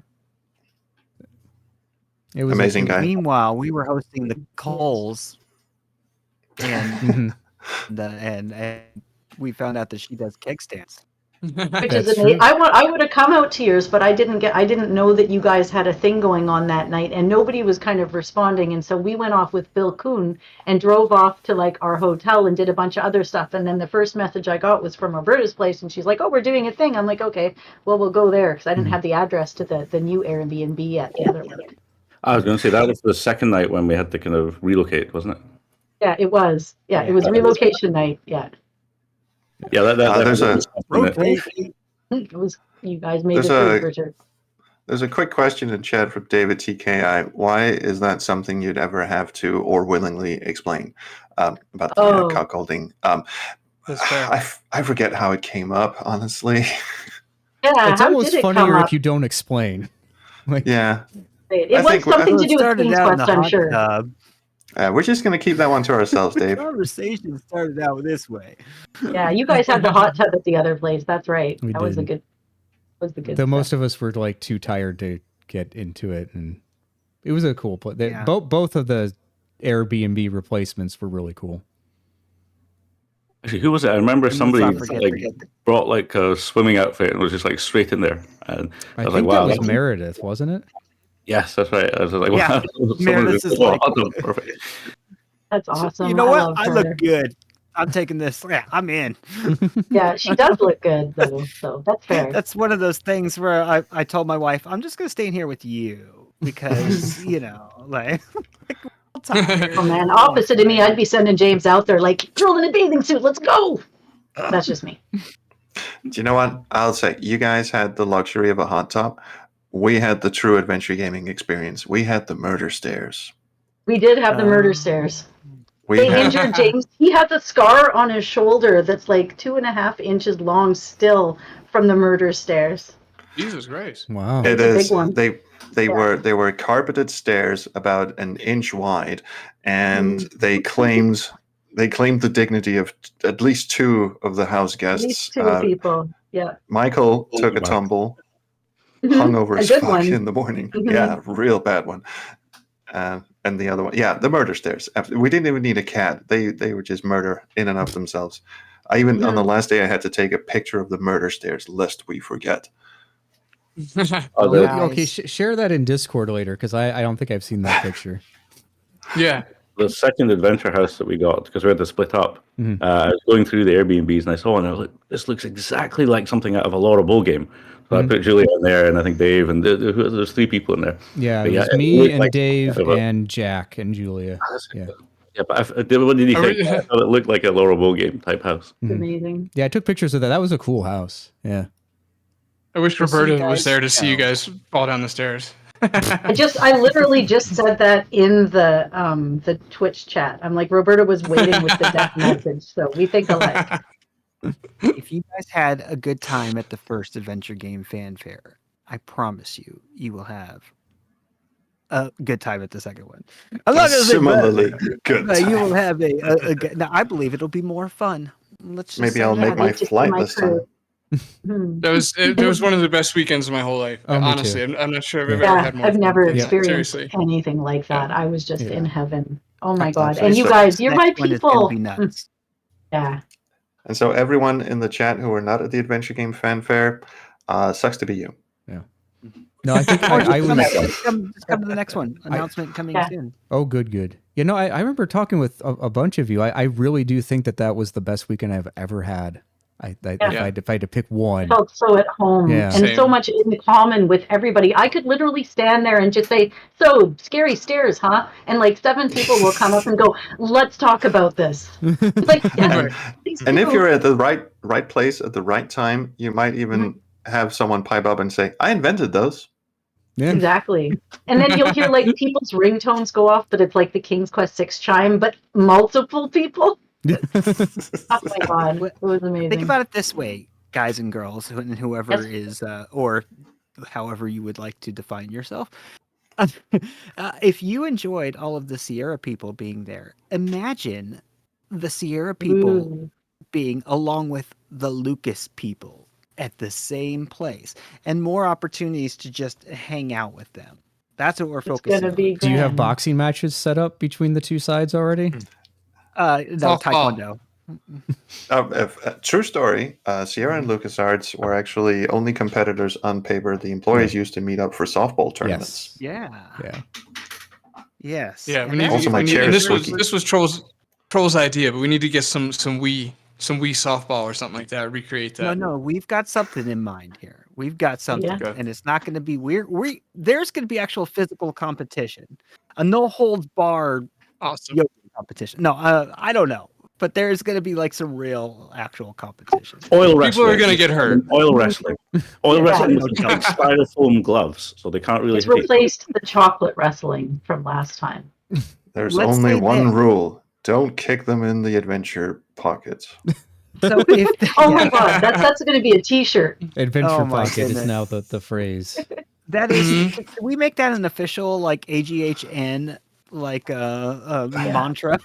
It was Amazing guy. Meanwhile, we were hosting the Coles, and and we found out that she does keg stands. Which That's is true. amazing. I would have come out to yours, but I didn't know that you guys had a thing going on that night, and nobody was kind of responding, and so we went off with Bill Kuhn and drove off to like our hotel and did a bunch of other stuff, and then the first message I got was from Roberta's place, and she's like, "Oh, we're doing a thing." I'm like, "Okay, well, we'll go there," because I didn't have the address to the new Airbnb yet, the other one. I was going to say that was the second night when we had to kind of relocate, wasn't it? Yeah, it was. Yeah, it was relocation night. Yeah, Yeah, that there's was it was. You guys made There's it through, a- Richard. There's a quick question in chat from David TKI. Why is that something you'd ever have to or willingly explain about the Oh. cuckolding? That's fair. I forget how it came up, honestly. Yeah, It's how almost did it come funnier up? if you don't explain. Like, Yeah, It I was think- something to do with started King's out in Quest, the I'm hot sure. tub. we're just going to keep that one to ourselves, The Dave. conversation started out this way. Yeah, you guys had the hot tub at the other place. That's right. We That was a did. Was the good The stuff. most of us were like too tired to get into it, and it was a cool place. Yeah. Both of the Airbnb replacements were really cool. Actually, who was it? I remember And let's somebody not forget like the- brought like a swimming outfit and was just like straight in there. And I I was think like, wow. that was that's- Meredith, wasn't it? Yes, that's right. I was like, Yeah, wow. someone Meredith just- is like- perfect. That's awesome. You know what? love I her. look good. I'm taking this. Yeah, I'm in. Yeah, she does look good though, so that's fair. That's one of those things where I told my wife, I'm just going to stay in here with you because, like, Oh man, opposite of me, I'd be sending James out there like, girl in a bathing suit, let's go. That's just me. Do you know what? I'll say you guys had the luxury of a hot top. We had the true adventure gaming experience. We had the murder stairs. We did have the murder stairs. We They had injured James. He has a scar on his shoulder that's like 2.5 inches long still from the murder stairs. Jesus Christ. Wow. it a is big one. they Yeah. were carpeted stairs about an inch wide, and they claimed the dignity of at least two of the house At guests. least two people. Yeah. Michael took a wow. tumble, Mhm. hung over A his good fuck one. in the morning. Mhm. Yeah, real bad one. And the other one, yeah, the murder stairs. We didn't even need a cat. They were just murder in and of themselves. I even on the last day I had to take a picture of the murder stairs lest we forget. Oh, the- Nice. Okay, share that in Discord later because I don't think I've seen that picture. Yeah. the second adventure house that we got, because we had to split up, Mhm. I was going through the Airbnbs and I saw one and I was like, this looks exactly like something out of a Laura Bowl game. So I Mhm. put Julia in there and I think Dave, and there's three people in there. Yeah, But it was it me looked and like Dave kind of a- and Jack and Julia. Yeah. Yeah, but what did you think? I thought it looked like a Laura Bowl game type house. It's Mhm. amazing. Yeah, I took pictures of that. That was a cool house. Yeah. I wish Just so you Roberta was guys there to see you know. guys fall down the stairs. I literally just said that in the Twitch chat. I'm like, Roberta was waiting with the death message, so we think alike. If you guys had a good time at the first adventure game fanfare, I promise you, you will have a good time at the second one. I'm not gonna say Similarly better, good. but you will time. have a good. Now, I believe it'll be more fun. Let's just Maybe say I'll that. make my Just see flight my this crew. time. Hmm. That was one of the best weekends of my whole life. Oh, me Honestly, too. I'm not sure I've ever Yeah. had more. I've fun. never Yeah, experienced seriously. anything like that. I was just Yeah. in heaven. Oh my god! Absolutely. And you So guys, This you're my next one is gonna people. be nuts. Yeah. And so everyone in the chat who are not at the adventure game fanfare, sucks to be you. No, I think Or I just was. just come to the next one. Announcement coming Yeah. soon. Oh, good. You know, I remember talking with a bunch of you. I really do think that was the best weekend I've ever had. If I had to pick one. Felt so at home Yeah. and so Same. much in common with everybody. I could literally stand there and just say, "So scary stairs, huh?" And like 7 people will come up and go, "Let's talk about this." It's like, yes, And, please and if do. you're at the right place at the right time, you might even have someone pipe up and say, "I invented those." Yeah. Exactly. And then you'll hear like people's ringtones go off, but it's like the King's Quest 6 chime, but multiple people. Oh my god, it was amazing. Think about it this way, guys and girls, and whoever Yes. is, or however you would like to define yourself. If you enjoyed all of the Sierra people being there, imagine the Sierra people Ooh. being along with the Lucas people at the same place, and more opportunities to just hang out with them. That's what we're It's focusing gonna on. be Do you have grand. boxing matches set up between the two sides already? No, Softball. Taekwondo. True story. Sierra and LucasArts were actually only competitors on paper. The employees used to meet up for softball tournaments. Yeah. Yeah. Yes. Yeah, we And need that- Also, my we need, chair and is this was squeaky. this was Troll's idea, but we need to get some Wii softball or something like that. Recreate that. No, we've got something in mind here. We've got something, Okay. and it's not going to be weird. There's going to be actual physical competition, a no holds barred Awesome. yoga competition. No, I don't know, but there's going to be like some real actual competition. Oil wrestling. People are gonna get hurt. Oil wrestling. Oil Yeah, wrestling no with joke. big styrofoam gloves, so they can't really It's hit. replaced the chocolate wrestling from last time. There's Let's only say one this. rule: don't kick them in the adventure pockets. So if Oh my god, that's going to be a T-shirt. Adventure Oh my Pocket is goodness. now the phrase. that is, can we make that an official like AGHN like mantra?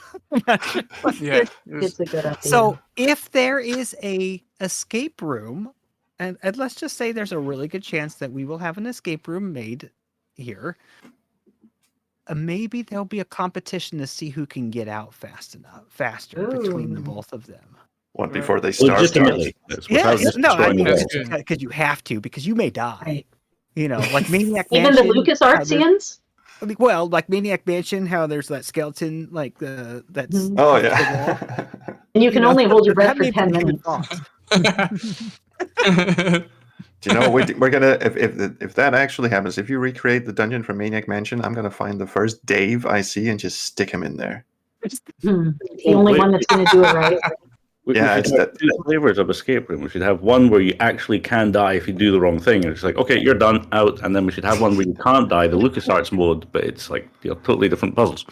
Yeah. It's a good idea. So if there is a escape room And let's just say there's a really good chance that we will have an escape room made here. Maybe there'll be a competition to see who can get out faster between the Ooh. both of them. What, before they start? Legitimately. It's without just No, I destroying mean, the That's wall. good. because you have to, because you may die. Right. You know, like Maniac Even the Mansion. Lucas how there's- Artsians? Well, like Maniac Mansion, how there's that skeleton, like that's. Mhm. Oh up to the wall. yeah. And you can only hold your breath That for may be 10 human minutes. thought. Do you know what we're gonna if that actually happens? If you recreate the dungeon from Maniac Mansion, I'm gonna find the first Dave I see and just stick him in there. The only wait. one that's going to do it right. Yeah, we it's should have that- two flavors of escape room. We should have one where you actually can die if you do the wrong thing. And it's like, okay, you're done, out. And then we should have one where you can't die, the LucasArts mode, but it's like totally different puzzles.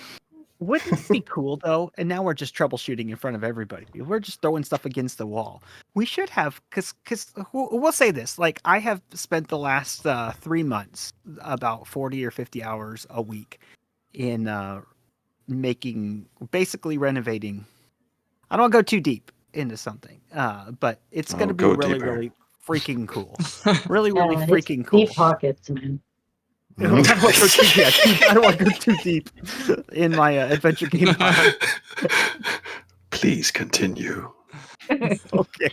Wouldn't it be cool though? And now we're just troubleshooting in front of everybody. We're just throwing stuff against the wall. We should have, because we'll say this. Like I have spent the last 3 months, about 40 or 50 hours a week, in basically renovating. I don't want to go too deep into something, but it's going to be go really, deeper. really freaking cool. Really, really Yeah, it's freaking cool. Deep pockets, man. I don't want to go too, I don't want to go too deep in my adventure game. Please continue. Okay.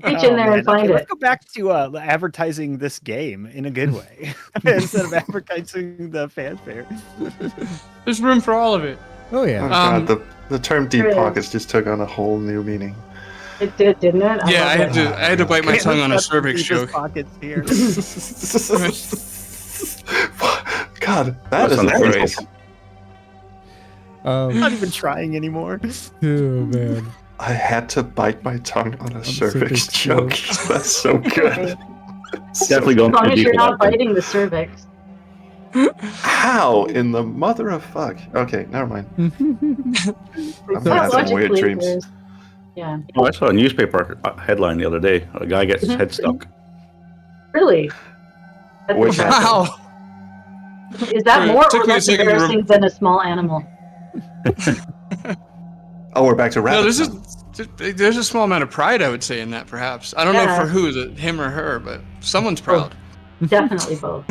Reach in there and find Let's it. go back to advertising this game in a good way instead of advertising the fanfare. There's room for all of it. Oh Oh yeah. god, the term deep There is. pockets just took on a whole new meaning. It did, didn't it? Yeah, love it. I had to bite my tongue on a Let's not cervix deepest joke. Pockets here. God, that is That's a unfair. phrase. I'm not even trying anymore. Oh man. I had to bite my tongue on a cervix cervix joke. That's so good. Definitely going As long too as deep you're with not that one. biting the cervix. How in the mother of fuck? Okay, never mind. I'm gonna have some weird Logically, dreams. yeah. Oh, I saw a newspaper headline the other day. A guy gets his head stuck. Really? That's Which impressive. Wow. Is that It more took or me a less second to embarrassing than a small animal? Oh, we're back to No, rabbits. there's a small amount of pride, I would say, in that. Perhaps I don't know Yeah. for who, him or her, but someo's proud. Definitely both.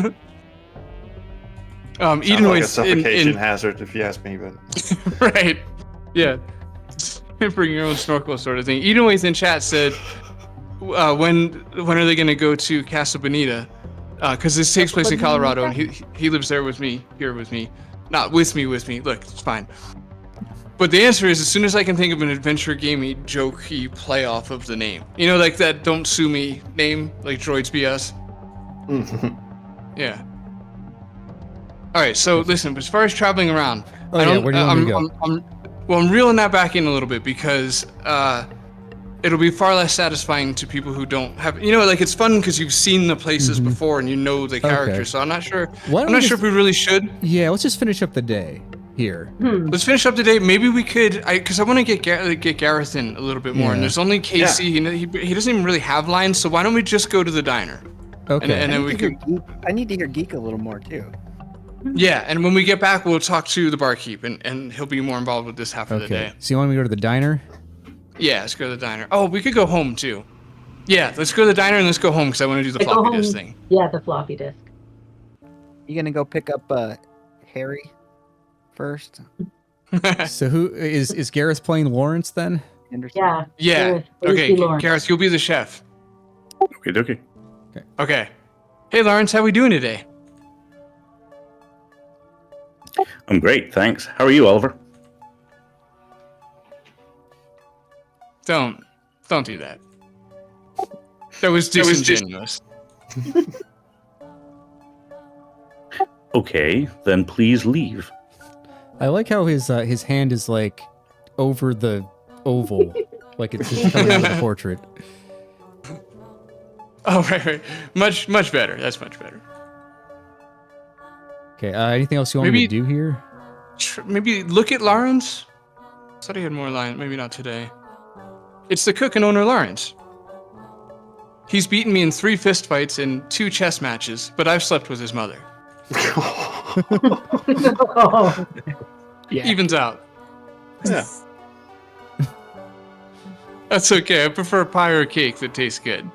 Sounds Eden like a Waste suffocation hazard, if you ask me. But right? Yeah, bring your own snorkel sort of thing. Eden Waste in chat said, when are they going to go to Casa Bonita? Because this takes place in Colorado, and he lives there with me, here with me, not with me. Look, it's fine. But the answer is, as soon as I can think of an adventure gamey jokey play off of the name, you know, like that "Don't Sue Me" name, like Droids BS. Yeah. All right. So listen, as far as traveling around, Oh yeah, where do you want me to go? I'm reeling that back in a little bit because it'll be far less satisfying to people who don't have, you know, like it's fun because you've seen the places before and you know the characters. So I'm not sure. Why don't I'm we not sure just- if we really should. Yeah, let's just finish up the day here. Let's finish up today. Maybe we could, because I want to get Gareth in a little bit more. Yeah. And there's only Casey. He doesn't even really have lines. So why don't we just go to the diner? Okay. And then we could. I need to hear Geek a little more too. Yeah, and when we get back, we'll talk to the barkeep, and he'll be more involved with this half of the Okay. day. So you want me to go to the diner? Yeah, let's go to the diner. Oh, we could go home too. Yeah, let's go to the diner and let's go home because I want to do the Go floppy disk home. thing. Yeah, the floppy disk. You gonna go pick up Harry first? So who is Gareth playing Lawrence then? Henderson? Yeah. Yeah. Gareth, Okay, Lucy Lawrence. Gareth, you'll be the chef. Okay, dokie. Okay. Hey, Lawrence, how we doing today? I'm great, thanks. How are you, Oliver? Don't do that. That was disingenuous. Okay, then please leave. I like how his hand is like over the oval, like it's just coming out of the portrait. Oh, right. Much better. That's much better. Okay. Anything else you want me Maybe- to do here? Maybe look at Lawrence. Thought he had more lines. Maybe not today. It's the cook and owner Lawrence. He's beaten me in 3 fistfights and 2 chess matches, but I've slept with his mother. Oh, Yeah. Evens out. Yeah. That's okay. I prefer pie or cake that tastes good.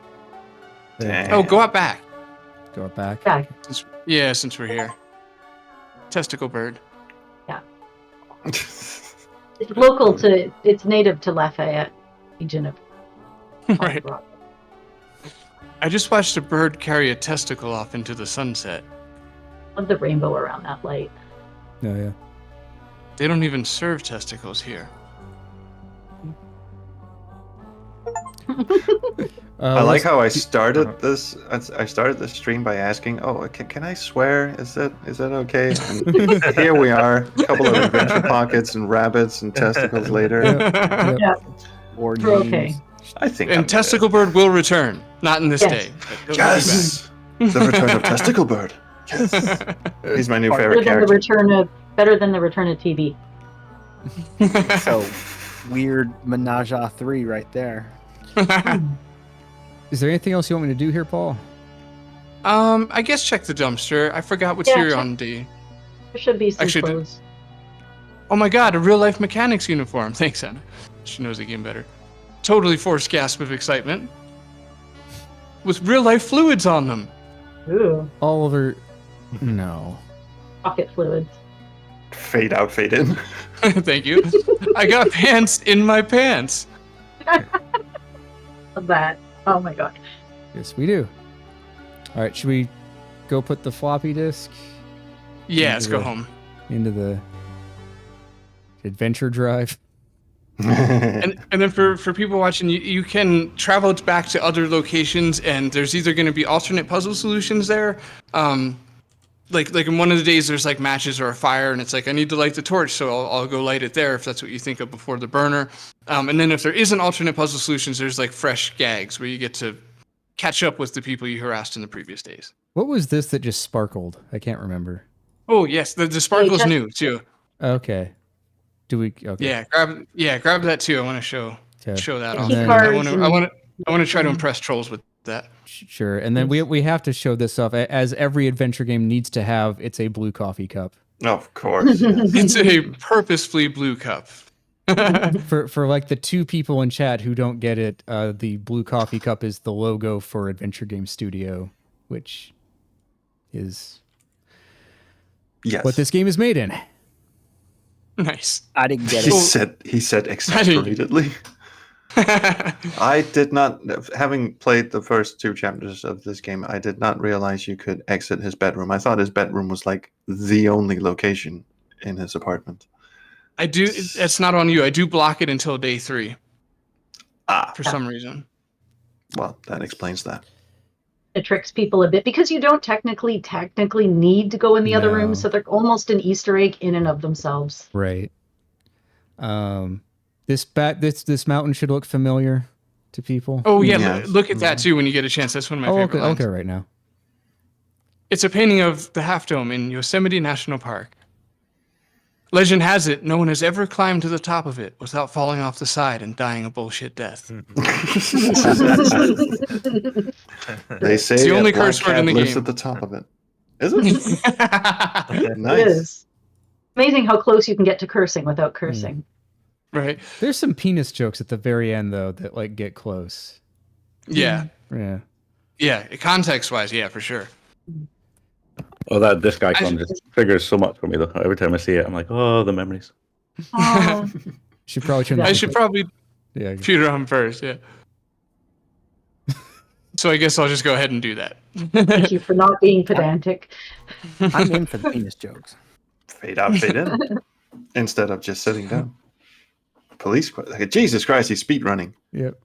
Damn. Oh, go out back. Go back. Yeah, Since we're here. Testicle bird. it's local to, it's native to Lafayette region of Right. Colorado. I just watched a bird carry a testicle off into the sunset. Love the rainbow around that light. Oh yeah. They don't even serve testicles here. I like how I started this. I started this stream by asking, "Oh, can I swear? Is that okay?" And here we are, a couple of adventure pockets and rabbits and testicles later. Yep. Yeah, Or we're okay. names. I think. And I'm Testicle Bird will return. Not in this Yes. day. but good. he'll be Yes, the return of Testicle Bird. Yes, he's my new favorite Better than the character. better than the return of TV. back. So weird Menage a 3 right there. Is there anything else you want me to do here, Paul? I guess check the dumpster. I forgot what's Yeah, here check- on D. There should be some Actually, clothes. Oh my god, a real life mechanics uniform. Thanks, Anna. She knows the game better. Totally forced gasp of excitement. With real life fluids on them. Ooh, Oliver. No. pocket fluids. Fade out, fade in. Thank you. I got pants in my pants. Love that. Oh my god. Yes, we do. All right, should we go put the floppy disk Yeah, let's go Yeah. home. into the adventure drive? And then for people watching, you can travel back to other locations, and there's either going to be alternate puzzle solutions there. Like in one of the days, there's like matches or a fire, and it's like I need to light the torch, so I'll go light it there if that's what you think of before the burner. And then if there isn't alternate puzzle solutions, there's like fresh gags where you get to catch up with the people you harassed in the previous days. What was this that just sparkled? I can't remember. Oh yes, the sparkle's just- new too. Okay. Do we? Okay. Yeah, grab that too. I want to show that And off. then- I Cards want to try to impress trolls with that. Sure. And then we have to show this off, as every adventure game needs to have. It's a blue coffee cup Of course. Yes. It's a purposefully blue cup. for like the two people in chat who don't get it. The blue coffee cup is the logo for Adventure Game Studio, which is Yes. what this game is made in. Nice. I didn't get He it. said exasperatedly. I did not, having played the first 2 chapters of this game, I did not realize you could exit his bedroom. I thought his bedroom was like the only location in his apartment. I do. It's not on you. I do block it until day 3 for some reason. Well, that explains that. It tricks people a bit because you don't technically need to go in the other No. room, so they're almost an Easter egg in and of themselves. Right. This mountain should look familiar to people. Oh yeah, Yes. look at that too when you get a chance. That's one of my Oh, favorite okay, lines. okay, right now. It's a painting of the Half Dome in Yosemite National Park. Legend has it, no one has ever climbed to the top of it without falling off the side and dying a bullshit death. They say It's the only a black curse word in cat the lives game. at the top of it. Is it? It Nice. is. Amazing how close you can get to cursing without cursing. Right? There's some penis jokes at the very end though that like get close. Yeah. Yeah. Yeah. Context wise, yeah, for sure. Oh, that disc icon just triggers so much for me though. Every time I see it, I'm like, oh, the memories. Oh, Should probably turn. Yeah. I that- should probably Yeah. shoot it on first, yeah. So I guess I'll just go ahead and do that. thank you for not being pedantic. I'm in for the penis jokes. Fade out, fade in. Instead of just sitting down. Police, Jesus Christ, he's speed running. Yep.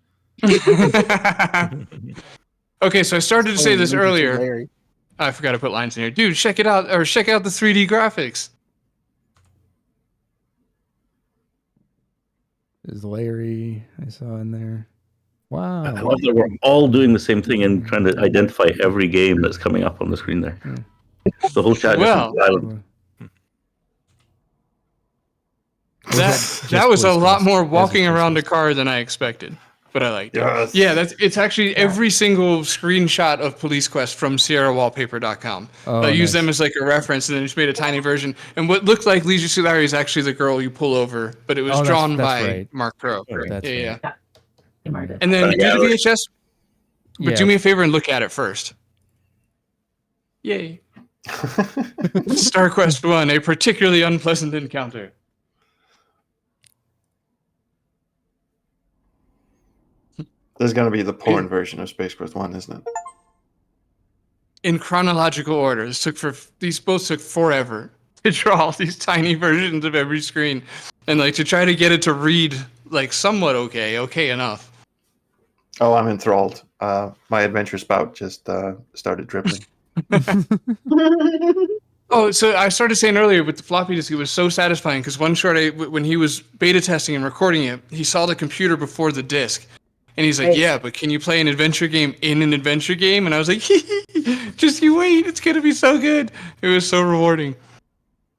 Okay, so I started to say Oh, this look at you, earlier. Larry. I forgot to put lines in here. Dude, check it out, or check out the 3D graphics. There's Larry I saw in there. I Wow. love that we're all doing the same thing and trying to identify every game that's coming up on the screen there. The whole chat Well, is silent. That was a Police lot Quest. more As is walking Police around a Quest. car than I expected, but I liked it. Yes. Yeah, it's actually every single screenshot of Police Quest from SierraWallpaper.com. Oh, I used nice. them as like a reference, and then just made a tiny version. And what looked like Leisure Suit Larry is actually the girl you pull over, but it was Oh, drawn that's by right. Mark Crow. That's yeah, right. yeah. And then do Yeah, the VHS. But Yeah. do me a favor and look at it first. Yay. Star Quest 1, a particularly unpleasant encounter. There's gonna be the porn version of Space Quest 1, isn't it? In chronological order. These both took forever to draw all these tiny versions of every screen. And like to try to get it to read like somewhat okay enough. Oh, I'm enthralled. My adventure spout just started dribbling. Oh, so I started saying earlier with the floppy disk, it was so satisfying because one short, when he was beta testing and recording it, he saw the computer before the disk. And he's like, Right. yeah, but can you play an adventure game in an adventure game? And I was like, just you wait, it's going to be so good. It was so rewarding.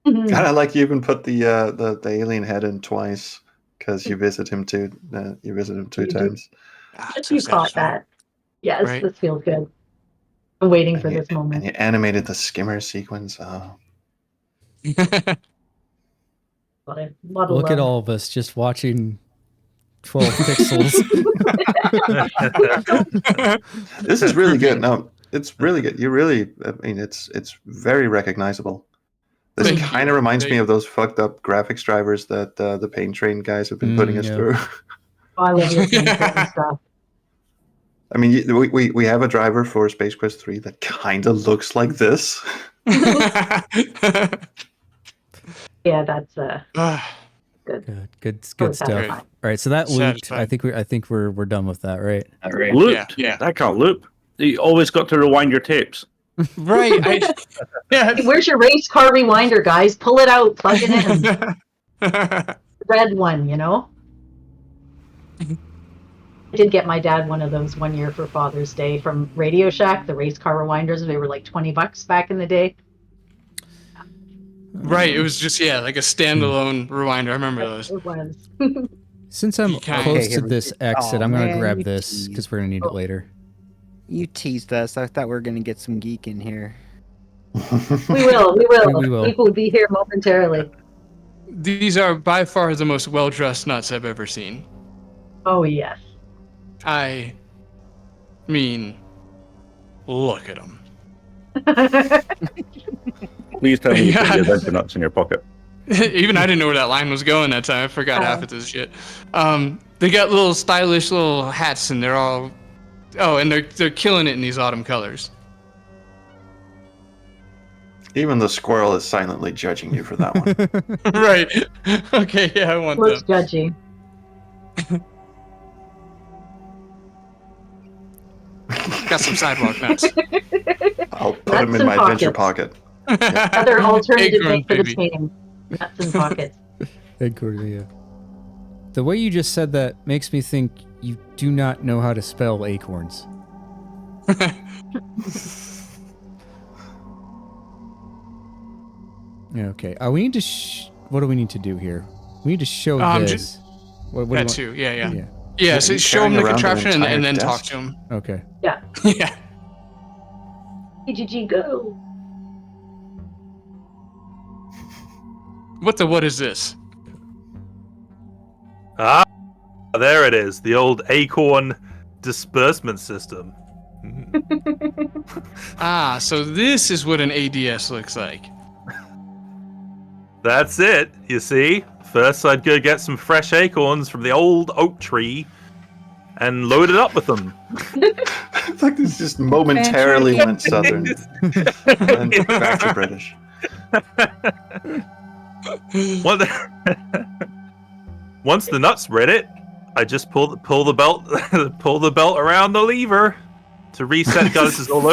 And I like you even put the alien head in twice because you visit him two. You visit him two You do. times. If you caught that. Yes, Right. this feels good. I'm waiting And for you, this and moment. you animated the skimmer sequence. Oh. A lot of Look at love. all of us just watching 12 pixels. This is really good. No, it's really good. You really, I mean, it's very recognizable. This Thank kind you. of reminds me Thank- of those fucked up graphics drivers that the Pain Train guys have been putting us yeah. through. Oh, I love your and stuff. I mean, we have a driver for Space Quest 3 that kind of looks like this. Yeah, that's Good Oh, stuff. satisfying. All right, so that looped. I Satisfying. think we're done with that, right? Looped? Yeah. I can't loop. You always got to rewind your tapes. Right. Yeah. Hey, where's your race car rewinder, guys? Pull it out, plug it in. Red one, you know? I did get my dad one of those one year for Father's Day from Radio Shack, the race car rewinders. They were like $20 back in the day. Right. It was just, like a standalone rewinder. I remember those. It was. Since I'm Okay, close here to we this go. exit, Oh, I'm gonna man, grab you this teased. because we're gonna need it later. You teased us. I thought we were gonna get some geek in here. We will. We will. People will be here momentarily. These are by far the most well-dressed nuts I've ever seen. Oh, yes. I mean, look at them. Please tell me you put Yeah. your adventure nuts in your pocket. Even I didn't know where that line was going that time. I forgot half of this shit. They got little stylish little hats, and they're all. Oh, and they're killing it in these autumn colors. Even the squirrel is silently judging you for that one. Right. Okay. Yeah, I want Looks them. judgy. Got some sidewalk nuts. I'll put Nuts him in and my adventure pockets. pocket. Other alternative Acorn name for this baby. game. Nuts and pockets. Headquarters, yeah. The way you just said that makes me think you do not know how to spell acorns. Okay. We need to. What do we need to do here? We need to show this. Just- What do you That want- too. Yeah. Yeah. Yeah. So he's show them carrying the around an contraption and entire then talk desk. to them. Okay. Yeah. AGH, go. What is this? Ah, there it is. The old acorn disbursement system. Ah, so this is what an ADS looks like. That's it. You see, first I'd go get some fresh acorns from the old oak tree and load it up with them. It's like this just momentarily went southern and back to British. Once the nuts read it, I just pull the belt around the lever to reset. God, this is all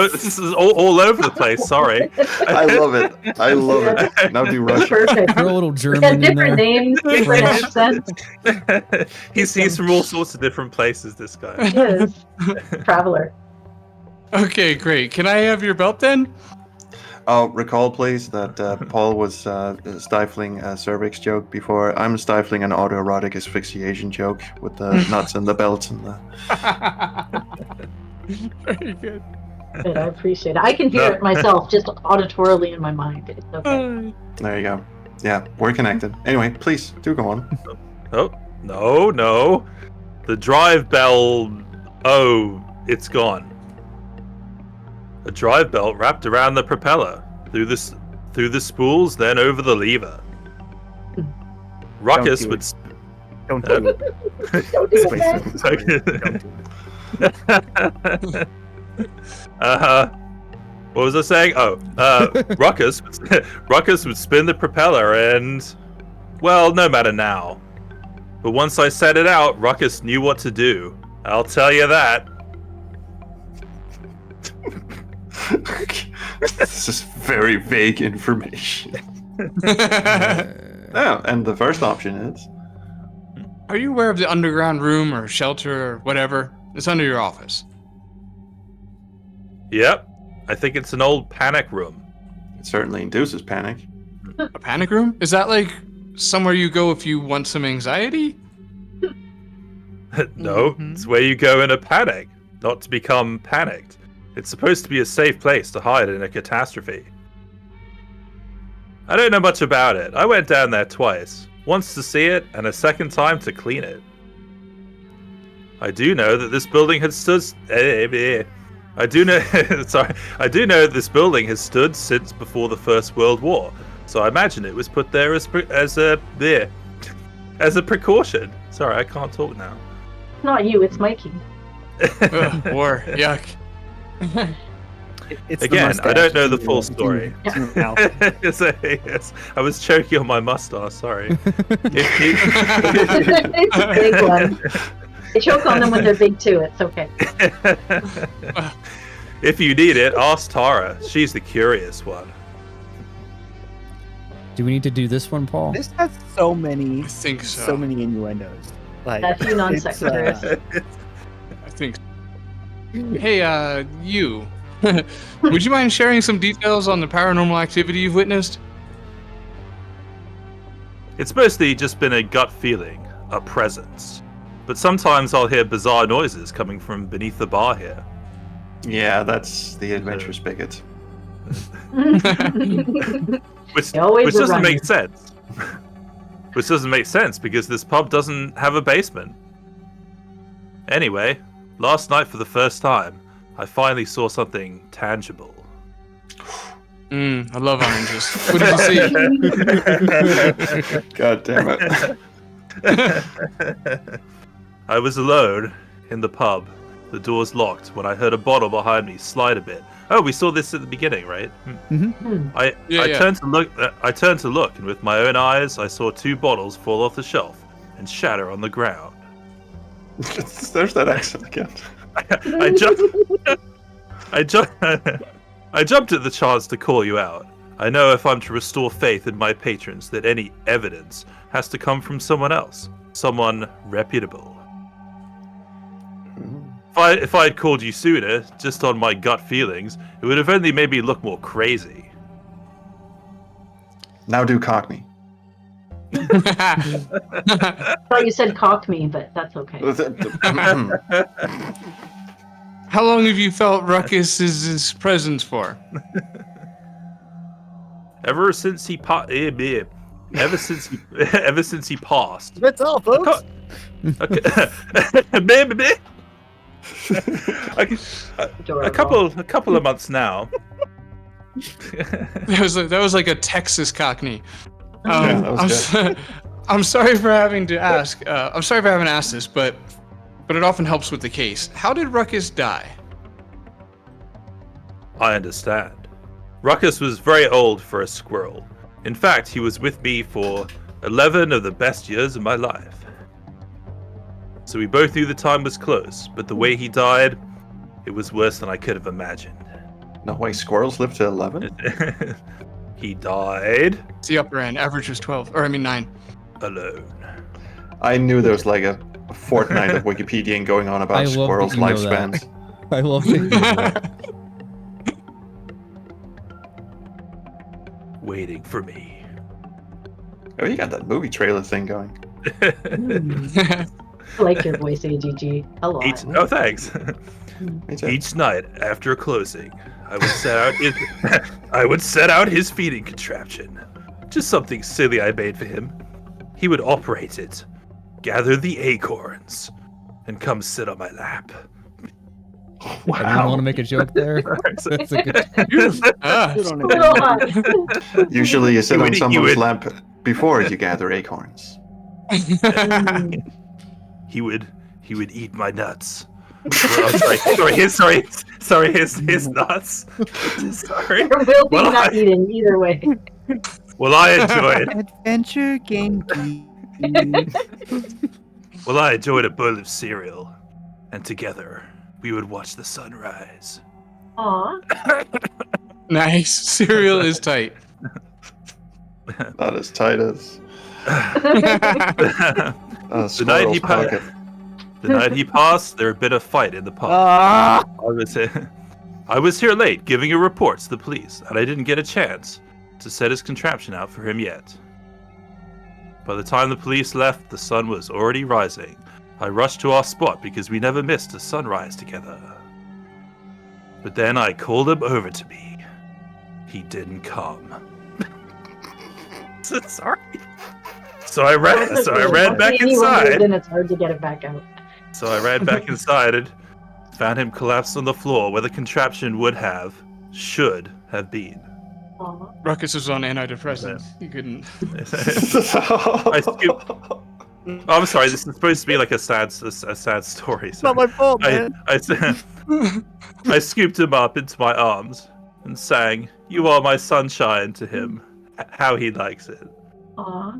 over the place. Sorry. I love it. I love it. Now do Russian. Perfect. Throw a little Got German in different there. names, different French. accents. He's from all sorts of different places. This guy. Yes. Traveler. Okay, great. Can I have your belt then? Recall, please, that Paul was stifling a cervix joke before. I'm stifling an autoerotic asphyxiation joke with the nuts and the belts and the. Very good. Good, I appreciate it. I can hear No. it myself, just auditorily in my mind. It's okay. There you go. Yeah, we're connected. Anyway, please do go on. Oh no! The drive bell. Oh, it's gone. A drive belt wrapped around the propeller, through the spools, then over the lever. Ruckus do would... it. Don't do it. Don't do Wait, that. don't do it. What was I saying? Oh, Ruckus would spin the propeller and... Well, no matter now. But once I set it out, Ruckus knew what to do. I'll tell you that. This is very vague information. Oh, and the first option is... Are you aware of the underground room or shelter or whatever? It's under your office. Yep. I think it's an old panic room. It certainly induces panic. A panic room? Is that like somewhere you go if you want some anxiety? No, it's where you go in a panic, not to become panicked. It's supposed to be a safe place to hide in a catastrophe. I don't know much about it. I went down there twice. Once to see it, and a second time to clean it. I do know that this building has stood... I do know this building has stood since before the First World War, so I imagine it was put there as a precaution. Sorry, I can't talk now. It's not you, it's Mikey. Ugh, war, yuck. It's the Again, I don't know the mustache. full story. Yes, I was choking on my mustache. Sorry. It's a big one. They choke on them when they're big too. It's okay. If you need it, ask Tara. She's the curious one. Do we need to do this one, Paul? This has so many, I think so. so many innuendos. Like A few non it's, sequiturs. I think. Hey, you. Would you mind sharing some details on the paranormal activity you've witnessed? It's mostly just been a gut feeling, a presence. But sometimes I'll hear bizarre noises coming from beneath the bar here. Yeah, that's the adventure spigot. Which They always doesn't run. make sense. Which doesn't make sense because this pub doesn't have a basement. Anyway, last night for the first time, I finally saw something tangible. I love oranges. What did you see? God damn it. I was alone in the pub. The door's locked when I heard a bottle behind me slide a bit. Oh, we saw this at the beginning, right? I turned to look. I turned to look, and with my own eyes, I saw 2 bottles fall off the shelf and shatter on the ground. There's that accent again. I jumped at the chance to call you out. I know if I'm to restore faith in my patrons that any evidence has to come from someone else, someone reputable. If I had called you sooner, just on my gut feelings, it would have only made me look more crazy. Now do Cockney. I thought you said cock me, but that's okay. How long have you felt Ruckus's presence for? Ever since he passed. That's all, folks. A couple of months now. That was like a Texas Cockney. that was good. I'm sorry for having to ask. I'm sorry for having asked this, but it often helps with the case. How did Ruckus die? I understand. Ruckus was very old for a squirrel. In fact, he was with me for 11 of the best years of my life. So we both knew the time was close, but the way he died, it was worse than I could have imagined. No way, squirrels live to 11? He died It's the upper end. Average was 9. alone. I knew there was like a fortnight of Wikipedia going on I about love squirrels' that you know that. lifespans. I love it. Waiting for me. Oh, you got that movie trailer thing going. I like your voice, AGG. A lot. Oh, thanks. Me too. Each night after closing, I would set out his feeding contraption. Just something silly I made for him. He would operate it, gather the acorns, and come sit on my lap. Anyone want to make a joke there? That's a good. Ah. Good on A little hot. Usually you sit on You someone's would- lap before you gather acorns. He would eat my nuts. Well, sorry, his nuts. Sorry. There will be Well, not eating either way. Well, I enjoyed. Adventure Game Geek. Well, I enjoyed a bowl of cereal, and together we would watch the sunrise. Aw. Nice. Cereal is tight. Not as tight as The night squirrel's he pocket. The night he passed, there had been a fight in the pub. Ah! I was here late, giving a report to the police, and I didn't get a chance to set his contraption out for him yet. By the time the police left, the sun was already rising. I rushed to our spot because we never missed a sunrise together. But then I called him over to me. He didn't come. Sorry. So I ran back inside. Then it's hard to get it back out. So I ran back inside and found him collapsed on the floor where the contraption should have been. Aw. Ruckus was on antidepressants. He couldn't. I scooped. Oh, I'm sorry. This is supposed to be like a sad story. It's not my fault, man. I scooped him up into my arms and sang "You Are My Sunshine" to him, how he likes it. Aw.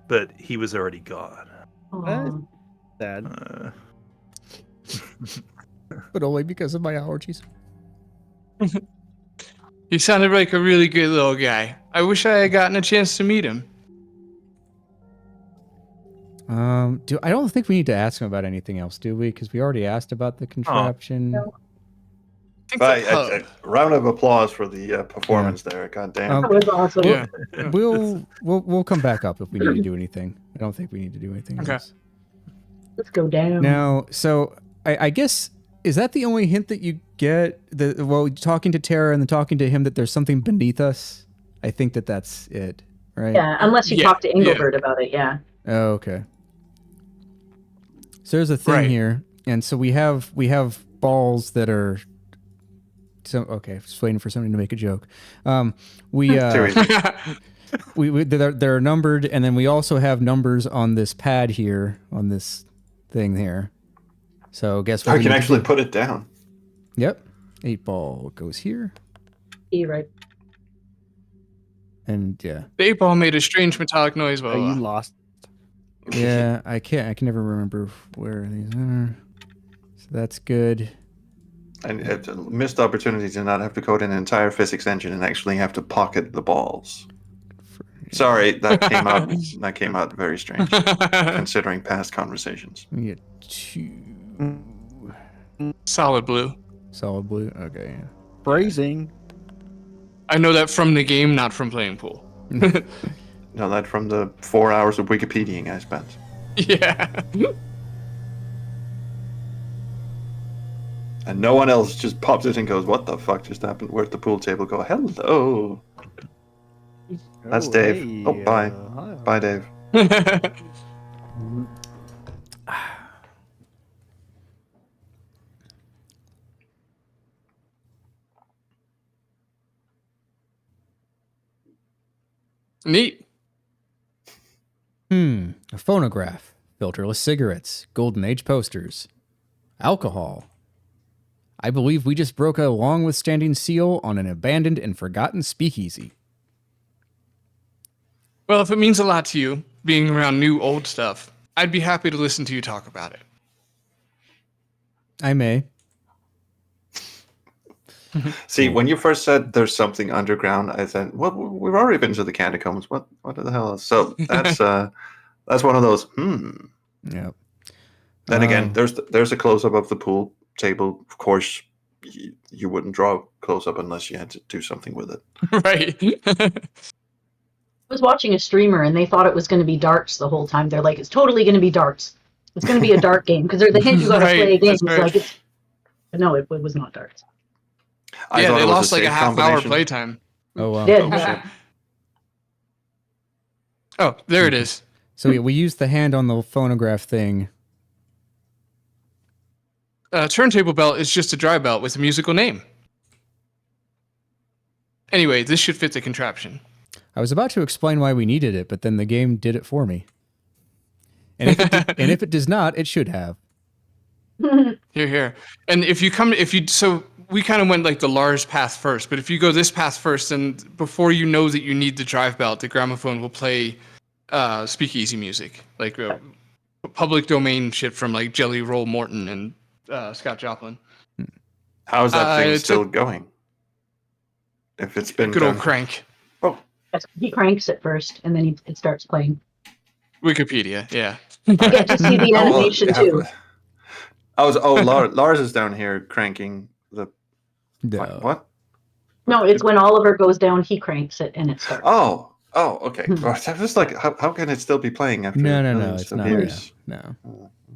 But he was already gone. Aw. Sad. But only because of my allergies. He sounded like a really good little guy. I wish I had gotten a chance to meet him. I don't think we need to ask him about anything else, do we? Because we already asked about the contraption. No. I think the pub. A round of applause for the performance there. God damn. That was awesome. Yeah. We'll come back up if we need to do anything. I don't think we need to do anything Okay. else. Let's go down. Now, so I guess, is that the only hint that you get? Talking to Tara and then talking to him that there's something beneath us? I think that's it, right? Yeah, unless you Yeah, talk to Engelbert about it, yeah. Oh, okay. So there's a thing Right. here, and so we have balls that are. So okay, just waiting for somebody to make a joke. Seriously. They're numbered, and then we also have numbers on this pad here, on this thing here. So guess what? I we can need to actually do? put it down. Yep, 8 ball goes here, E right. and yeah, The 8-ball made a strange metallic noise. Are you lost? yeah. I can never remember where these are. So that's good. And it's a missed opportunity to not have to code an entire physics engine and actually have to pocket the balls. Sorry, that came out very strange considering past conversations. We get 2 Solid blue. solid blue. Okay. Phrasing. I know that from the game, not from playing pool. No, that from the 4 hours of Wikipediaing I spent. Yeah. And no one else just pops it and goes, "What the fuck just happened?" Where's the pool table go? Hello. That's Dave. Hey, Oh, bye. hi. Bye, Dave. Neat. A phonograph, filterless cigarettes, golden age posters, alcohol. I believe we just broke a long withstanding seal on an abandoned and forgotten speakeasy. Well, if it means a lot to you, being around new old stuff, I'd be happy to listen to you talk about it. I may. See, when you first said there's something underground, I said, "Well, we've already been to the catacombs. What the hell?" So that's one of those. Yep. Then again, there's a close up of the pool table. Of course, you wouldn't draw a close up unless you had to do something with it. Right. I was watching a streamer and they thought it was going to be darts the whole time. They're like, it's totally going to be darts. It's going to be a dart game because there's a hint you got to Right, play a game. that's It's right. like it's, but no, it was not darts. I Yeah, thought they it was lost like a safe half-hour combination. playtime. Oh, wow. Did. Oh, shit. Oh, there it is. So we used the hand on the phonograph thing. turntable belt is just a dry belt with a musical name. Anyway, this should fit the contraption. I was about to explain why we needed it, but then the game did it for me. And if it does not, it should have. Here. And so we kind of went like the Lars path first, but if you go this path first, then before you know that you need the drive belt, the gramophone will play speakeasy music, like public domain shit from like Jelly Roll Morton and Scott Joplin. How is that thing still going? If it's been good old crank. Oh, He cranks it first, and then it starts playing. Wikipedia, yeah. You get to see the animation too. Lars is down here cranking the. No. What? No, it's when Oliver goes down, he cranks it, and it starts. Oh, okay. I was just like, how can it still be playing after? No, millions it's of not. years? No.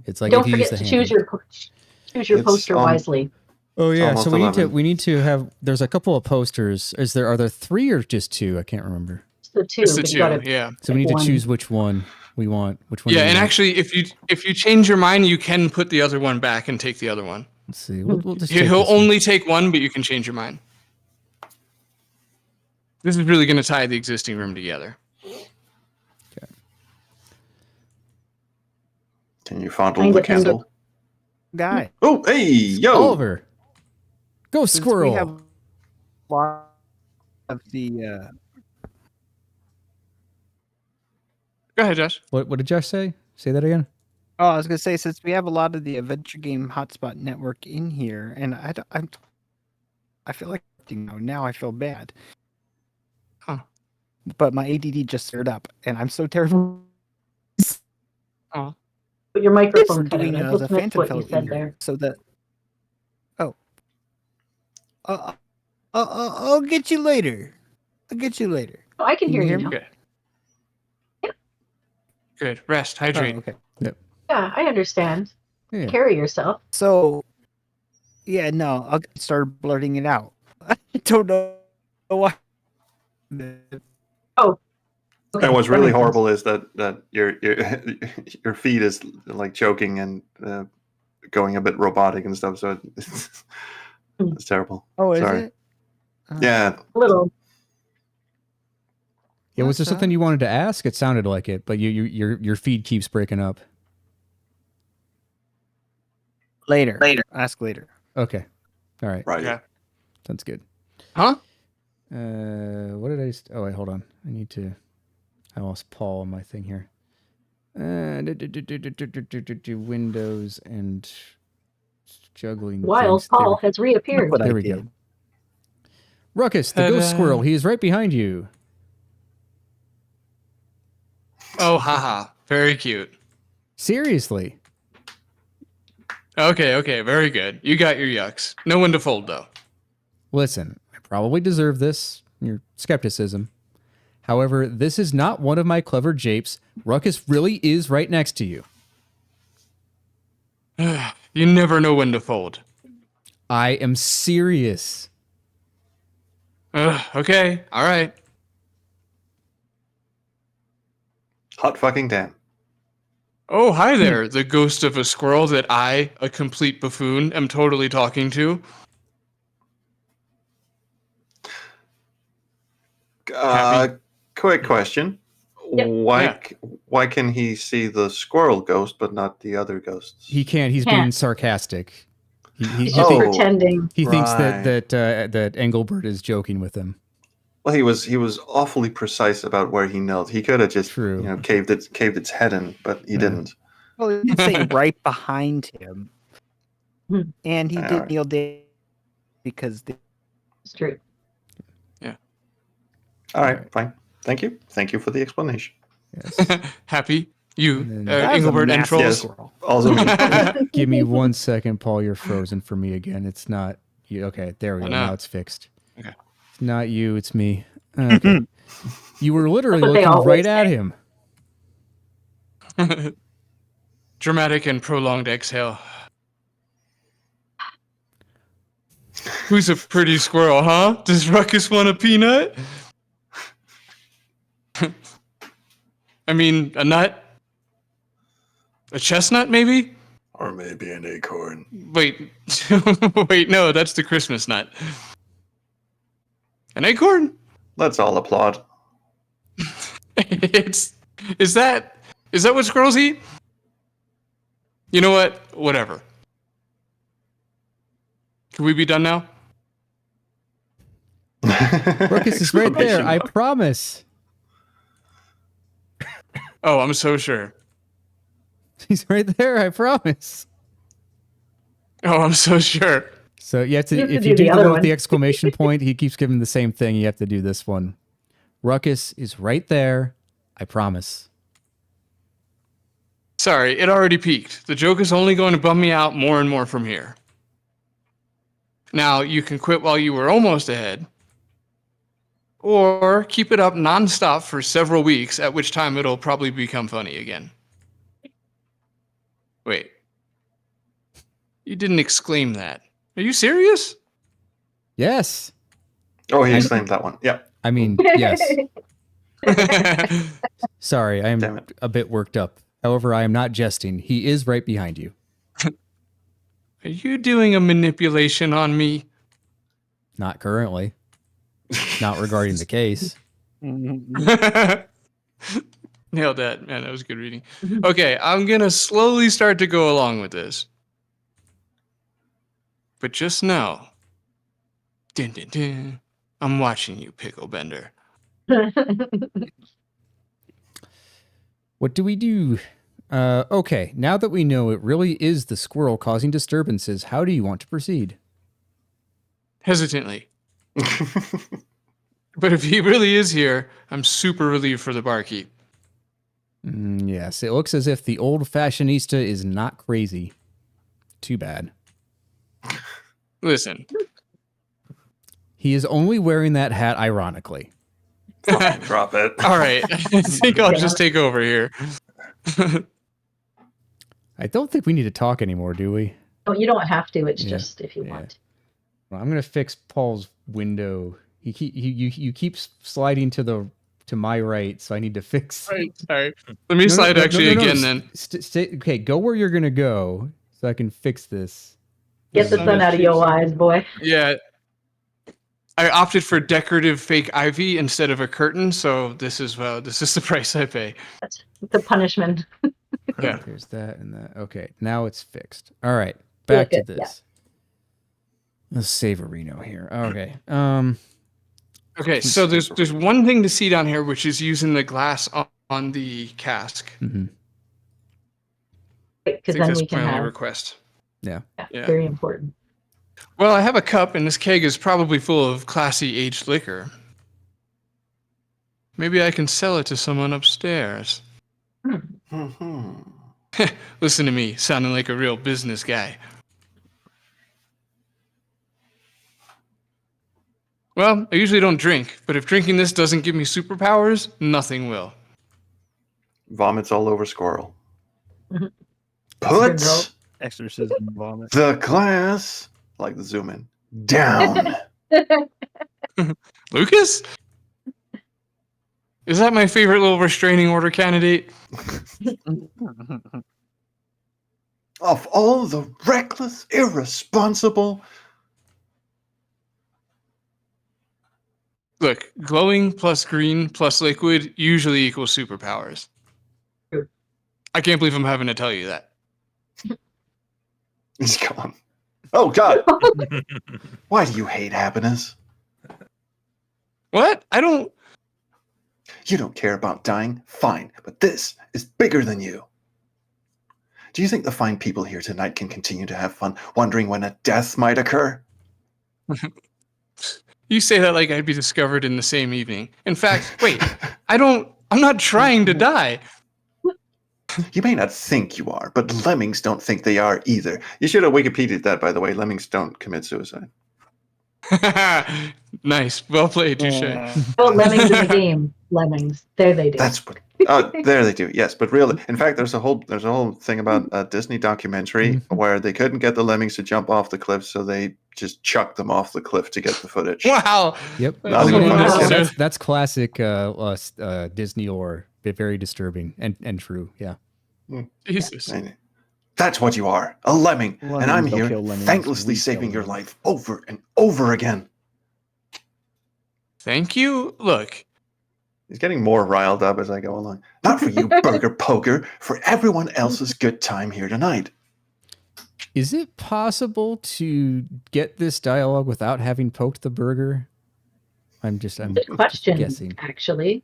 It's like Don't if you use forget the to choose handle. your poster wisely. Oh yeah, almost so 11. we need to have. There's a couple of posters. Are there 3 or just 2? I can't remember. It's the two. It's the but you two, gotta yeah. So we need to one. choose which one we want. Which one? Yeah, do we and want? actually, if you change your mind, you can put the other one back and take the other one. Let's see. We'll just take He'll this one. only take one, but you can change your mind. This is really going to tie the existing room together. Can you fondle the candle? Guy. Oh, hey, yo! Oliver. Go Since squirrel. we have a lot of the Go ahead, Josh. What did Josh say? Say that again. Oh, I was gonna say, since we have a lot of the adventure game hotspot network in here, and I feel like now I feel bad. Huh. But my ADD just stirred up, and I'm so terrible. Oh. Put your microphone cut doing out. I the just missed Phantom what Fellow you said in there. here, so that. I'll get you later. I'll get you later. Oh, I can hear you now. Good. Good. Rest. Hydrate. Oh, okay. Yeah, I understand. Yeah. Carry yourself. So, yeah, no, I'll start blurting it out. I don't know why. Oh. Okay, And what's that really makes sense. horrible is that your feed is like choking and going a bit robotic and stuff. So it's terrible. Oh, is Sorry. it? Yeah. A little. Yeah, was there What's something you wanted to ask? It sounded like it, but your feed keeps breaking up. Later. Ask later. Okay. All right. Right. Yeah. Sounds good. Huh? What did I? Oh wait, hold on. I lost Paul on my thing here. Windows and juggling. Wild things. Paul has reappeared. Look what There I we did. go. Ruckus, the ghost Ta-da. squirrel. He is right behind you. Oh, haha. Very cute. Seriously. Okay. Very good. You got your yucks. No one to fold, though. Listen, I probably deserve this, your skepticism. However, this is not one of my clever japes. Ruckus really is right next to you. You never know when to fold. I am serious. Okay. All right. Hot fucking damn. Oh, hi there, the ghost of a squirrel that I, a complete buffoon, am totally talking to. Happy? Quick question. Yep. Why can he see the squirrel ghost but not the other ghosts? He can't. He's Can't. being sarcastic. He He's just Oh. pretending. thinks Right. that Engelbert is joking with him. Well, he was awfully precise about where he knelt. He could have just True. caved its head in, but he didn't. Well, it did say right behind him. Hmm. And he did Alright. kneel down because It's true. All right, fine. Thank you for the explanation. Yes. Happy? You, And then- That was a Engelbert and massive Trolls? Yes. squirrel. Also, me. Give me 1 second, Paul. You're frozen for me again. It's not you. Okay, there we go. Oh, no. Now it's fixed. Okay. It's not you. It's me. Okay. You were literally That's what they looking always right at say. him. Dramatic and prolonged exhale. Who's a pretty squirrel, huh? Does Ruckus want a peanut? I mean, a nut? A chestnut, maybe? Or maybe an acorn. Wait, wait, no, that's the Christmas nut. An acorn? Let's all applaud. Is that what squirrels eat? You know what? Whatever. Can we be done now? Ruckus is right there. Exclamation I mark. promise. Oh, I'm so sure. He's right there. I promise. Oh, I'm so sure. So you have to, You have to if do you do the the other one with one. the exclamation point, he keeps giving the same thing. You have to do this one. Ruckus is right there. I promise. Sorry, it already peaked. The joke is only going to bum me out more and more from here. Now, you can quit while you were almost ahead, or keep it up nonstop for several weeks, at which time it'll probably become funny again. Wait. You didn't exclaim that. Are you serious? Yes. Oh, he exclaimed that one. Yeah. I mean, yes. Sorry, I Damn am it. a bit worked up. However, I am not jesting. He is right behind you. Are you doing a manipulation on me? Not currently. Not regarding the case. Nailed that. Man, that was good reading. Okay, I'm going to slowly start to go along with this. But just know, dun, dun, dun, I'm watching you, Pickle Bender. What do we do? Okay, now that we know it really is the squirrel causing disturbances, how do you want to proceed? Hesitantly. But if he really is here, I'm super relieved for the barkeep. Yes, it looks as if the old fashionista is not crazy. Too bad. Listen. He is only wearing that hat ironically. Fine, drop it. All right. I think I'll just take over here. I don't think we need to talk anymore, do we? Oh, you don't have to. It's Yeah, just if you yeah. want. Well, I'm gonna fix Paul's window. You keep sliding to my right, so I need to fix. Right, sorry. Let me slide again then. Okay, go where you're gonna go, so I can fix this. Get the sun out of your eyes, boy. Yeah. I opted for decorative fake ivy instead of a curtain, so this is the price I pay. That's the punishment. Yeah. There's that and that. Okay, now it's fixed. All right, back to Look at- this. Let's save a Reno here. Okay. Okay, so there's one thing to see down here, which is using the glass on the cask. Mhm. I Because think then that's we can my only have. request. Yeah. Yeah. Very important. Well, I have a cup, and this keg is probably full of classy aged liquor. Maybe I can sell it to someone upstairs. Mhm. Listen to me, sounding like a real business guy. Well, I usually don't drink, but if drinking this doesn't give me superpowers, nothing will. Vomits all over squirrel. Mhm. Put Good girl. Exorcism vomit. the glass, like the zoom in, down. Lucas? Is that my favorite little restraining order candidate? Of all the reckless, irresponsible. Look, glowing plus green plus liquid usually equals superpowers. True. I can't believe I'm having to tell you that. He's gone. Oh, God. Why do you hate happiness? What? I don't. You don't care about dying? Fine, but this is bigger than you. Do you think the fine people here tonight can continue to have fun, wondering when a death might occur? You say that like I'd be discovered in the same evening. In fact, wait, I'm not trying to die. You may not think you are, but lemmings don't think they are either. You should have Wikipedia'd that, by the way. Lemmings don't commit suicide. Nice. Well played, touche. Oh, lemmings in the game. Lemmings. There they do. That's what. There they do. Yes, but really, in fact, there's a whole thing about a Disney documentary where they couldn't get the lemmings to jump off the cliff, so they just chucked them off the cliff to get the footage. Wow. Yep. Not even funny. That's, Wow. that's classic Disney lore. Very disturbing and true. Yeah. Jesus. And That's what you are, a lemming. And Lemmings I'm don't here kill lemmings, thanklessly we kill saving your lemmings. life over and over again. Thank you. Look, He's getting more riled up as I go along. Not for you, burger poker, for everyone else's good time here tonight. Is it possible to get this dialogue without having poked the burger? I'm Good just question, guessing. actually.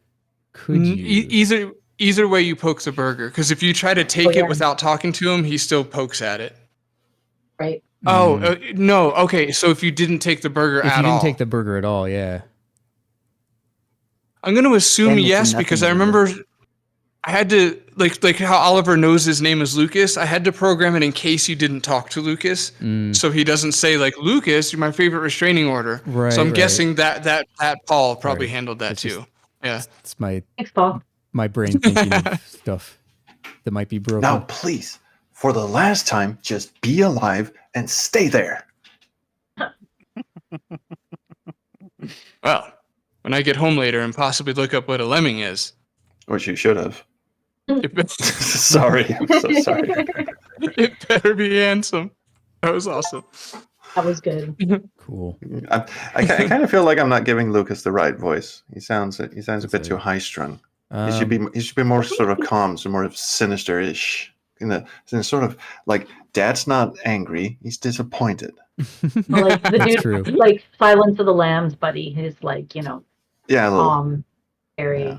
Could you? either way you poke the burger, because if you try to take yeah. it without talking to him, he still pokes at it. Right. Oh, no. Okay, so if you didn't take the burger If at you didn't all. take the burger at all, yeah. I'm going to assume Then it's a yes, nothing because I burger. remember I had to, like how Oliver knows his name is Lucas, I had to program it in case you didn't talk to Lucas. So he doesn't say, like, Lucas, you're my favorite restraining order. Right, So I'm right. guessing that Paul probably Right. handled that It's too. just- Yeah. It's my Thanks, Paul. brain thinking of stuff that might be broken. Now, please, for the last time, just be alive and stay there. Well, when I get home later and possibly look up what a lemming is. Which you should have. It, Sorry, I'm so sorry. it better be handsome. That was awesome. That was good. Cool. I kind of feel like I'm not giving Lucas the right voice. He sounds a bit right. too high strung. He should be more sort of calm, so more of sinister-ish. In a sort of like, Dad's not angry, he's disappointed. Well, like the That's dude, true. like Silence of the Lambs, buddy, who's like, Yeah, a little. very. Yeah.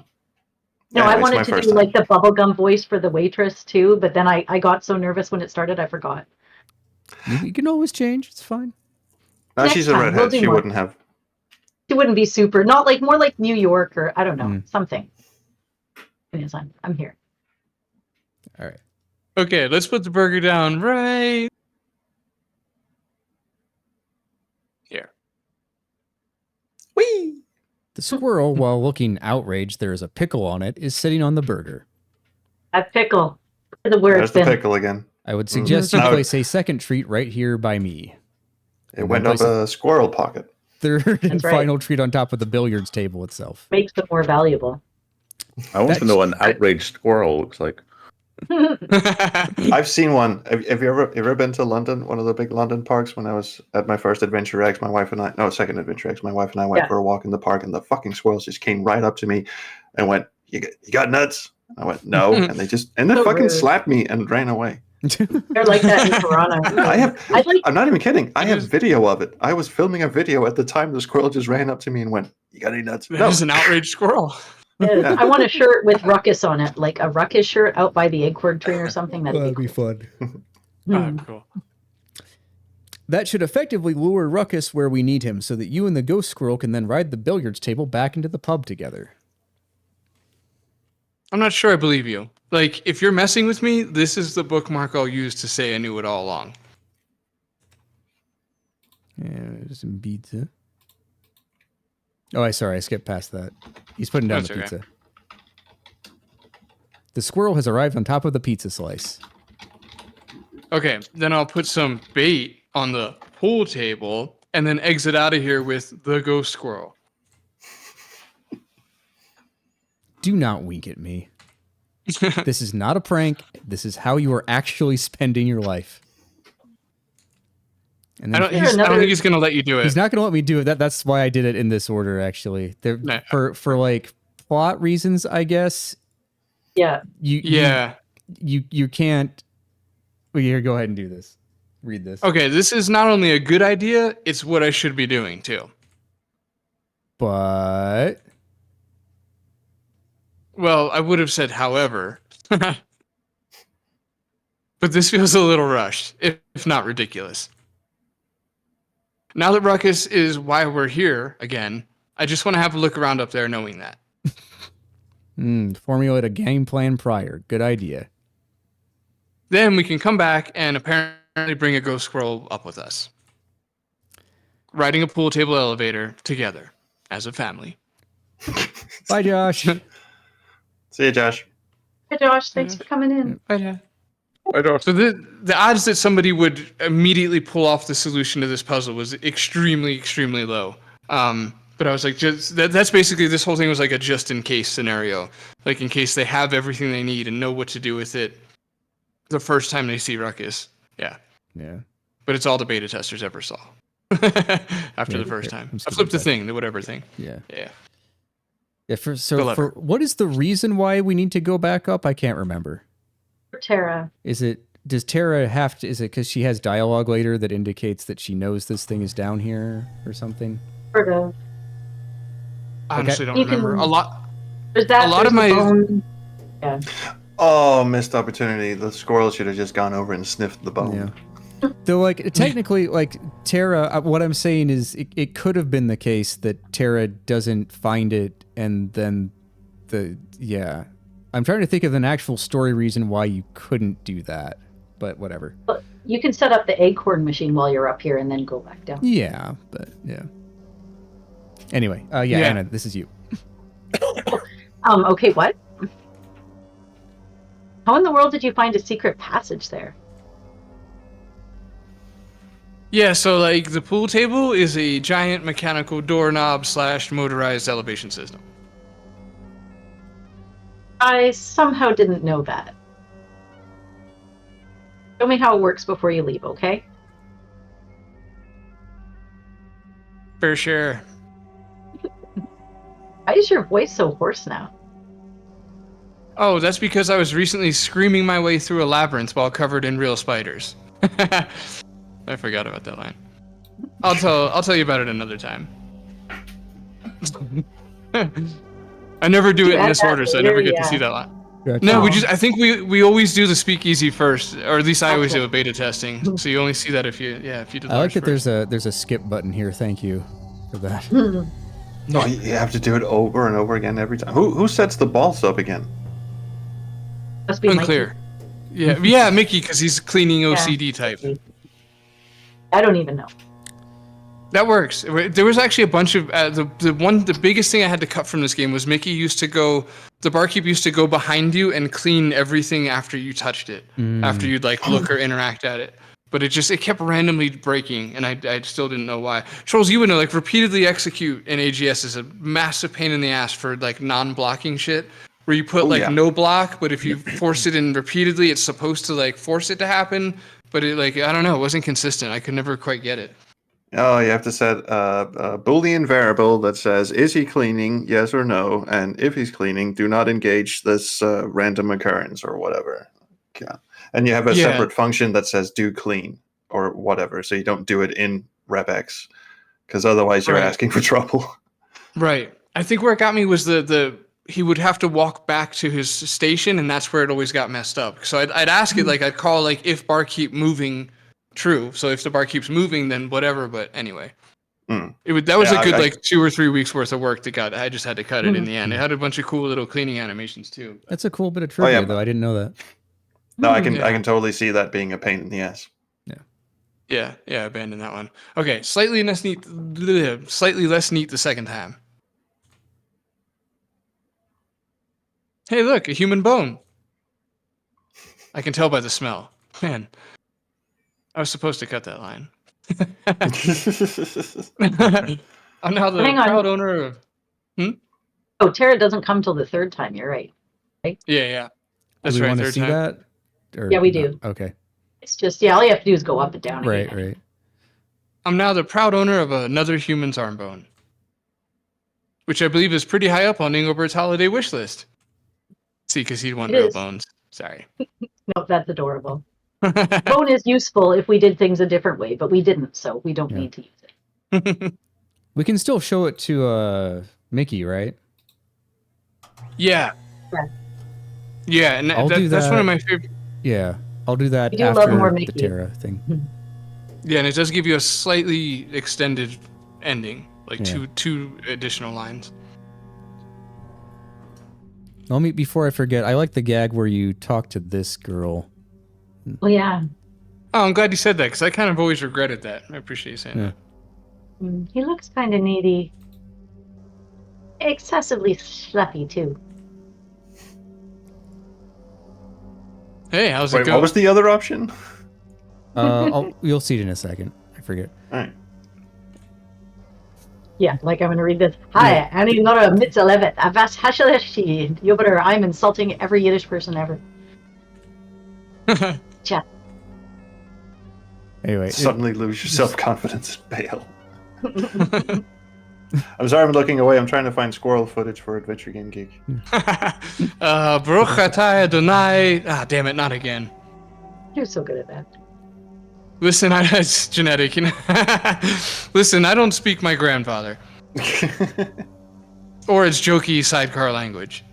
No, Yeah, I it's wanted my to first do time. like the bubblegum voice for the waitress too, but then I got so nervous when it started, I forgot. You can always change. It's fine. No, Next she's a time, redhead. we'll do She more. wouldn't have. It wouldn't be super, not like more like New York or I don't know, something. Anyways, I'm here. All right. Okay, let's put the burger down right here. Whee! The squirrel, while looking outraged there is a pickle on it, is sitting on the burger. That pickle. Where There's it's the been. pickle again. I would suggest you Now- place a second treat right here by me. It went up place a squirrel pocket. Third and That's right. final treat on top of the billiards table itself. Makes it more valuable. I want to know what an outraged squirrel looks like. I've seen one. Have you ever been to London? One of the big London parks. When I was at my first Adventure X, second Adventure X, my wife and I went Yeah. for a walk in the park, and the fucking squirrels just came right up to me and went, "You got nuts?" I went, "No," and they So fucking rude. slapped me and ran away. They're like that in Toronto. I'm not even kidding. I have video of it. I was filming a video at the time. The squirrel just ran up to me and went, "You got any nuts?" That was an outraged squirrel. Yeah. I want a shirt with Ruckus on it, like a Ruckus shirt out by the acorn tree or something. That'd be cool. fun. Cool. That should effectively lure Ruckus where we need him so that you and the ghost squirrel can then ride the billiards table back into the pub together. I'm not sure I believe you. Like, if you're messing with me, this is the bookmark I'll use to say I knew it all along. Yeah, some pizza. Oh, I skipped past that. He's putting down That's the okay. pizza. The squirrel has arrived on top of the pizza slice. Okay, then I'll put some bait on the pool table and then exit out of here with the ghost squirrel. Do not wink at me. This is not a prank. This is how you are actually spending your life. And I then don't think he's going to let you do it. he's not going to let me do it. That's why I did it in this order, actually. Nah. For like plot reasons, I guess. Yeah. You can't. Well, here, go ahead and do this. Read this. Okay, this is not only a good idea, it's what I should be doing too. But Well, I would have said however. But this feels a little rushed, if not ridiculous. Now that Ruckus is why we're here again, I just want to have a look around up there knowing that. Formulate a game plan prior. Good idea. Then we can come back and apparently bring a ghost squirrel up with us. Riding a pool table elevator together as a family. Bye, Josh. See you, Josh. Hey, Josh, thanks for coming in. So the odds that somebody would immediately pull off the solution to this puzzle was extremely, extremely low. But I was like, that's basically, this whole thing was like a just in case scenario. Like in case they have everything they need and know what to do with it. the first time they see Ruckus. Yeah. Yeah. But it's all the beta testers ever saw. After the first time. I flipped the thing, the whatever thing. Yeah. Yeah. Yeah. For what is the reason why we need to go back up? I can't remember. Tara. Does Tara have to, is it because she has dialogue later that indicates that she knows this thing is down here or something? Sort of. I honestly don't You remember. can- A lot There's that. A lot of there's the my- bone. Yeah. Oh, missed opportunity. The squirrel should have just gone over and sniffed the bone. Yeah. Though, like, technically, like, Tara, what I'm saying is it could have been the case that Tara doesn't find it and then yeah. I'm trying to think of an actual story reason why you couldn't do that, but whatever. You can set up the acorn machine while you're up here and then go back down. Yeah, but yeah. Anyway, yeah, Anna, this is you. Okay, what? How in the world did you find a secret passage there? Yeah, so like the pool table is a giant mechanical doorknob / motorized elevation system. I somehow didn't know that. Show me how it works before you leave, okay? For sure. Why is your voice so hoarse now? Oh, that's because I was recently screaming my way through a labyrinth while covered in real spiders. I forgot about that line. I'll tell you about it another time. I never do it in this order, so I never get to see that line. Gotcha. No, I think we always do the speakeasy first, or at least I always do with beta testing. So you only see that if you do. I like that first. there's a skip button here. Thank you for that. No, you have to do it over and over again every time. Who sets the balls up again? Must be Unclear. Yeah, Mickey, because he's cleaning OCD type. I don't even know. That works. There was actually a bunch of the biggest thing I had to cut from this game was the barkeep used to go behind you and clean everything after you touched it, after you'd like look or interact at it. But it kept randomly breaking, and I still didn't know why. Charles, you would know, like repeatedly execute in AGS is a massive pain in the ass for like non-blocking shit. Where you put no block, but if you force it in repeatedly, it's supposed to like force it to happen. But it I don't know, it wasn't consistent. I could never quite get it. Oh, you have to set a Boolean variable that says, is he cleaning, yes or no? And if he's cleaning, do not engage this random occurrence or whatever. Yeah. And you have a separate function that says do clean or whatever. So you don't do it in regex because otherwise you're asking for trouble. Right. I think where it got me was he would have to walk back to his station, and that's where it always got messed up. So I'd ask it, I'd call if bar keep moving true. So if the bar keeps moving, then whatever. But anyway, that was a good 2 or 3 weeks worth of work I just had to cut it in the end. It had a bunch of cool little cleaning animations too. That's a cool bit of trivia, though. I didn't know that. No, I can totally see that being a pain in the ass. Yeah, abandon that one. Okay, slightly less neat the second time. Hey, look, a human bone. I can tell by the smell. Man, I was supposed to cut that line. I'm now the proud owner of... Oh, Tara doesn't come till the third time, you're right. Yeah. That's do we right, want to third see time. that? Or Yeah, we do. Okay. It's just, all you have to do is go up and down again. Right. I'm now the proud owner of another human's arm bone, which I believe is pretty high up on Inglebert's holiday wish list. See, because he'd want real bones. Sorry. No, that's adorable. Bone is useful if we did things a different way, but we didn't, so we don't need to use it. We can still show it to Mickey, right? Yeah, and that's one of my favorite. Yeah, I'll do that You love more after Mickey. the Tara thing. Yeah, and it does give you a slightly extended ending, two additional lines. Before I forget, I like the gag where you talk to this girl. Oh, yeah. Oh, I'm glad you said that, because I kind of always regretted that. I appreciate you saying that. He looks kind of needy. Excessively sloppy, too. Hey, how's it going? What was the other option? You'll see it in a second. I forget. All right. Yeah, I'm going to read this. Hi, Annie Nora Mitzalevet. Avas Hashaleshi. I'm insulting every Yiddish person ever. Anyway, Suddenly lose your self-confidence and bail. I'm sorry I'm looking away. I'm trying to find squirrel footage for Adventure Game Geek. Baruch atah Adonai. Ah, damn it, not again. You're so good at that. Listen, it's genetic. Listen, I don't speak my grandfather. Or its jokey sidecar language.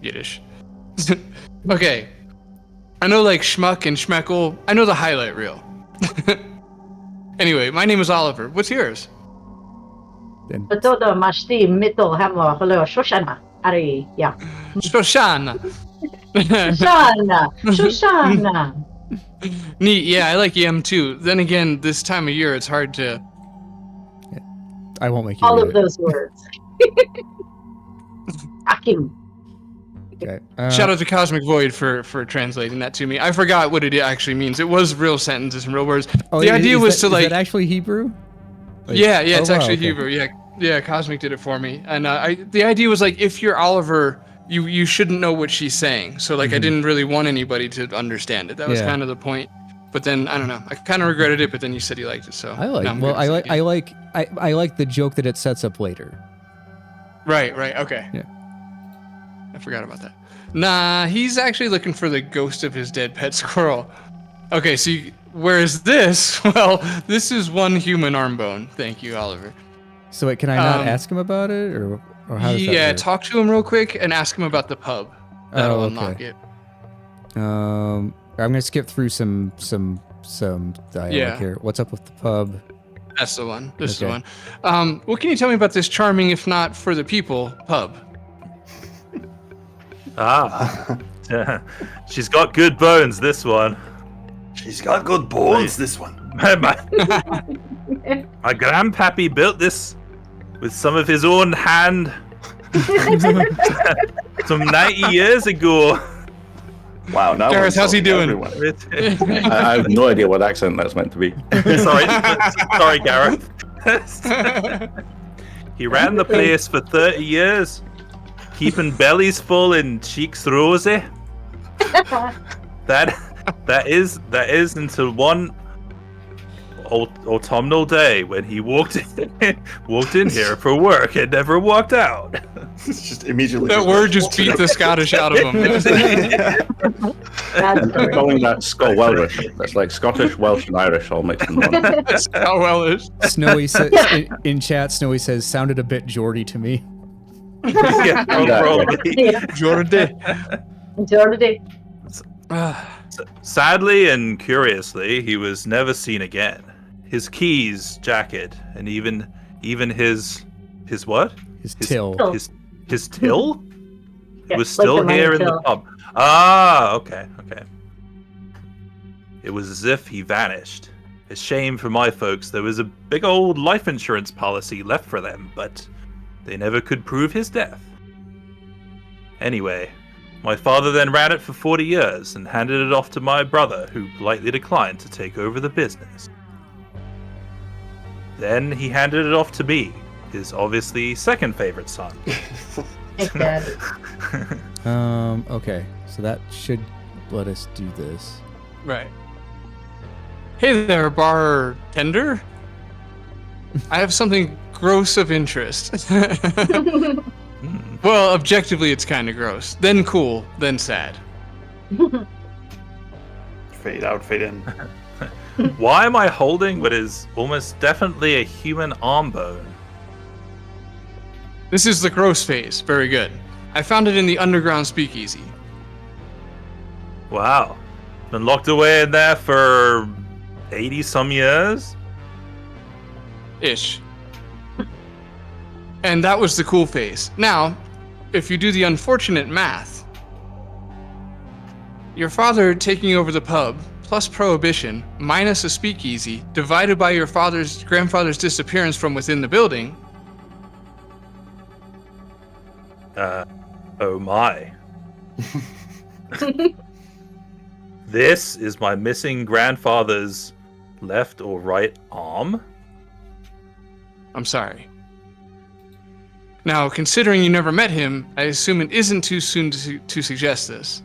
Yiddish. Okay. I know like schmuck and schmeckle. I know the highlight reel. Anyway, my name is Oliver. What's yours? Betoda mashti mittel hamla hello Shoshana. Ari, yeah. Shoshana. Shoshana. Neat. Yeah, I like yam too. Then again, this time of year, it's hard to. I won't make you All read of it. those words. Akim. Okay. Shout out to Cosmic Void for translating that to me. I forgot what it actually means. It was real sentences and real words. The idea was to like. Is that actually Hebrew? Like, Yeah, it's wow, actually okay. Hebrew. Yeah, Cosmic did it for me. And the idea was like, if you're Oliver, you shouldn't know what she's saying. So like, I didn't really want anybody to understand it. That was Yeah. kind of the point. But then I don't know. I kind of regretted it. But then you said you liked it, so I like. now I'm Well, good with it. I like the joke that it sets up later. Right. Okay. Yeah. I forgot about that. Nah, he's actually looking for the ghost of his dead pet squirrel. Okay, so where is this? Well, this is one human arm bone. Thank you, Oliver. So wait, can I not ask him about it, or how does that Yeah, work? talk to him real quick and ask him about the pub. That'll Oh, unlock okay. it. I'm gonna skip through some dialogue Yeah. here. What's up with the pub? That's the one. This is the Okay. one. What can you tell me about this charming, if not for the people, pub? She's got good bones, this one. She's got good bones, this one. My grandpappy built this with some of his own hand some 90 years ago. Wow, now Gareth, we're how's he insulting doing? everyone. I have no idea what accent that's meant to be. Sorry, Gareth. He ran the place for 30 years, keeping bellies full and cheeks rosy. That is until one autumnal day when he walked in here for work and never walked out. It's just immediately. That word just beat the Scottish out of him. I'm calling that Scot Welsh. That's like Scottish, Welsh, and Irish all mixed in one. That's how well it is. Snowy says in chat. Snowy says sounded a bit Geordie to me. Yeah, probably. Jordan. Sadly and curiously, he was never seen again. His keys, jacket, and even his what? His till. His till? Yeah, It was like still the money here in the till. pub. Ah, okay. It was as if he vanished. A shame for my folks. There was a big old life insurance policy left for them, but they never could prove his death. Anyway, my father then ran it for 40 years and handed it off to my brother, who politely declined to take over the business. Then he handed it off to me, his obviously second favorite son. Okay, so that should let us do this. Right. Hey there, bartender. I have something gross of interest. Well, objectively, it's kind of gross. Then cool, then sad. Fade out, fade in. Why am I holding what is almost definitely a human arm bone? This is the gross phase. Very good. I found it in the underground speakeasy. Wow. Been locked away in there for 80 some years? Ish. And that was the cool phase. Now, if you do the unfortunate math, your father taking over the pub, plus prohibition, minus a speakeasy, divided by your grandfather's disappearance from within the building. Oh my. This is my missing grandfather's left or right arm? I'm sorry. Now, considering you never met him, I assume it isn't too soon to suggest this.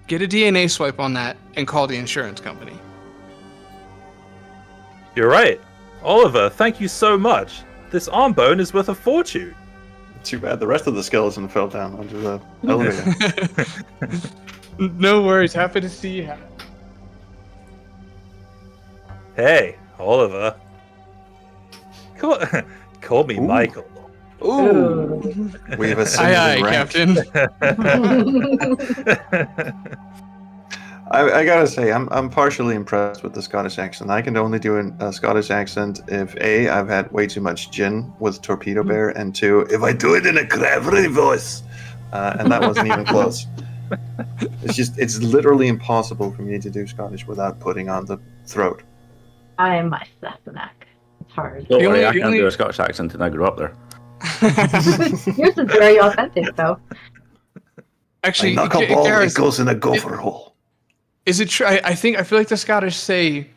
get a DNA swipe on that and call the insurance company. You're right. Oliver, thank you so much. This arm bone is worth a fortune. Too bad the rest of the skeleton fell down onto the elevator. No worries. Happy to see you. Hey, Oliver. Call me Ooh. Michael. Ooh, we have a Aye, rank. Captain. I gotta say, I'm partially impressed with the Scottish accent. I can only do a Scottish accent if A, I've had way too much gin with Torpedo Bear, and 2, if I do it in a gravelly voice. And that wasn't even close. It's literally impossible for me to do Scottish without putting on the throat. I'm a Sassenach. It's hard. Don't The worry, only- I the can't only- do a Scottish accent and I grew up there. Yours is very authentic, though. Actually, Like, knock a ball, Gareth, it goes in a gopher hole. is it true? I feel like the Scottish say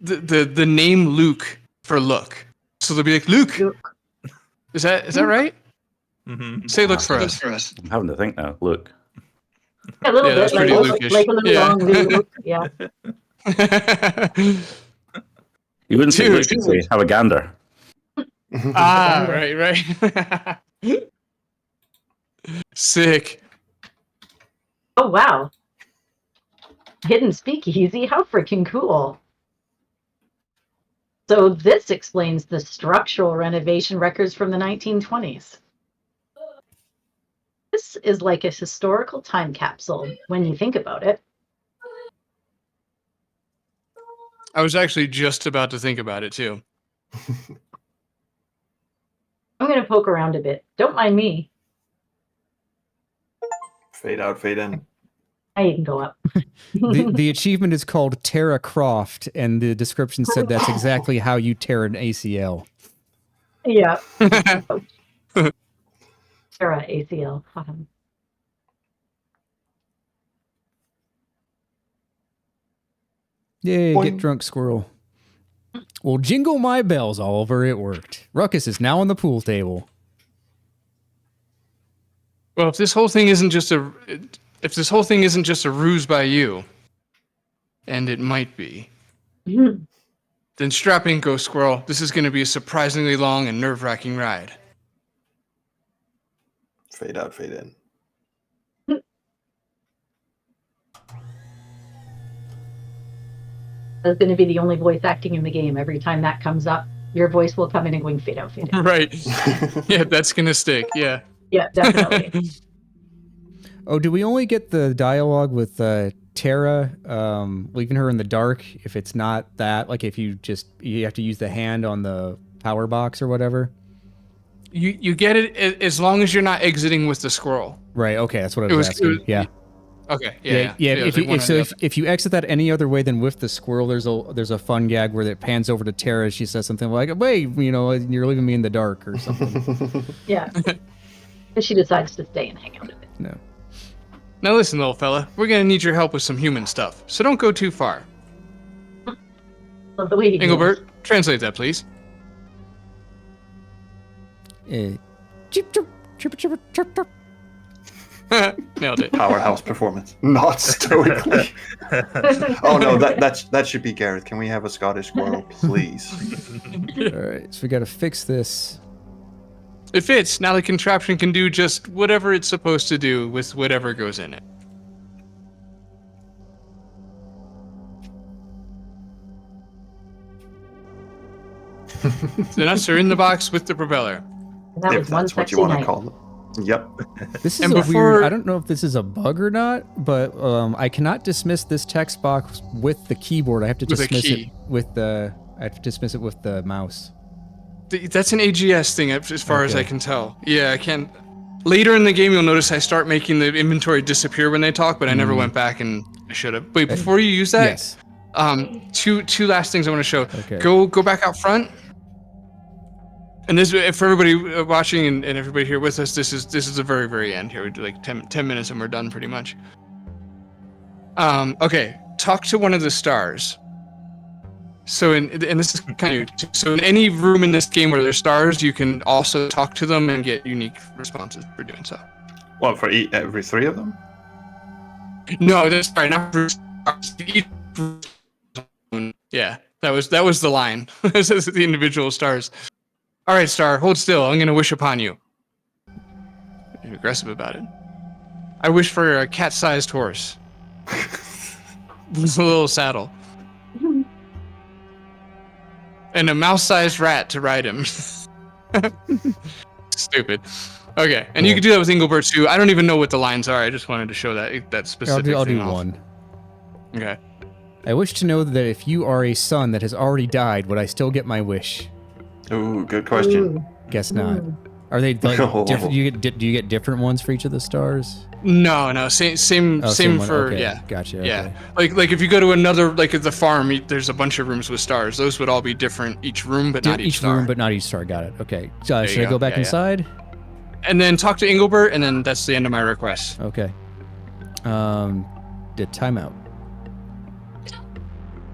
the name Luke for look. So they'll be like, Luke. Luke. Is that right? Mm-hmm. Say look for us. I'm having to think now. Look. A little Yeah, bit, that's pretty Luke-ish. like a little Yeah. long Luke. Yeah. You wouldn't say Dude, look, you'd say have a gander. right. Sick. Oh, wow. Hidden speakeasy. How freaking cool. So this explains the structural renovation records from the 1920s. This is like a historical time capsule when you think about it. I was actually just about to think about it too. I'm going to poke around a bit. Don't mind me. Fade out, fade in. I can go up. The achievement is called Tara Croft, and the description said that's exactly how you tear an ACL. Yeah. Sarah ACL. Yay, Boing. get drunk, squirrel. Well, jingle my bells, Oliver. It worked. Ruckus is now on the pool table. Well, if this whole thing isn't just a ruse by you, and it might be, then strap in, Ghost Squirrel. This is going to be a surprisingly long and nerve-wracking ride. Fade out, fade in. That's going to be the only voice acting in the game. Every time that comes up, your voice will come in and going fade out, fade out. Right. Yeah, that's going to stick. Yeah. Yeah, definitely. Oh, do we only get the dialogue with Tara leaving her in the dark if it's not that? Like if you have to use the hand on the power box or whatever? You get it as long as you're not exiting with the squirrel. Right, okay, that's what I was asking. Yeah. Okay. Yeah. If you exit that any other way than with the squirrel, there's a fun gag where it pans over to Tara. She says something like, "Wait, you're leaving me in the dark" or something. Yeah. And she decides to stay and hang out a bit. No. Now listen, little fella. We're going to need your help with some human stuff, so don't go too far. Love the way he Engelbert, translate that, please. Chip, chip, chip, chip, chip, chip. Nailed it. Powerhouse performance. Not stoically. Oh no, that should be Gareth. Can we have a Scottish squirrel, please? All right, so we got to fix this. It fits. Now the contraption can do just whatever it's supposed to do with whatever goes in it. The nuts are in the box with the propeller. And that If was one that's what you sexy want to night. call it. Yep. This is And a before- weird. I don't know if this is a bug or not, but I cannot dismiss this text box with the keyboard. I have to With a dismiss it key. with the. I have to dismiss it with the mouse. That's an AGS thing, as far as Okay. I can tell. Yeah, I can't. Later in the game, you'll notice I start making the inventory disappear when they talk, but I never went back and I should have. Wait, before you use that, Yes. two last things I want to show. Okay. Go back out front. And this, for everybody watching and everybody here with us, this is the very, very end here. We do like 10 minutes and we're done pretty much. Okay, talk to one of the stars. So and this is kind of so in any room in this game where there's stars, you can also talk to them and get unique responses for doing so. What, for every 3 of them? No, that's right. Not for yeah, that was the line. This is the individual stars. All right, Star, hold still. I'm gonna wish upon you. You're aggressive about it. I wish for a cat-sized horse with a little saddle and a mouse-sized rat to ride him. Stupid. Okay, and you can do that with Engelbert too. I don't even know what the lines are. I just wanted to show that specific I'll thing do off. one. Okay. I wish to know that if you are a son that has already died, would I still get my wish? Ooh, good question. Guess not. Are they like different? Do you get different ones for each of the stars? No, same one. for Okay, yeah. Gotcha. Yeah, Okay. like if you go to another, like at the farm, there's a bunch of rooms with stars. Those would all be different each room, but not each star. room, but not each star. Got it. Okay. There Should you I go back Yeah, inside? And then talk to Engelbert, and then that's the end of my request. Okay. Did timeout.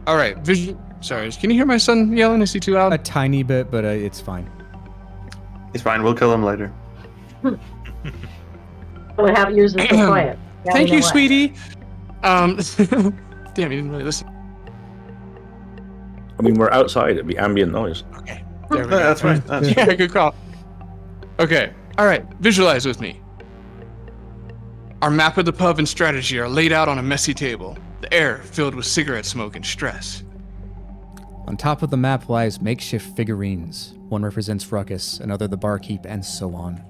All right. Sorry, can you hear my son yelling? Is he too loud? A tiny bit, but it's fine. He's fine. We'll kill him later. Oh, have yours is so quiet. Now Thank we know you, why. sweetie. Damn, you didn't really listen. I mean, we're outside. It'd be ambient noise. Okay. There we go. That's right. That's right. Yeah, good call. Okay. All right. Visualize with me. Our map of the pub and strategy are laid out on a messy table. The air filled with cigarette smoke and stress. On top of the map lies makeshift figurines. One represents Ruckus, another the barkeep, and so on.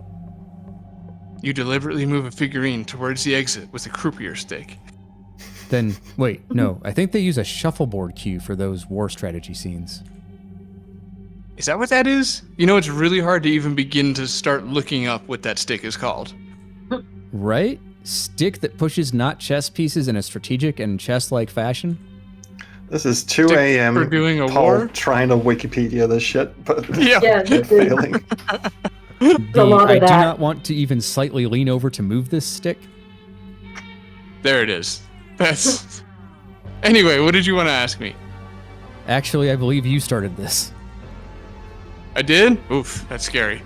You deliberately move a figurine towards the exit with a croupier stick. Then, wait, no, I think they use a shuffleboard cue for those war strategy scenes. Is that what that is? You know, it's really hard to even begin to start looking up what that stick is called. Right? Stick that pushes not chess pieces in a strategic and chess-like fashion? This is 2 For a.m. doing a Paul war? trying to Wikipedia this shit, but Yeah. Yeah, kept failing. a lot of I do that. not want to even slightly lean over to move this stick. There it is. That's. Anyway, what did you want to ask me? Actually, I believe you started this. I did? Oof, that's scary.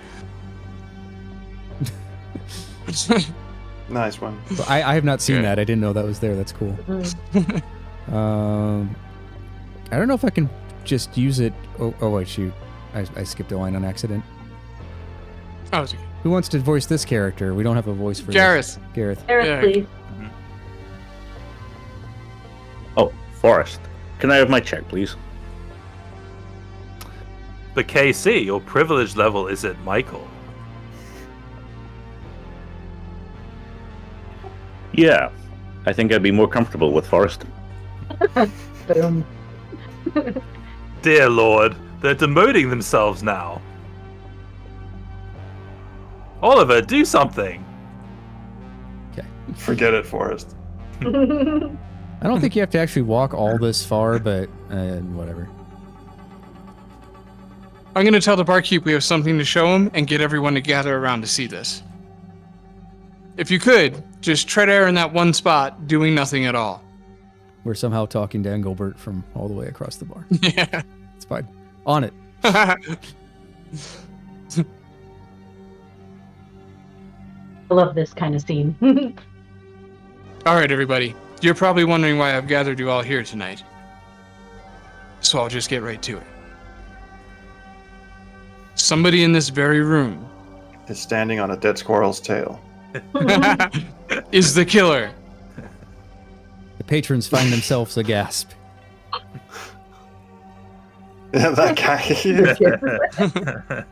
Nice one. But I have not seen Okay. that. I didn't know that was there. That's cool. Mm. I don't know if I can just use it. Oh wait, shoot. I skipped a line on accident. Oh, it's okay. Who wants to voice this character? We don't have a voice for Gareth. this. Gareth. Eric, Yeah. please. Oh, Forrest. Can I have my check, please? But KC, your privilege level is at Michael. Yeah. I think I'd be more comfortable with Forrest. Boom. Dear Lord, they're demoting themselves now. Oliver, do something. Forget it, Forrest. I don't think you have to actually walk all this far, but whatever. I'm going to tell the barkeep we have something to show him and get everyone to gather around to see this. If you could, just tread air in that one spot, doing nothing at all. We're somehow talking to Engelbert from all the way across the bar. Yeah. It's fine. On it. I love this kind of scene. All right, everybody. You're probably wondering why I've gathered you all here tonight. So I'll just get right to it. Somebody in this very room Is standing on a dead squirrel's tail. is the killer. The patrons find themselves aghast. Yeah, that guy.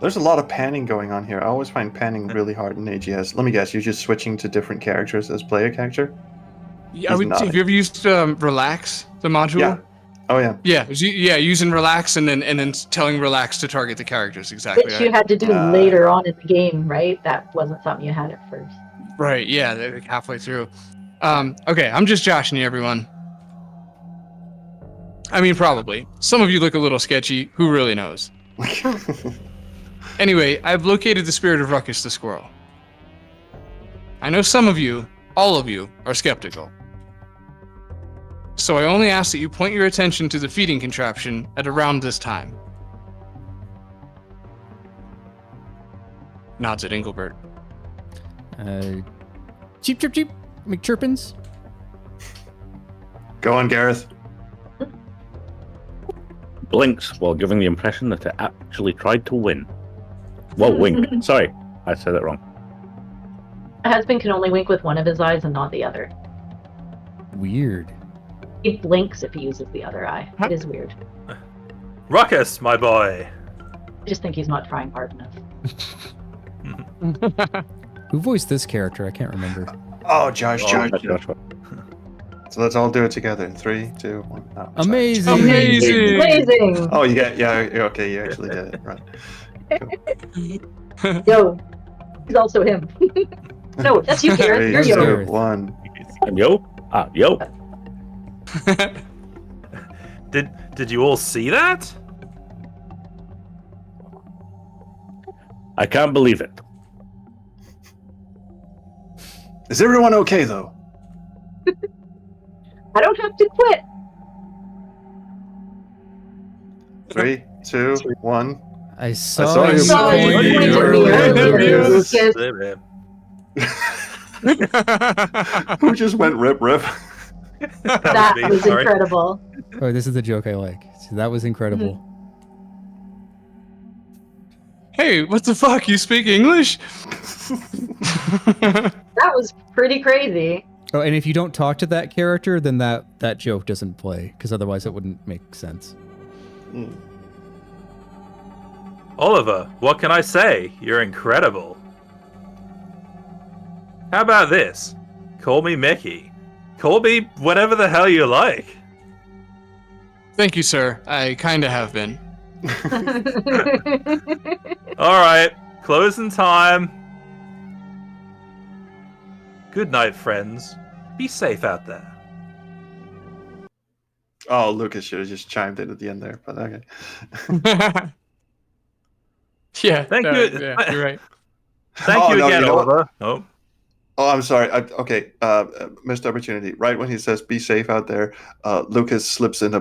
There's a lot of panning going on here. I always find panning really hard in AGS. Let me guess, you're just switching to different characters as player character? Have you ever used Relax, the module? Yeah. Oh yeah. Yeah, using Relax and then telling Relax to target the characters. Exactly. Which you had to do later on in the game, right? That wasn't something you had at first. Right, yeah, they're like halfway through. Okay, I'm just joshing you, everyone. I mean, probably. Some of you look a little sketchy. Who really knows? Anyway, I've located the spirit of Ruckus the squirrel. I know some of you, all of you, are skeptical. So I only ask that you point your attention to the feeding contraption at around this time. Nods at Engelbert. Cheep, chirp, cheep. McChirpins. Go on, Gareth. Blinks while giving the impression that it actually tried to win. Well, wink. Sorry, I said it wrong. My husband can only wink with one of his eyes and not the other. Weird. He blinks if he uses the other eye. It is weird. Ruckus, my boy. I just think he's not trying hard enough. Who voiced this character? I can't remember. Oh, Josh. Josh. So let's all do it together. 3, 2, 1. Oh, sorry. Amazing. Amazing. Amazing! Oh, you get okay. You actually did it, right? Yo, he's also him. No, that's you, Gareth. 3, You're Yo. 2, Gareth. 1. And yo? Yo. Did you all see that? I can't believe it. Is everyone okay though? I don't have to quit. 3, 2, 1. I saw, saw you you Saw you pointing pointing earlier. earlier. Lucas. Who just went rip? That me, was sorry. incredible. Oh, this is the joke I like. So that was incredible. Hey, what the fuck? You speak English? That was pretty crazy. Oh, and if you don't talk to that character, then that joke doesn't play, because otherwise it wouldn't make sense. Oliver, what can I say? You're incredible. How about this? Call me Mickey. Call me whatever the hell you like. Thank you, sir. I kinda have been. Alright, closing time. Good night, friends. Be safe out there. Oh, Lucas should have just chimed in at the end there, but okay. Yeah, Thank you. Yeah, you're right. Thank Oh, you no, again, you know what? Oliver. Oh. Oh, I'm sorry. Okay, missed opportunity. Right when he says "be safe out there," Lucas slips in a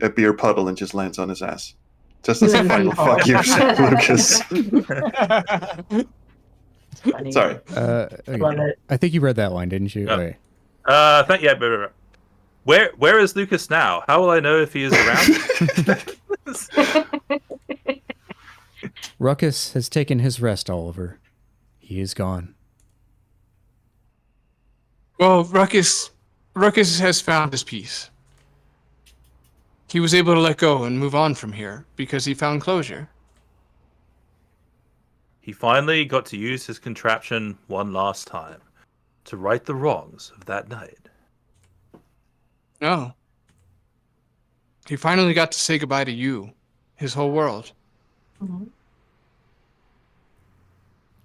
beer puddle and just lands on his ass. Just as a final fuck you, Lucas. Funny. Sorry. Okay. Love it. I think you read that line, didn't you? Yeah. Okay. Yeah. Where is Lucas now? How will I know if he is around? Ruckus has taken his rest, Oliver. He is gone. Well, Ruckus has found his peace. He was able to let go and move on from here because he found closure. He finally got to use his contraption one last time to right the wrongs of that night. No. He finally got to say goodbye to you, his whole world.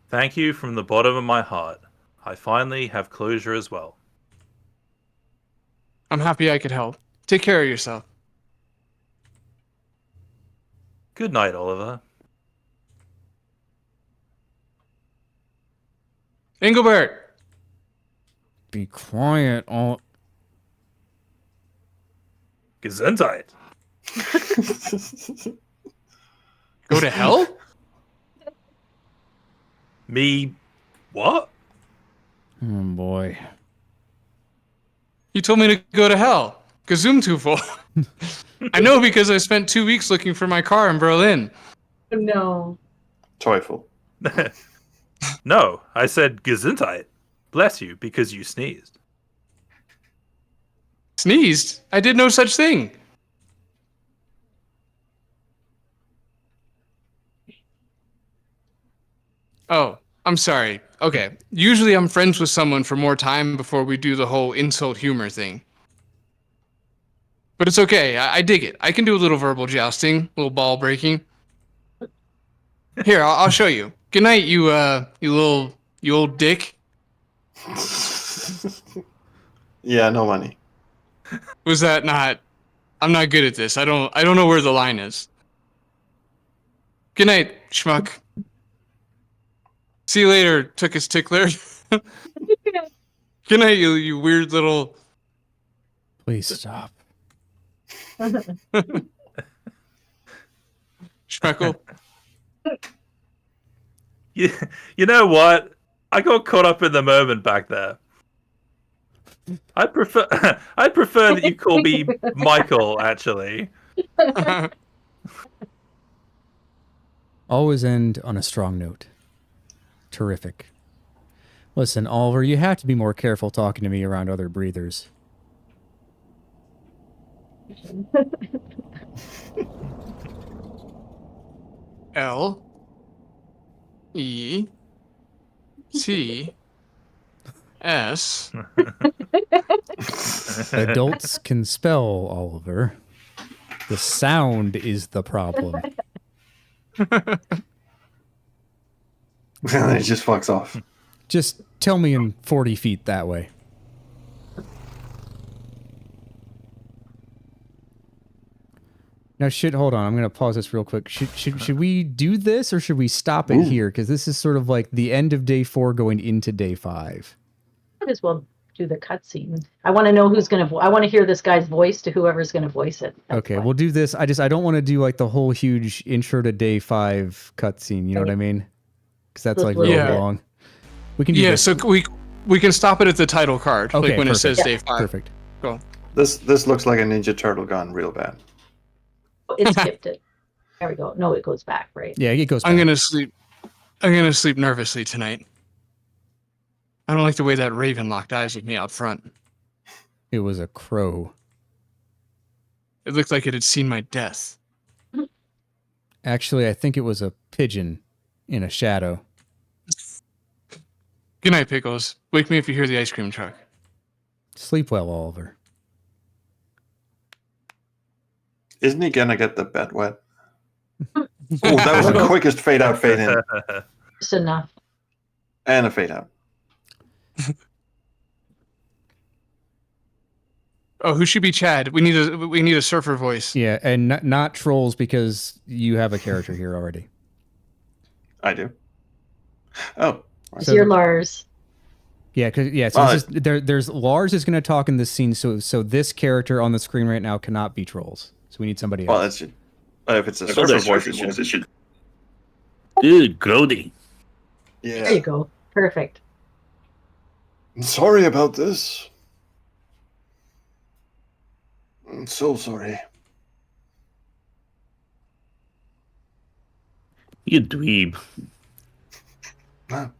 Thank you from the bottom of my heart. I finally have closure as well. I'm happy I could help. Take care of yourself. Good night, Oliver. Engelbert! Be quiet, Gesundheit. Go to hell? Me, what? Oh boy. You told me to go to hell. Gesundtufel. I know because I spent 2 weeks looking for my car in Berlin. No. Teufel. No, I said Gesundheit. Bless you, because you sneezed. Sneezed? I did no such thing. Oh, I'm sorry. Okay. Usually I'm friends with someone for more time before we do the whole insult humor thing. But it's okay. I dig it. I can do a little verbal jousting, a little ball breaking. Here, I'll show you. Good night, you old dick. Yeah, no money. Was that not? I'm not good at this. I don't know where the line is. Good night, schmuck. See you later, took his tickler. Good night, you weird little. Please stop. Schmeckle. You know what? got caught up in the moment back there. I prefer that you call me Michael. Actually, Always end on a strong note. Terrific. Listen, Oliver, you have to be more careful talking to me around other breathers. L E T S. Adults can spell, Oliver. The sound is the problem. And he just fucks off. Just tell me in 40 feet that way. Now, hold on. I'm going to pause this real quick. Should we do this or should we stop it here? Because this is sort of like the end of day 4 going into day 5. Might as well do the cutscene. I want to know who's going to. I want to hear this guy's voice to whoever's going to voice it. That's Okay, why. we'll do this. I don't want to do like the whole huge intro to day 5 cutscene. You know what I mean? Because that's like really Yeah. long. We can do Yeah, this. so we can stop it at the title card, Okay, like when perfect. it says day 5. Perfect. Cool. This looks like a Ninja Turtle gone real bad. It skipped it. There we go. No, it goes back, right? Yeah, it goes back. I'm gonna sleep nervously tonight. I don't like the way that raven locked eyes with me out front. It was a crow. It looked like it had seen my death. Actually, I think it was a pigeon in a shadow. Good night, Pickles. Wake me if you hear the ice cream truck. Sleep well, Oliver. Isn't he gonna get the bed wet? Oh, that was the quickest fade out, fade in, Just enough. and a fade out. Oh, who should be Chad? We need a surfer voice. Yeah, and not trolls because you have a character here already. I do. Oh, It's So- your Lars. Yeah, so this is, there's Lars is going to talk in this scene, so this character on the screen right now cannot be trolls. So we need somebody well, else. that's if it's a surfer voice, it should. Dude, Grody. Yeah. There you go. Perfect. I'm sorry about this. I'm so sorry. You dweeb.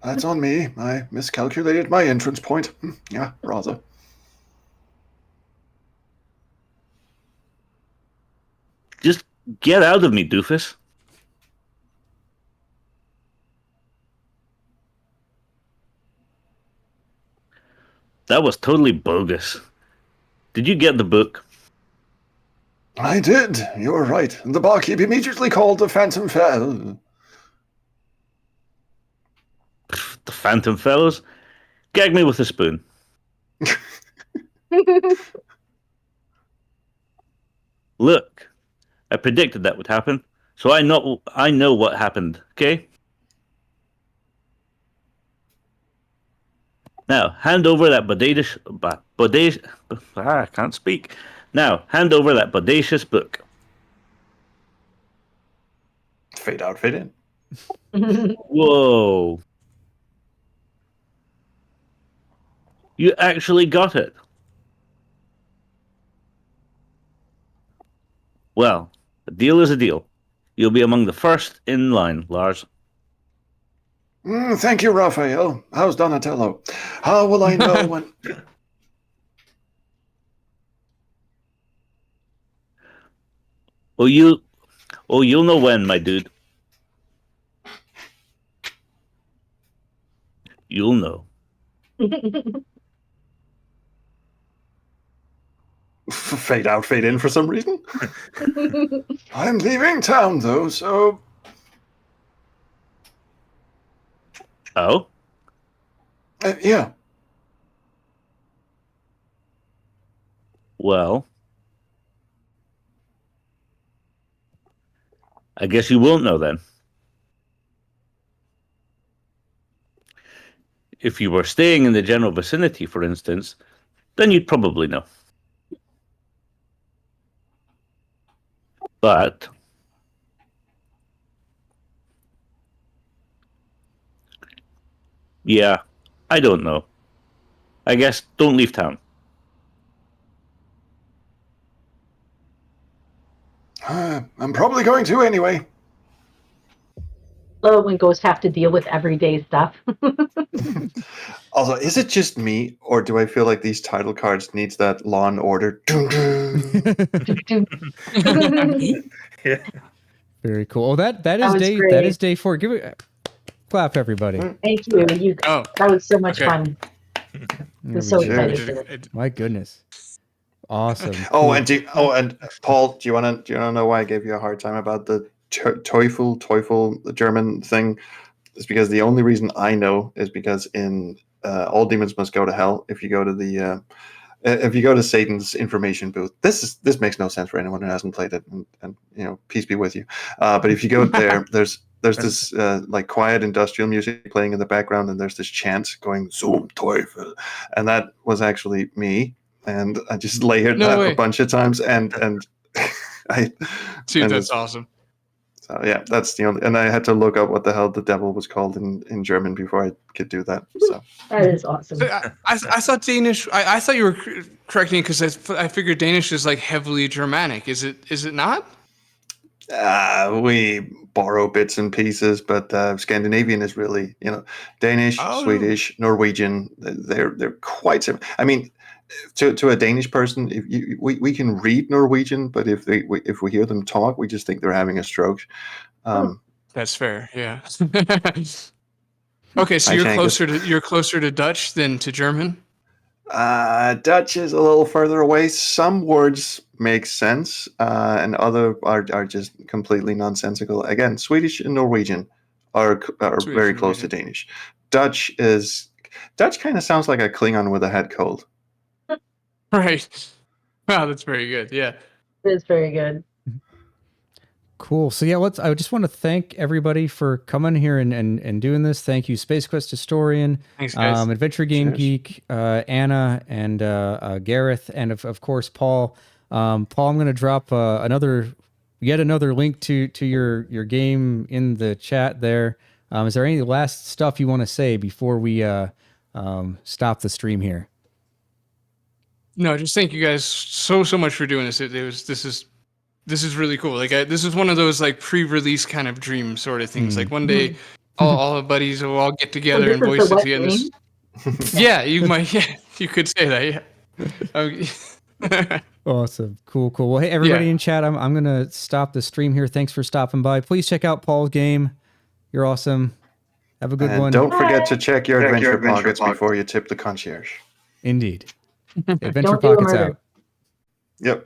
That's on me. I miscalculated my entrance point. Yeah, rather. Just get out of me, doofus. That was totally bogus. Did you get the book? I did. You're right. The barkeep immediately called the Phantom Fell. The Phantom Fellows? Gag me with a spoon. Look, I predicted that would happen, so I know what happened, okay? Now, hand over that I can't speak. Now, hand over that bodacious book. Fade out, fade in. Whoa. You actually got it. Well, a deal is a deal. You'll be among the first in line, Lars. Thank you, Raphael. How's Donatello? How will I know when... You'll know when, my dude. You'll know. Fade out, fade in for some reason? I'm leaving town, though, so... Oh? Yeah. Well, I guess you won't know then. If you were staying in the general vicinity, for instance, then you'd probably know. But Yeah, I don't know. I guess don't leave town. I'm probably going to anyway. When ghosts have to deal with everyday stuff. Also, is it just me, or do I feel like these title cards needs that Law and Order? Yeah. Very cool. Oh, that is was day great. that is day 4. Give it clap, everybody. Thank you. Oh, That was so much okay. fun. There I'm we so go. excited Did for a- this. My goodness. Awesome. Oh, Cool. and Paul, do you wanna know why I gave you a hard time about the Teufel, the German thing? It's because the only reason I know is because in All Demons Must Go to Hell, if you go to Satan's information booth, this makes no sense for anyone who hasn't played it, and peace be with you. But if you go there, there's this like quiet industrial music playing in the background, and there's this chant going "Zum Teufel," and that was actually me, and I just layered No that way. a bunch of times, and I Dude, and that's it's- awesome. So yeah, that's the only, and I had to look up what the hell the devil was called in German before I could do that. So That is awesome. So I thought Danish. I thought you were correcting me because I figured Danish is like heavily Germanic. Is it not? we borrow bits and pieces, but Scandinavian is really, Danish, Oh. Swedish, Norwegian. They're quite similar. I mean, to a Danish person, we can read Norwegian, but if we hear them talk, we just think they're having a stroke. That's fair. Yeah. Okay, so Hi, you're Shankus. closer to Dutch than to German. Dutch is a little further away. Some words make sense, and other are just completely nonsensical. Again, Swedish and Norwegian are Swedish very and close to Norwegian. Danish. Dutch kind of sounds like a Klingon with a head cold. Right. Wow, that's very good. Yeah. It is very good. Cool. So yeah, I just want to thank everybody for coming here and doing this. Thank you, Space Quest Historian, Thanks, guys. Adventure Game Cheers. Geek, Anna, and Gareth, and of course Paul. Paul, I'm going to drop yet another link to your game in the chat there. Is there any last stuff you want to say before we stop the stream here? No, just thank you guys so much for doing this. This is really cool. Like this is one of those like pre-release kind of dream sort of things. Like one day, all the buddies will all get together This and is voice the it wet together. dream. Yeah, you could say that. Yeah. Awesome. Cool. Well, hey, everybody Yeah. in chat, I'm going to stop the stream here. Thanks for stopping by. Please check out Paul's game. You're awesome. Have a good And one. don't forget to check your adventure pockets before you tip the concierge. Indeed. Adventure Don't do a Pockets murder. out. Yep.